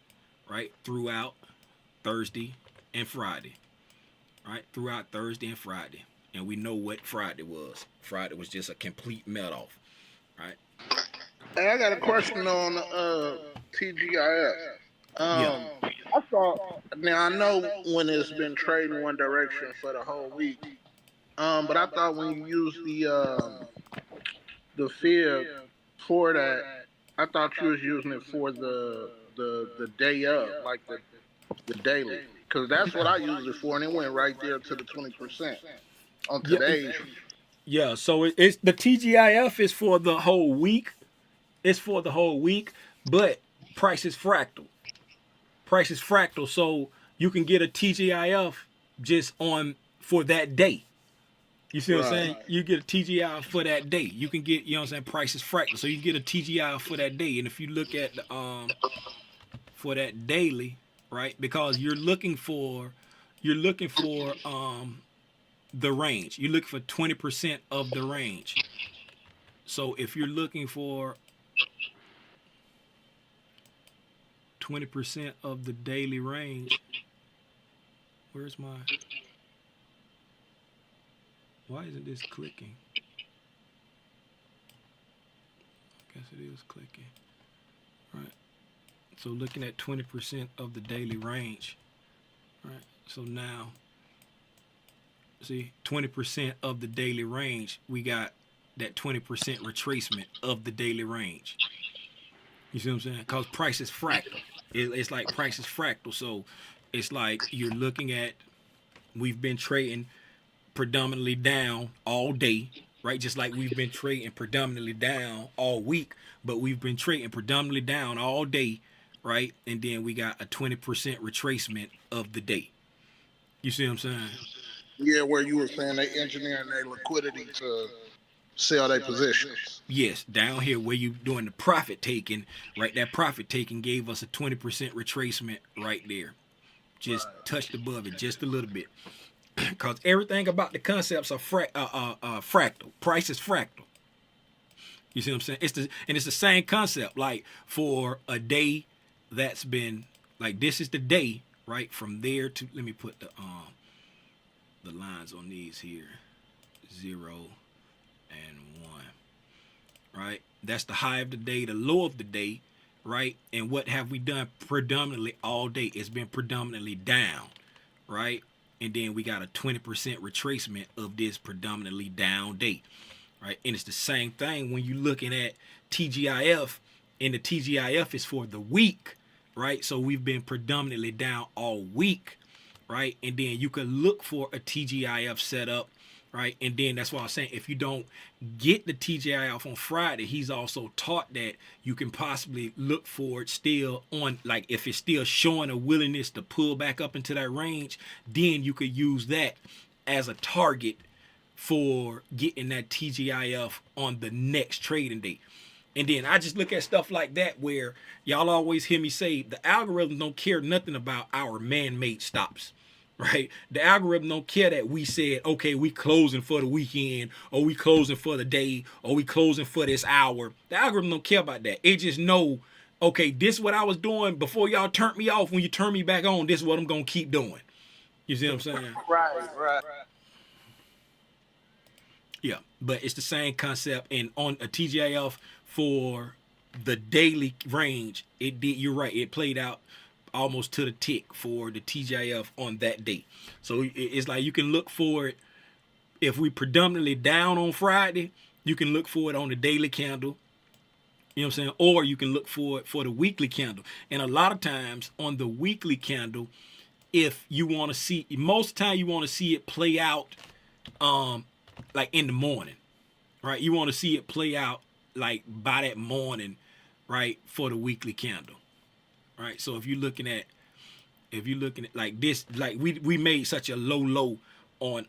right? Throughout Thursday and Friday, right? Throughout Thursday and Friday. And we know what Friday was. Friday was just a complete melt off, right? Hey, I got a question on TGIF. Yeah. I thought, now I know when it's been trading one direction for the whole week, but I thought when you use the fib for that, I thought you was using it for the day of, like the daily, because that's what I used it for, and it went right there to the 20% on today's. Yeah, so it's the TGIF is for the whole week. It's for the whole week, but price is fractal. Price is fractal, so you can get a TGIF just on for that day. You see what I'm saying? You get a TGIF for that day. You can get, you know what I'm saying, price is fractal, so you can get a TGIF for that day. And if you look at the for that daily, right? Because you're looking for the range. You're looking for 20% of the range. So if you're looking for 20% of the daily range, where's my, why isn't this clicking? I guess it is clicking. Right. So looking at 20% of the daily range. Right. So now, see, 20% of the daily range, we got that 20% retracement of the daily range. You see what I'm saying? Because price is fractal. It's like price is fractal. So it's like you're looking at, we've been trading predominantly down all day, right? Just like we've been trading predominantly down all week, but we've been trading predominantly down all day, right? And then we got a 20% retracement of the day. You see what I'm saying? Yeah, where you were saying they engineering their liquidity to sell their positions. Yes, down here where you doing the profit taking, right? That profit taking gave us a 20% retracement right there. Just touched above it just a little bit. Because everything about the concepts are fractal. Price is fractal. You see what I'm saying? It's the same concept. Like for a day that's been like, this is the day, right? From there to, let me put the lines on these here. 0 and 1. Right? That's the high of the day, the low of the day, right? And what have we done predominantly all day? It's been predominantly down, right? And then we got a 20% retracement of this predominantly down day, right? And it's the same thing when you're looking at TGIF, and the TGIF is for the week, right? So we've been predominantly down all week, right? And then you can look for a TGIF setup, right? And then that's why I'm saying, if you don't get the TGIF on Friday, he's also taught that you can possibly look for it still on, like if it's still showing a willingness to pull back up into that range, then you could use that as a target for getting that TGIF on the next trading day. And then I just look at stuff like that where y'all always hear me say the algorithm don't care nothing about our man-made stops. Right? The algorithm don't care that we said, okay, we closing for the weekend, or we closing for the day, or we closing for this hour. The algorithm don't care about that. It just know, okay, this is what I was doing before y'all turned me off. When you turn me back on, this is what I'm going to keep doing. You see what I'm saying? Right. Yeah, but it's the same concept. And on a TGIF for the daily range, it did, you're right, it played out almost to the tick for the TGIF on that day. So it's like you can look for it. If we predominantly down on Friday, you can look for it on the daily candle. You know what I'm saying? Or you can look for it for the weekly candle. And a lot of times on the weekly candle, if you want to see, most of the time you want to see it play out like in the morning, right? You want to see it play out like by that morning, right, for the weekly candle. Right, so if you're looking at like this, like we made such a low on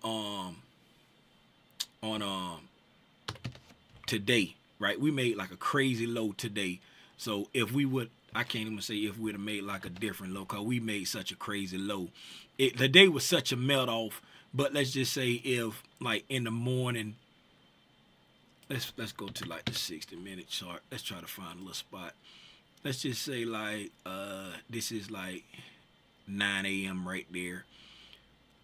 today, right? We made like a crazy low today. So if we would, I can't even say if we'd have made like a different low, cause we made such a crazy low. The day was such a melt off. But let's just say if like in the morning, let's go to like the 60-minute chart. Let's try to find a little spot. Let's just say like this is like 9 a.m. right there.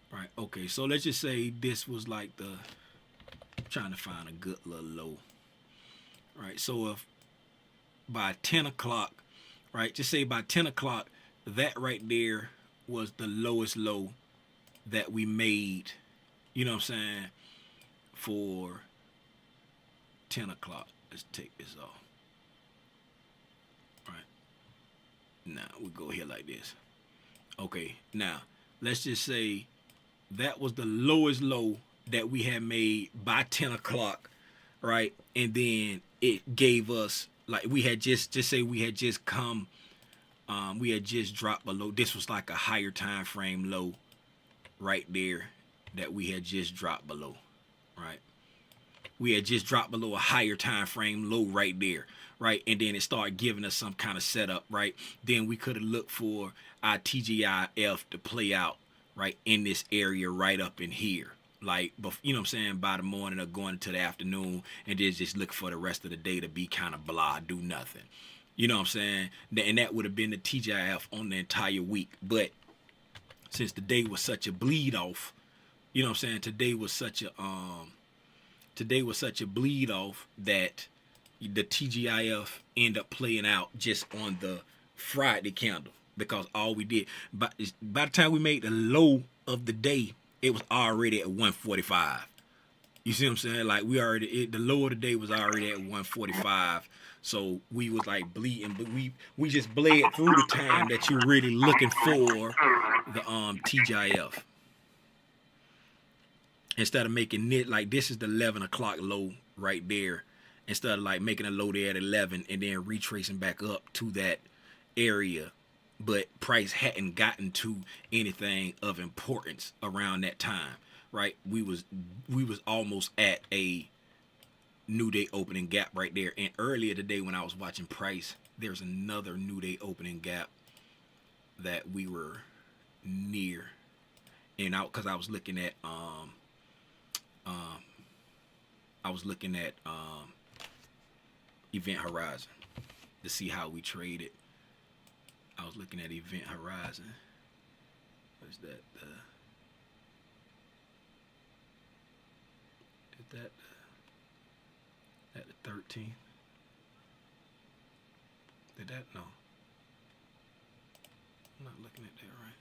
Right, okay, so let's just say this was like I'm trying to find a good little low. Right, so if by 10 o'clock, right, just say by 10 o'clock, that right there was the lowest low that we made, you know what I'm saying, for 10 o'clock. Let's take this off. Now we go here like this. Okay, now let's just say that was the lowest low that we had made by 10 o'clock, right? And then it gave us, like, we had just say we had just come, we had just dropped below. This was like a higher time frame low right there that we had just dropped below, right? We had just dropped below a higher time frame low right there, right? And then it started giving us some kind of setup, right? Then we could have looked for our TGIF to play out, right, in this area right up in here. Like, you know what I'm saying, by the morning or going into the afternoon, and then just look for the rest of the day to be kind of blah, do nothing. You know what I'm saying? And that would have been the TGIF on the entire week. But since the day was such a bleed off, you know what I'm saying, today was such a bleed off that the TGIF end up playing out just on the Friday candle, because all we did, by the time we made the low of the day, it was already at 145. You see what I'm saying? Like, we already, the low of the day was already at 145. So we was like bleeding, but we just bled through the time that you're really looking for the TGIF. Instead of making it like this is the 11 o'clock low right there, instead of like making a low there at 11 and then retracing back up to that area, but price hadn't gotten to anything of importance around that time, right? We was almost at a new day opening gap right there. And earlier today when I was watching price, there's another new day opening gap that we were near, and out because I was looking at event horizon to see how we traded. I was looking at event horizon. What's that? Is that at the 13th? Did that? No. I'm not looking at that right.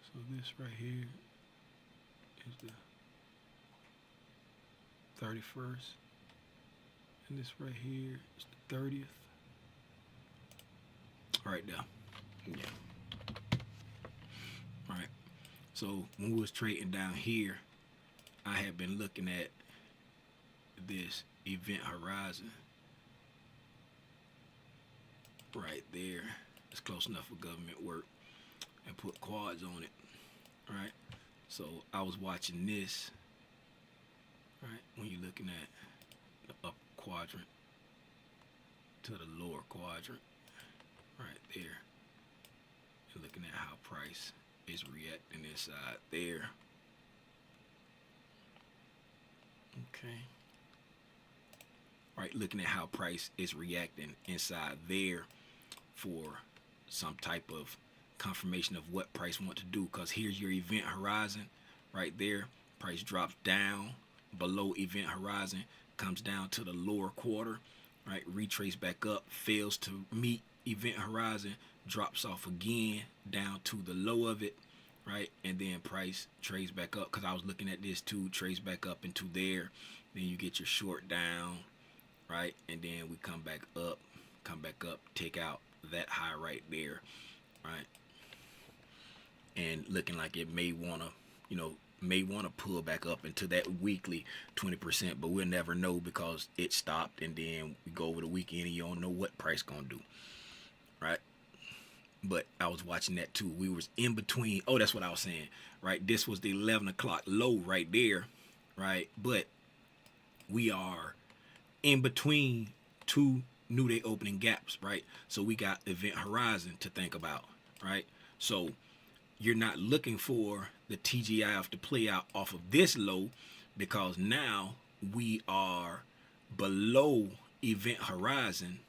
So this right here is the 31st, and this right here is the 30th. Right there. Yeah. Right. So when we was trading down here, I had been looking at this event horizon right there. It's close enough for government work, and put quads on it. Right. So I was watching this. Right, when you're looking at the upper quadrant to the lower quadrant, right there, you're looking at how price is reacting inside there. Okay. Right, looking at how price is reacting inside there for some type of confirmation of what price want to do. Because here's your event horizon right there. Price drops down below event horizon, comes down to the lower quarter, right? Retrace back up, fails to meet event horizon, drops off again down to the low of it, right? And then price trades back up, because I was looking at this too, trades back up into there. Then you get your short down, right? And then we come back up, take out that high right there, right? And looking like it may want to pull back up into that weekly 20%, but we'll never know because it stopped, and then we go over the weekend and you don't know what price gonna do, right? But I was watching that too. We was in between. Oh, that's what I was saying, right? This was the 11 o'clock low right there, right? But we are in between two new day opening gaps, right? So we got event horizon to think about, right? So you're not looking for the TGIF to play out off of this low, because now we are below event horizon,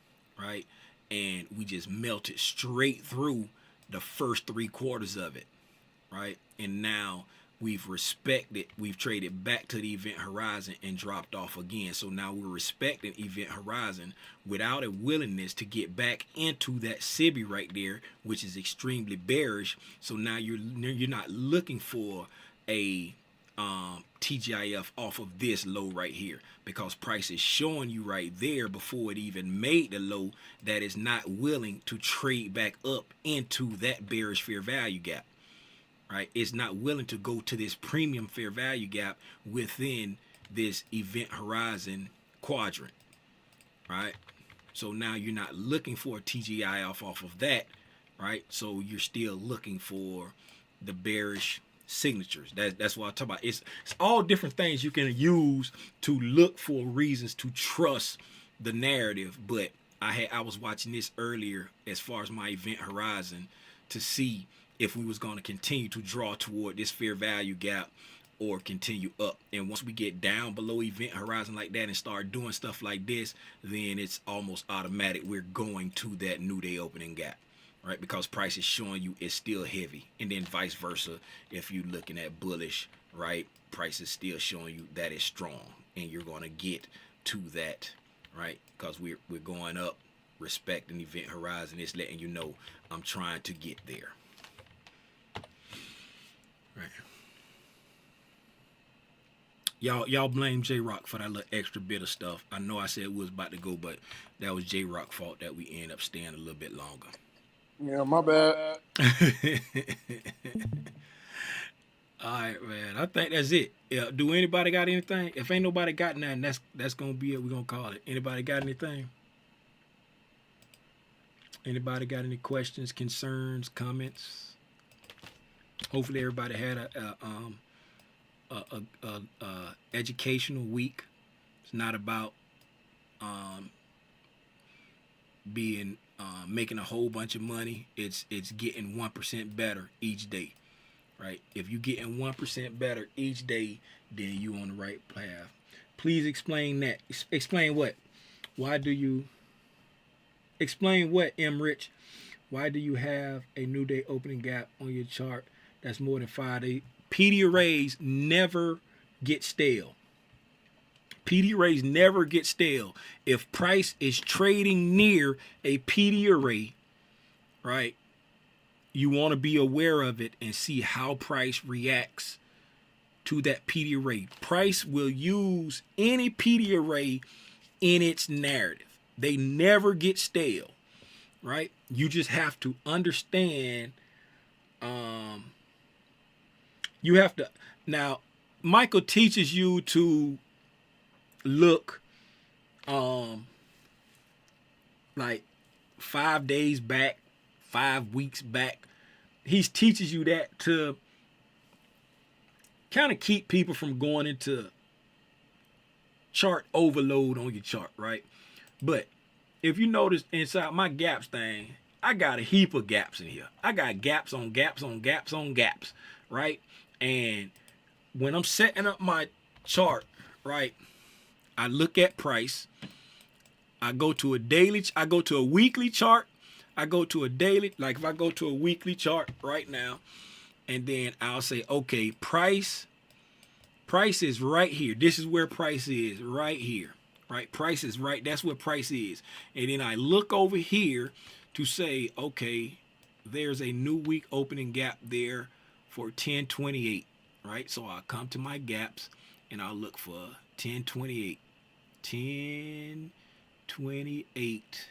right? And we just melted straight through the first 3 quarters of it, right? And now we've traded back to the event horizon and dropped off again. So now we're respecting event horizon without a willingness to get back into that SIBI right there, which is extremely bearish. So now you're not looking for a TGIF off of this low right here, because price is showing you right there before it even made the low that is not willing to trade back up into that bearish fair value gap. Right, it's not willing to go to this premium fair value gap within this event horizon quadrant, right? So now you're not looking for a TGIF off of that, right? So you're still looking for the bearish signatures. That's what I talk about. It's all different things you can use to look for reasons to trust the narrative. But I was watching this earlier as far as my event horizon to see if we was going to continue to draw toward this fair value gap or continue up. And once we get down below event horizon like that and start doing stuff like this, then it's almost automatic we're going to that new day opening gap, right? Because price is showing you it's still heavy. And then vice versa, if you're looking at bullish, right, price is still showing you that it's strong, and you're going to get to that, right? Because we're going up, respecting event horizon. It's letting you know I'm trying to get there. Right. Y'all blame J Rock for that little extra bit of stuff. I know I said we was about to go, but that was J Rock's fault that we end up staying a little bit longer. Yeah, my bad. All right, man. I think that's it. Yeah. Do anybody got anything? If ain't nobody got nothing, that's gonna be it. We're gonna call it. Anybody got anything? Anybody got any questions, concerns, comments? Hopefully everybody had a educational week. It's not about being making a whole bunch of money. It's getting 1% better each day, right? If you getting 1% better each day, then you on the right path. Please explain that. Explain what? Why do you? Explain what, M. Rich? Why do you have a new day opening gap on your chart that's more than 5 days? PD arrays never get stale. PD arrays never get stale. If price is trading near a PD array, right, you want to be aware of it and see how price reacts to that PD array. Price will use any PD array in its narrative. They never get stale, right? You just have to understand. You have to. Now, Michael teaches you to look like 5 days back, 5 weeks back. He teaches you that to kind of keep people from going into chart overload on your chart, right? But if you notice inside my gaps thing, I got a heap of gaps in here. I got gaps on gaps on gaps on gaps, right? And when I'm setting up my chart, right, I look at price. I go to a daily, I go to a weekly chart. I go to a daily, like if I go to a weekly chart right now, and then I'll say, okay, price is right here. This is where price is, right here. Right, price is right. That's what price is. And then I look over here to say, okay, there's a new week opening gap there for 1028. Right, so I'll come to my gaps and I'll look for 1028. 1028.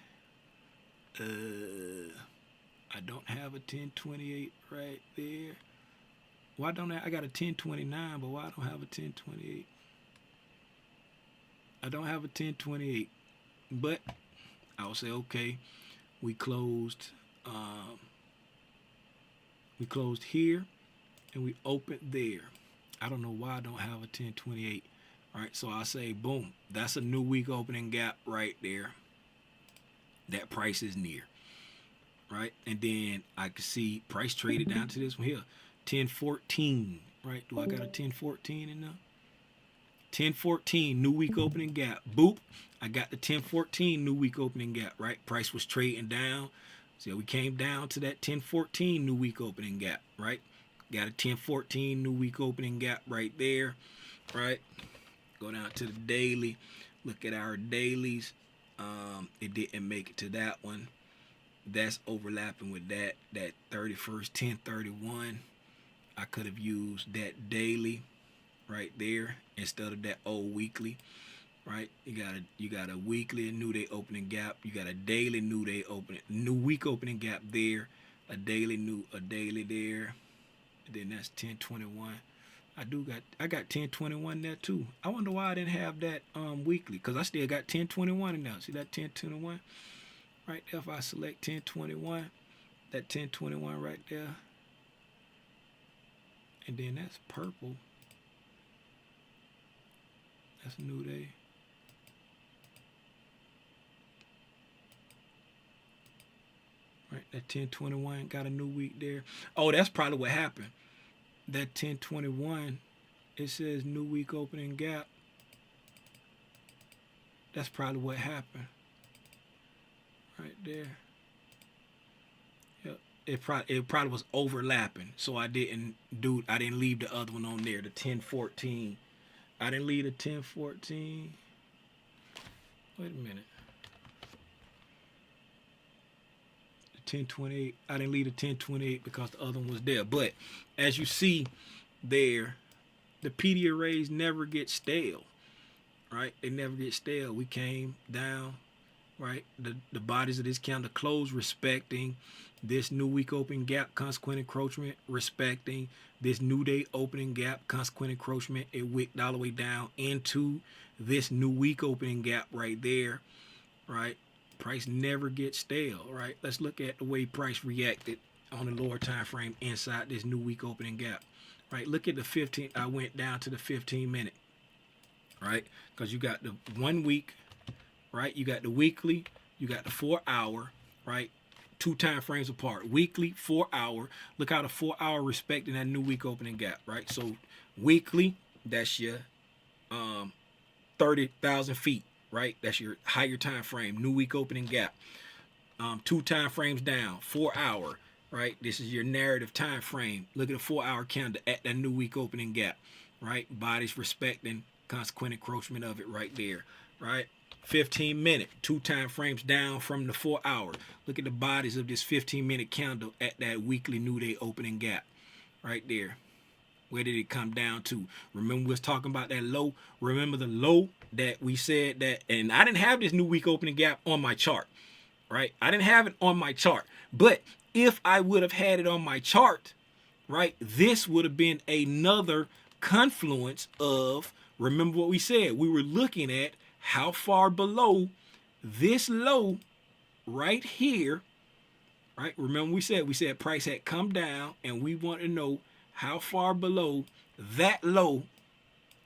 I don't have a 1028 right there. Why don't I got a 1029, but why I don't have a 1028? I don't have a 1028, but I'll say, okay, we closed here and we opened there. I don't know why I don't have a 1028. All right, so I'll say, boom, that's a new week opening gap right there. That price is near, right? And then I can see price traded down to this one here, 1014, right? Do I got a 1014 in there? 1014 new week opening gap. Boop. I got the 1014 new week opening gap, right? Price was trading down. So we came down to that 1014 new week opening gap, right? Got a 1014 new week opening gap right there, right? Go down to the daily. Look at our dailies. It didn't make it to that one. That's overlapping with that 31st 1031. I could have used that daily right there instead of that old weekly, right? You got a weekly new day opening gap. You got a daily new week opening gap there. A daily there. And then that's 1021. I got 1021 there too. I wonder why I didn't have that weekly, because I still got 1021 in there. See that 1021 right there? If I select 1021, that 1021 right there, and then that's purple. That's a new day. Right, that 1021 got a new week there. Oh, that's probably what happened. That 1021, it says new week opening gap. That's probably what happened. Right there. Yep. It probably was overlapping. So I didn't leave the other one on there, the 1014. I didn't leave the 1014. Wait a minute. The 1028. I didn't leave the 1028 because the other one was there. But as you see there, The PD arrays never get stale, right? They never get stale. We came down, right? The bodies of this candle closed respecting this new week opening gap, consequent encroachment, respecting this new day opening gap, consequent encroachment. It wicked all the way down into this new week opening gap right there, right? Price never gets stale, right? Let's look at the way price reacted on the lower time frame inside this new week opening gap, right? Look at the 15. I went down to the 15-minute, right? Because you got the 1 week, right? You got the weekly, you got the 4 hour, right? 2 time frames apart. Weekly, 4 hour. Look how the 4 hour respecting that new week opening gap, right? So weekly, that's your 30,000 feet, right? That's your higher time frame, new week opening gap. 2 time frames down, 4 hour, right? This is your narrative time frame. Look at the 4 hour candle at that new week opening gap, right? Bodies respecting consequent encroachment of it right there, right? 15-minute, 2 time frames down from the 4 hour. Look at the bodies of this 15-minute candle at that weekly new day opening gap right there. Where did it come down to? Remember we was talking about that low. Remember the low that we said that, and I didn't have this new week opening gap on my chart, right? I didn't have it on my chart. But if I would have had it on my chart, right, this would have been another confluence of, remember what we said, we were looking at how far below this low right here, right? Remember we said price had come down, and we want to know how far below that low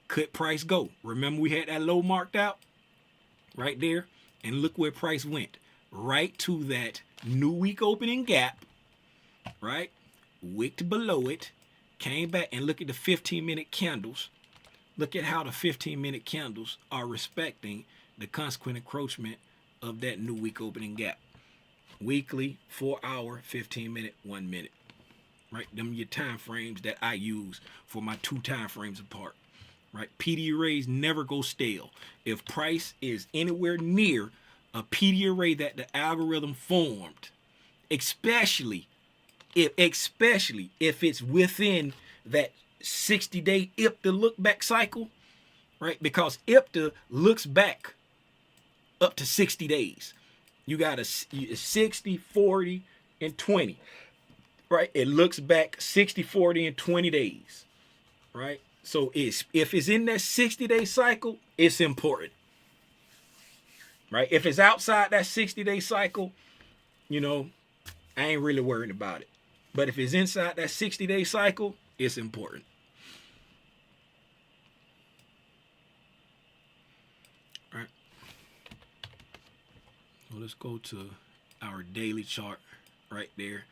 could price go. Remember we had that low marked out right there, and look where price went, right to that new week opening gap, right? Wicked below it, came back, and look at the 15-minute candles. Look at how the 15-minute candles are respecting the consequent encroachment of that new week opening gap. Weekly, 4 hour, 15-minute, 1 minute. Right? Them are your time frames that I use for my 2 time frames apart. Right? PD arrays never go stale. If price is anywhere near a PD array that the algorithm formed, especially if it's within that 60-day IPTA look back cycle, right? Because IPTA looks back up to 60 days. You got a 60, 40, and 20, right? It looks back 60, 40, and 20 days, right? So if it's in that 60-day cycle, it's important, right? If it's outside that 60-day cycle, I ain't really worried about it. But if it's inside that 60-day cycle, it's important. All right. So let's go to our daily chart right there.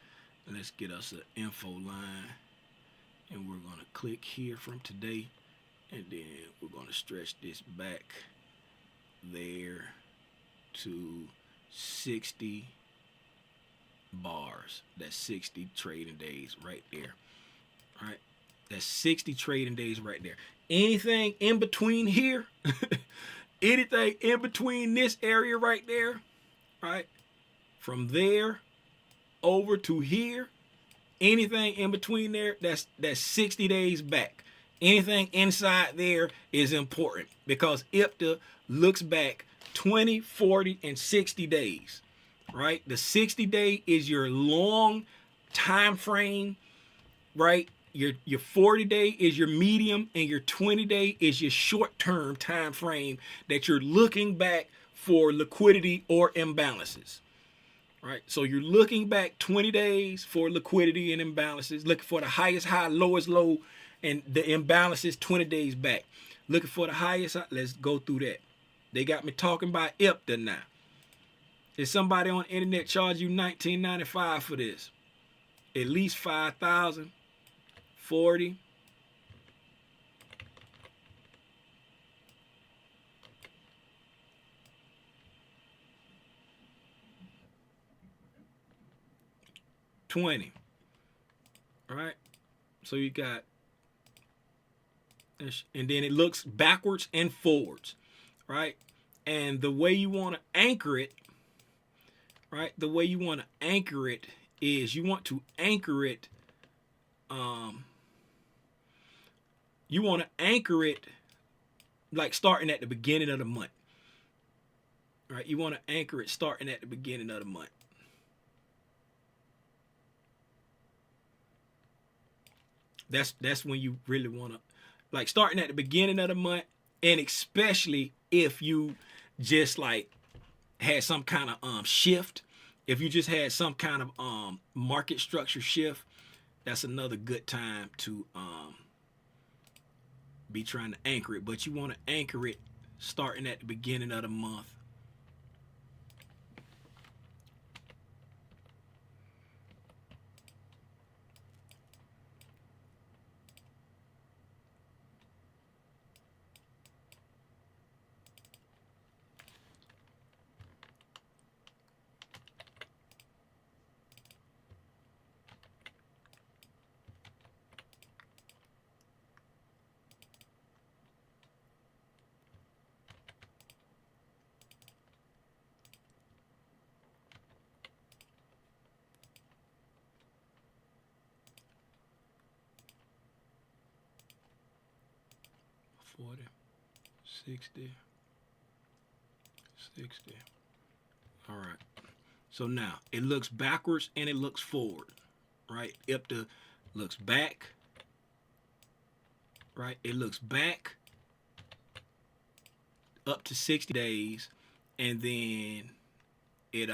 And let's get us an info line. And we're going to click here from today. And then we're going to stretch this back there to 60 bars. That's 60 trading days right there. All right. That's 60 trading days right there. Anything in between here, anything in between this area right there, right? From there over to here, anything in between there, that's 60 days back. Anything inside there is important because IPTA looks back 20, 40, and 60 days, right? The 60-day is your long time frame, right? Your 40-day is your medium, and your 20-day is your short-term time frame that you're looking back for liquidity or imbalances. Right? So you're looking back 20 days for liquidity and imbalances, looking for the highest high, lowest low, and the imbalances 20 days back. Looking for the highest high. Let's go through that. They got me talking about IPTA now. Is somebody on the internet charge you $19.95 for this? At least 5,000. 40. $20. All right. So you got, and then it looks backwards and forwards, right? And the way you want to anchor it, right? The way you want to anchor it is you want to anchor it you want to anchor it like starting at the beginning of the month. Right? You want to anchor it starting at the beginning of the month. That's when you really want to, like, starting at the beginning of the month, and especially if you just like had some kind of shift, if you just had some kind of market structure shift, that's another good time to be trying to anchor it. But you want to anchor it starting at the beginning of the month. $40, $60, $60. All right. So now it looks backwards and it looks forward, right? If the looks back, right? It looks back up to 60 days, and then it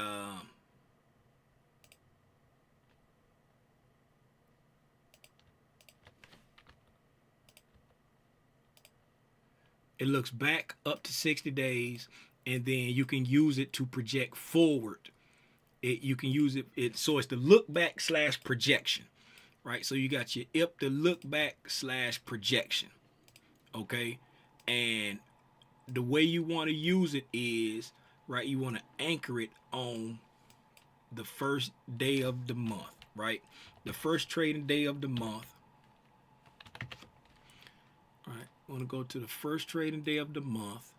it looks back up to 60 days, and then you can use it to project forward. You can use it so it's the look back / projection, right? So you got your if the look back / projection, okay? And the way you want to use it is, right, you want to anchor it on the first day of the month, right? The first trading day of the month. All right, I want to go to the first trading day of the month,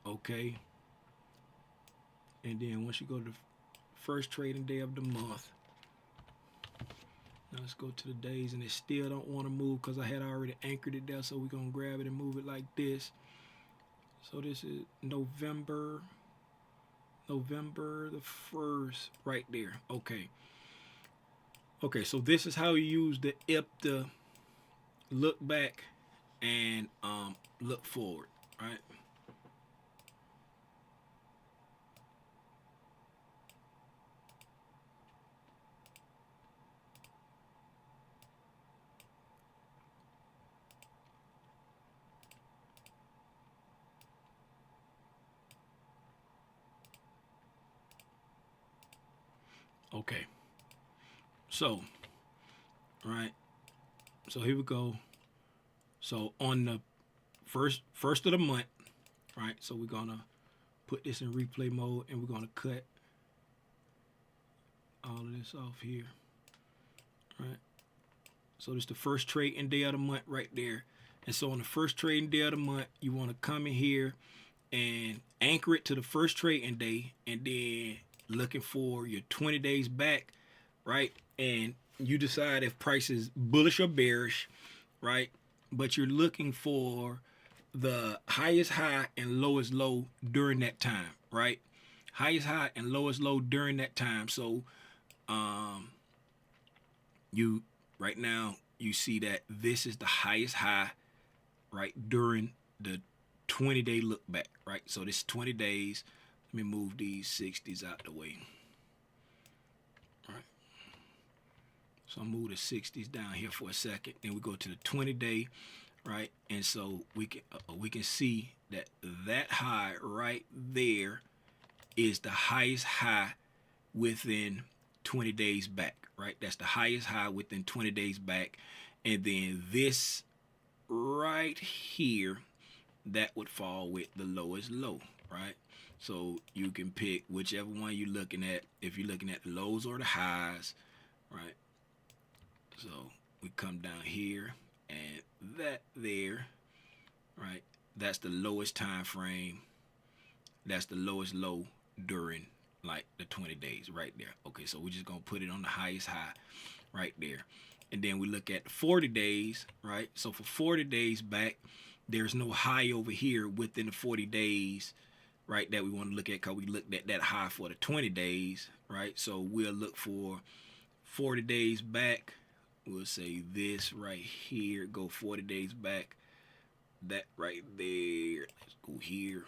okay? And then once you go to the first trading day of the month, now let's go to the days, and it still don't want to move because I had already anchored it there. So we're going to grab it and move it like this. So this is November the 1st, right there. Okay. Okay, so this is how you use the if the look back and look forward, right? Okay. So, right. So here we go. So on the first of the month, right? So we're gonna put this in replay mode, and we're gonna cut all of this off here, right? So this is the first trading day of the month right there. And so on the first trading day of the month, you want to come in here and anchor it to the first trading day, and then looking for your 20 days back, right? And you decide if price is bullish or bearish, right? But you're looking for the highest high and lowest low during that time, right? Highest high and lowest low during that time. So you right now you see that this is the highest high, right, during the 20-day look back, right? So this 20 days. Let me move these 60s out the way. All right. So I'll move the 60s down here for a second. Then we go to the 20-day, right? And so we can see that high right there is the highest high within 20 days back, right? That's the highest high within 20 days back. And then this right here, that would fall with the lowest low, right? So you can pick whichever one you're looking at, if you're looking at the lows or the highs, right? So we come down here, and that there, right? That's the lowest time frame. That's the lowest low during like the 20 days right there. Okay, so we're just gonna put it on the highest high right there. And then we look at 40 days, right? So for 40 days back, there's no high over here within the 40 days, right, that we want to look at, because we looked at that high for the 20 days, right? So we'll look for 40 days back. We'll say this right here, go 40 days back. That right there. Let's go here.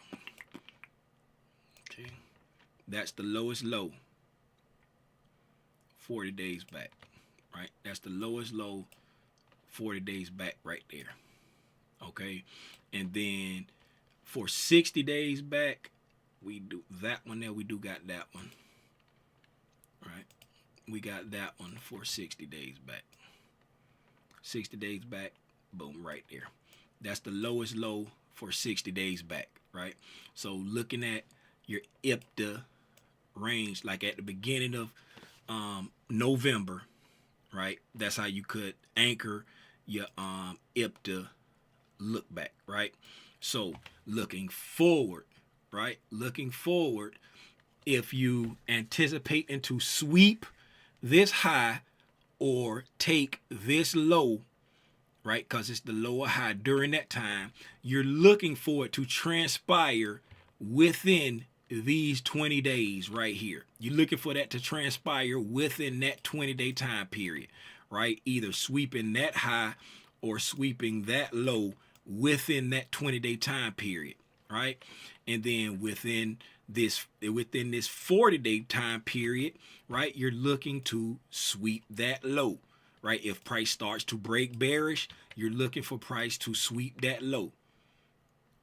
Okay. That's the lowest low. 40 days back, right? That's the lowest low 40 days back right there. Okay. And then for 60 days back, we do that one there. We do got that one. Right. We got that one for 60 days back. 60 days back, boom, right there. That's the lowest low for 60 days back, right? So looking at your IPTA range, like at the beginning of November, right? That's how you could anchor your IPTA look back, right? So looking forward, right? Looking forward, if you anticipating to sweep this high or take this low, right? Because it's the lower high during that time, you're looking for it to transpire within these 20 days right here. You're looking for that to transpire within that 20-day time period, right? Either sweeping that high or sweeping that low within that 20-day time period, right? And then within this 40-day time period, right, you're looking to sweep that low, right? If price starts to break bearish, you're looking for price to sweep that low,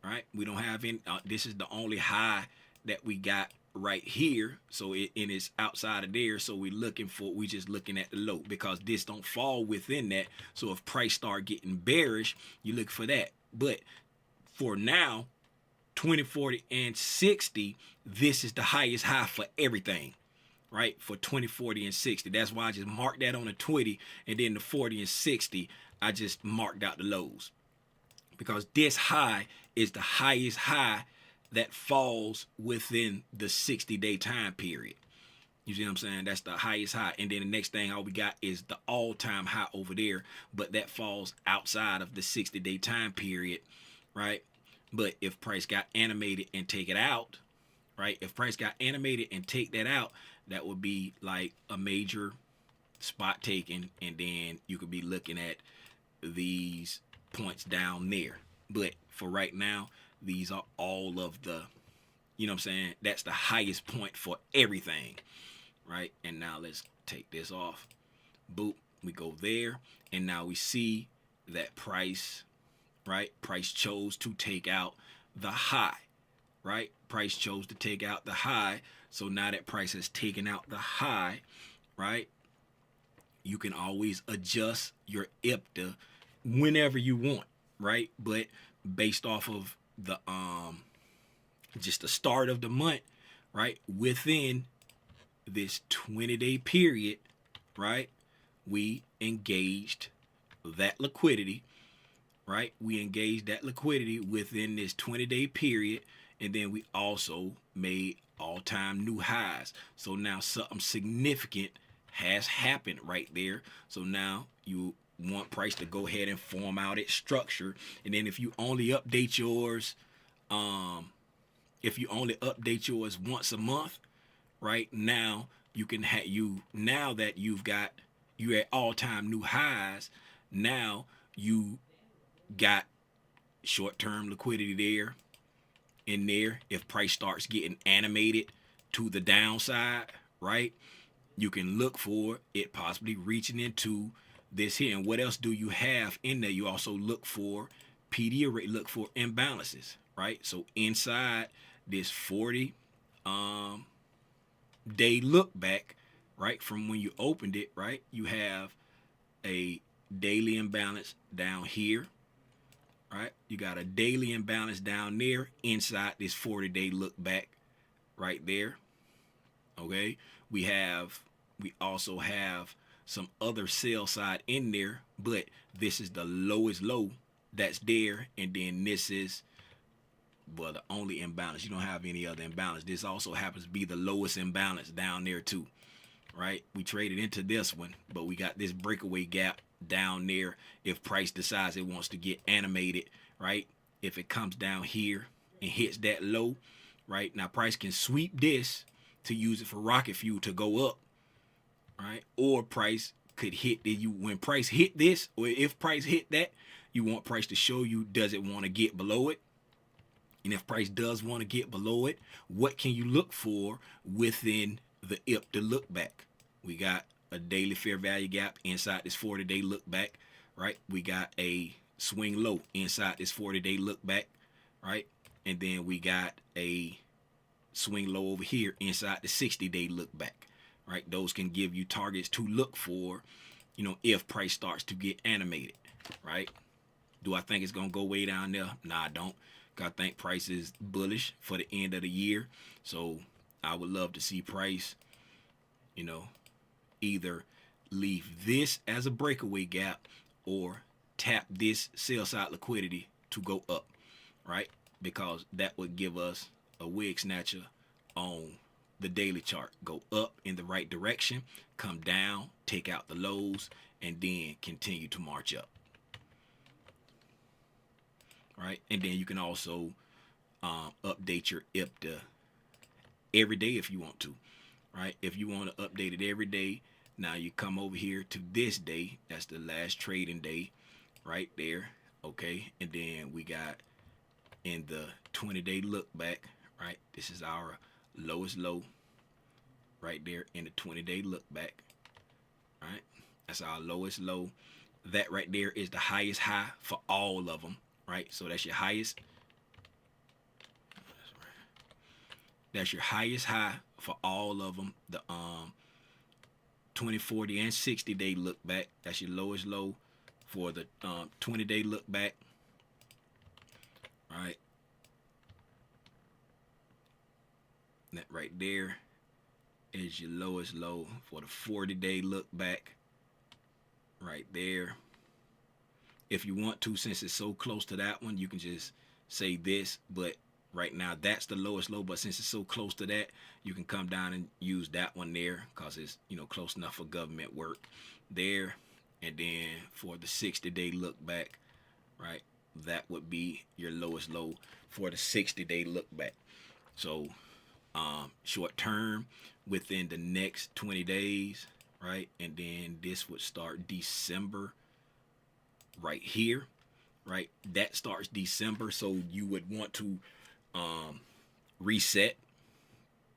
right? We don't have any, this is the only high that we got right here. So it's outside of there. So we just looking at the low, because this don't fall within that. So if price start getting bearish, you look for that. But for now, 20, 40, and 60, this is the highest high for everything, right? For 20, 40, and 60. That's why I just marked that on the 20, and then the 40 and 60, I just marked out the lows, because this high is the highest high that falls within the 60-day time period. You see what I'm saying? That's the highest high. And then the next thing all we got is the all-time high over there, but that falls outside of the 60-day time period, right? But if price got animated and take it out, right? If price got animated and take that out, that would be like a major spot taking, and then you could be looking at these points down there. But for right now, these are all of the, you know what I'm saying? That's the highest point for everything, right? And now let's take this off. Boop, we go there, and now we see that price, right? Price chose to take out the high, right? Price chose to take out the high. So now that price has taken out the high, right? You can always adjust your IPTA whenever you want, right? But based off of the just the start of the month, right? Within this 20-day period, right? We engaged that liquidity, right? We engaged that liquidity within this 20-day period, and then we also made all-time new highs. So now something significant has happened right there. So now you want price to go ahead and form out its structure, and then if you only update yours once a month, right, now you can have now that you're at all-time new highs, now you got short-term liquidity there in there. If price starts getting animated to the downside, right, you can look for it possibly reaching into this here. And what else do you have in there? You also look for PDub rate, look for imbalances, right? So inside this 40 day look back, right, from when you opened it, right, you have a daily imbalance down here, right? You got a daily imbalance down there inside this 40-day look back right there. Okay, we also have some other sell side in there, but this is the lowest low that's there, and then this is, well, the only imbalance. You don't have any other imbalance. This also happens to be the lowest imbalance down there too, right? We traded into this one, but we got this breakaway gap down there if price decides it wants to get animated, right? If it comes down here and hits that low, right? Now price can sweep this to use it for rocket fuel to go up, right? Or price could hit when price hit this, or if price hit that, you want price to show you, does it want to get below it? And if price does want to get below it, what can you look for within the IP to look back? We got a daily fair value gap inside this 40-day look back, right? We got a swing low inside this 40-day look back, right? And then we got a swing low over here inside the 60-day look back, right? Those can give you targets to look for, you know, if price starts to get animated, right? Do I think it's going to go way down there? Nah, I don't. I think price is bullish for the end of the year. So I would love to see price, you know, either leave this as a breakaway gap or tap this sell side liquidity to go up, right? Because that would give us a wig snatcher on the daily chart. Go up in the right direction, come down, take out the lows, and then continue to march up. Right, and then you can also update your IPTA every day if you want to, right? If you want to update it every day, now you come over here to this day. That's the last trading day, right there. Okay, and then we got in the 20-day look back, right? This is our lowest low, right there in the 20-day look back, right? That's our lowest low. That right there is the highest high for all of them. Right, so that's your highest. That's your highest high for all of them. The 20, 40, and 60-day look back. That's your lowest low for the 20-day look back. All right, that right there is your lowest low for the 40-day look back. Right there. If you want to, since it's so close to that one, you can just say this, but right now that's the lowest low. But since it's so close to that, you can come down and use that one there because it's, you know, close enough for government work there. And then for the 60-day look back, right, that would be your lowest low for the 60-day look back. So short term within the next 20 days, right, and then this would start December right here, right? That starts December, so you would want to reset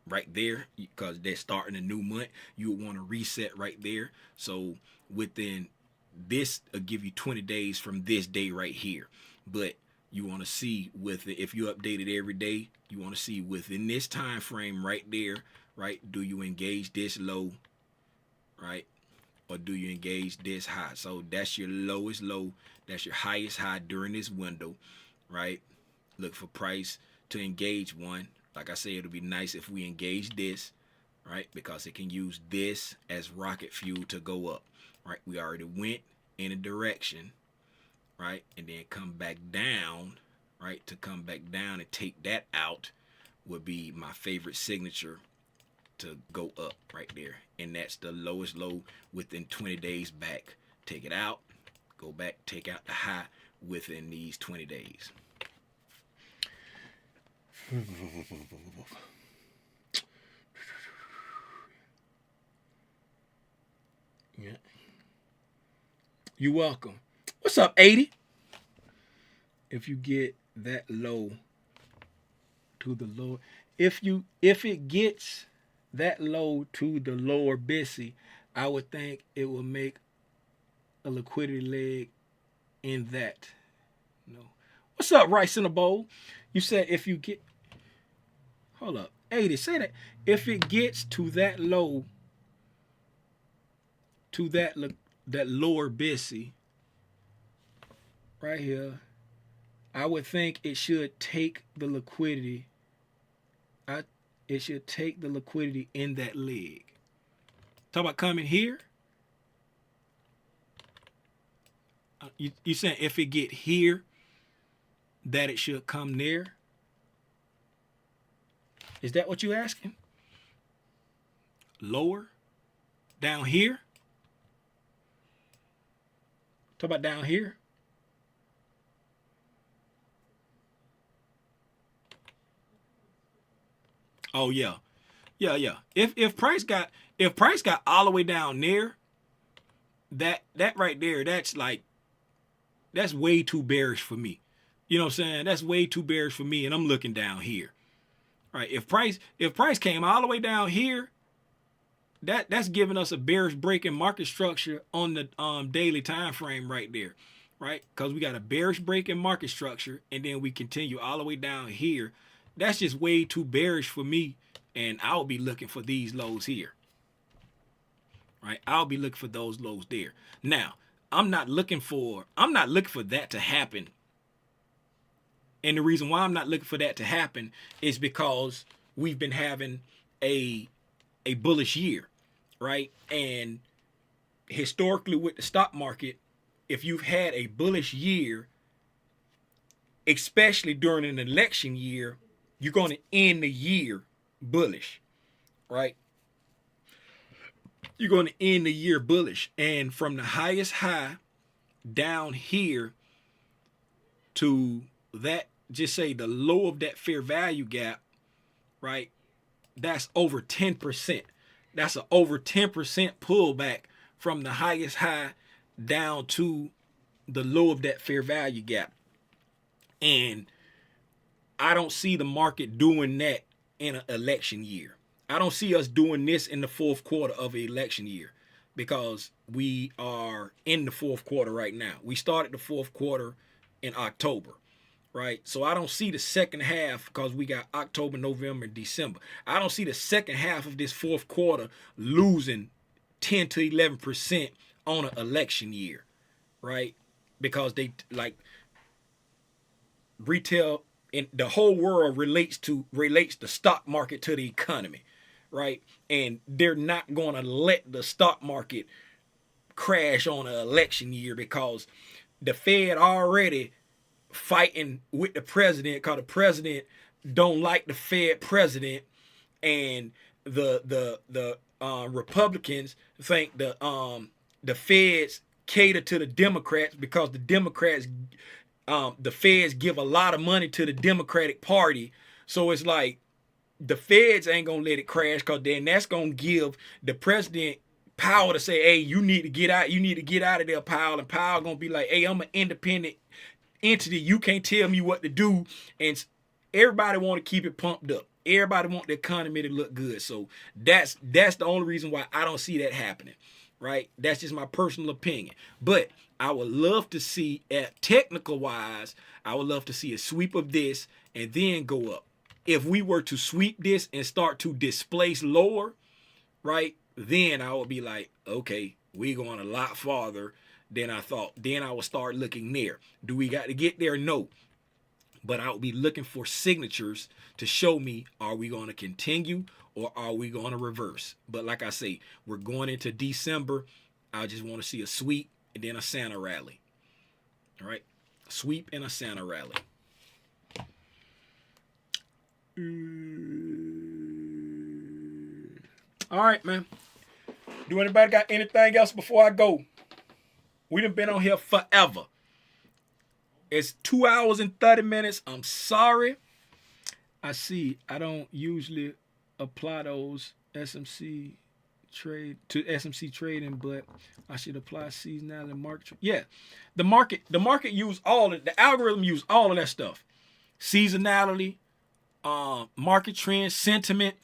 right there because they're starting a new month. You would want to reset right there. So within this, will give you 20 days from this day right here. But you want to see with it, if you update it every day, you want to see within this time frame right there, right? Do you engage this low, right? Or do you engage this high? So that's your lowest low. That's your highest high during this window, right? Look for price to engage one. Like I said, it'll be nice if we engage this, right? Because it can use this as rocket fuel to go up, right? We already went in a direction, right? And then come back down, right? To come back down and take that out would be my favorite signature to go up right there. And that's the lowest low within 20 days back. Take it out, go back, take out the high within these 20 days. Yeah. You're welcome. What's up, 80? If you get that low to the lower, if it gets that low to the lower Bissy, I would think it will make a liquidity leg in that. No. What's up, Rice in a Bowl? You said if you get, hold up, 80, say that. If it gets to that low, to that lower Bissy, right here, I would think it should take the liquidity. It should take the liquidity in that leg. Talk about coming here. You saying if it get here, that it should come there? Is that what you asking? Lower? Down here? Talk about down here. Oh yeah. Yeah. If price got all the way down there, that right there, that's way too bearish for me. You know what I'm saying? That's way too bearish for me, and I'm looking down here. Right? If price came all the way down here, that's giving us a bearish break in market structure on the daily time frame right there. Right? Because we got a bearish break in market structure, and then we continue all the way down here. That's just way too bearish for me, and I'll be looking for these lows here. Right? I'll be looking for those lows there. Now, I'm not looking for that to happen. And the reason why I'm not looking for that to happen is because we've been having a bullish year, right? And historically with the stock market, if you've had a bullish year, especially during an election year, you're going to end the year bullish, right? You're going to end the year bullish. And from the highest high down here to that, just say the low of that fair value gap, right? That's over 10%. That's an over 10% pullback from the highest high down to the low of that fair value gap. And I don't see the market doing that in an election year. I don't see us doing this in the fourth quarter of an election year, because we are in the fourth quarter right now. We started the fourth quarter in October, right? So I don't see the second half, because we got October, November, and December. I don't see the second half of this fourth quarter losing 10 to 11% on an election year, right? Because they retail in the whole world relates the stock market to the economy, right? And they're not going to let the stock market crash on an election year, because the Fed already fighting with the president, because the president don't like the Fed president, and the Republicans think the Feds cater to the Democrats, because the Democrats, the Feds give a lot of money to the Democratic Party. So it's like the Feds ain't gonna let it crash, because then that's gonna give the president power to say, hey, you need to get out of there, Powell. And Powell gonna be like, hey, I'm an independent entity, you can't tell me what to do. And everybody want to keep it pumped up. Everybody want the economy to look good. So that's the only reason why I don't see that happening, right? That's just my personal opinion. But I would love to see, at technical wise, I would love to see a sweep of this and then go up. If we were to sweep this and start to displace lower, right, then I would be like, okay, we're going a lot farther than I thought. Then I would start looking there. Do we got to get there? No. But I would be looking for signatures to show me, are we going to continue or are we going to reverse? But like I say, we're going into December. I just want to see a sweep and then a Santa rally. All right? A sweep and a Santa rally. All right, man. Do anybody got anything else before I go? We done been on here forever. It's 2 hours and 30 minutes. I'm sorry. I see. I don't usually apply those SMC trading, but I should apply seasonality market. Yeah, the market use all of the algorithm use all of that stuff. Seasonality, market trends, sentiment.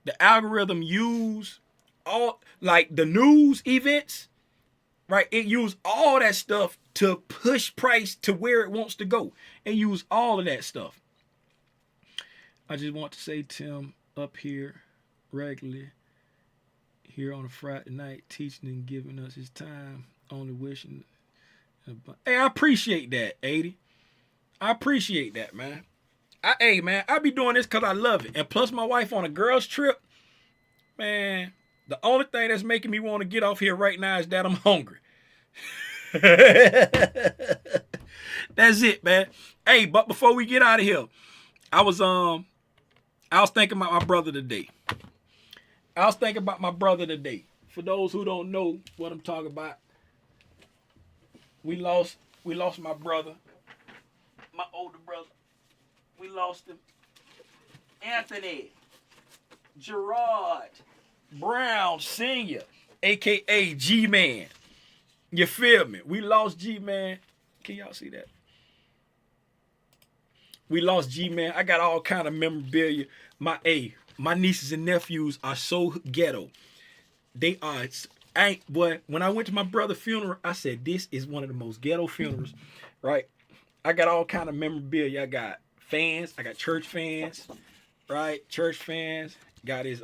The algorithm use all, like the news events, right? It use all that stuff to push price to where it wants to go, and use all of that stuff. I just want to say, Tim, up here regularly, here on a Friday night, teaching and giving us his time, only wishing. Hey, I appreciate that, 80. I appreciate that, man. Hey, man, I be doing this because I love it. And plus, my wife on a girls trip, man, the only thing that's making me want to get off here right now is that I'm hungry. That's it, man. Hey, but before we get out of here, I was thinking about my brother today. For those who don't know what I'm talking about, We lost my brother, my older brother. We lost him. Anthony Gerard Brown Sr., aka G-Man. You feel me? We lost G-Man. Can y'all see that? We lost G-Man. I got all kind of memorabilia. My nieces and nephews are so ghetto. They are. Boy, when I went to my brother's funeral, I said, this is one of the most ghetto funerals, right? I got all kind of memorabilia. I got fans. I got church fans, right? Church fans. Got his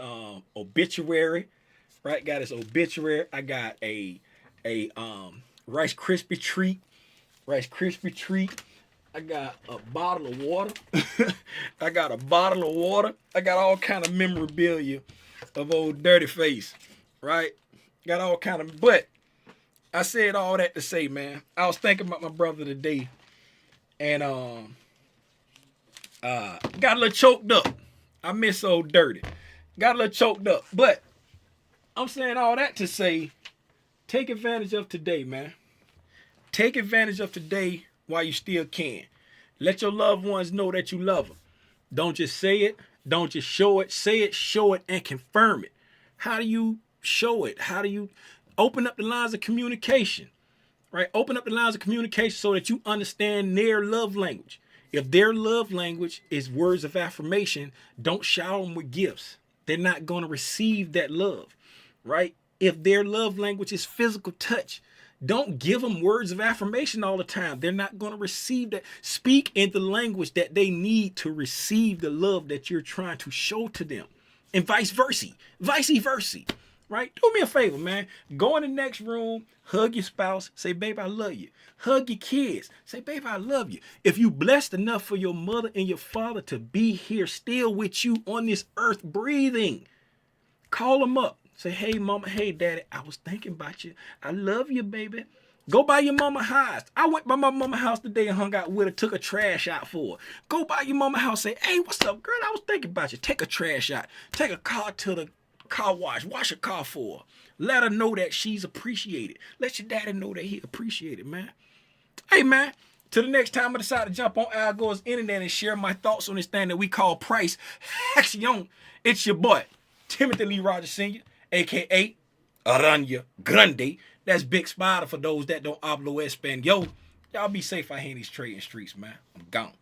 obituary, right? Got his obituary. I got a Rice Krispie treat. Rice Krispie treat. I got a bottle of water. I got a bottle of water. I got all kind of memorabilia of old Dirty Face, right? Got all kind of, but I said all that to say, man, I was thinking about my brother today, and got a little choked up. I miss old Dirty. Got a little choked up, but I'm saying all that to say, take advantage of today, man. Take advantage of today while you still can. Let your loved ones know that you love them. Don't just say it. Don't just show it. Say it, show it, and confirm it. How do you show it? How do you open up the lines of communication? Right? Open up the lines of communication so that you understand their love language. If their love language is words of affirmation, don't shower them with gifts. They're not going to receive that love, right? If their love language is physical touch, don't give them words of affirmation all the time. They're not going to receive that. Speak in the language that they need to receive the love that you're trying to show to them. And vice versa. Vice versa. Right? Do me a favor, man. Go in the next room, hug your spouse, say, babe, I love you. Hug your kids. Say, babe, I love you. If you blessed enough for your mother and your father to be here still with you on this earth breathing, call them up. Say, hey, mama, hey, daddy, I was thinking about you. I love you, baby. Go by your mama house. I went by my mama house today and hung out with her, took a trash out for her. Go by your mama house, say, hey, what's up, girl? I was thinking about you. Take a trash out. Take a car to the car wash. Wash her car for her. Let her know that she's appreciated. Let your daddy know that he appreciated, man. Hey, man, till the next time I decide to jump on Al Gore's internet and share my thoughts on this thing that we call price action, it's your boy, Timothy Lee Rogers Sr., a.k.a. Aranya Grande. That's Big Spider for those that don't hablo español. Y'all be safe out here in these trading streets, man. I'm gone.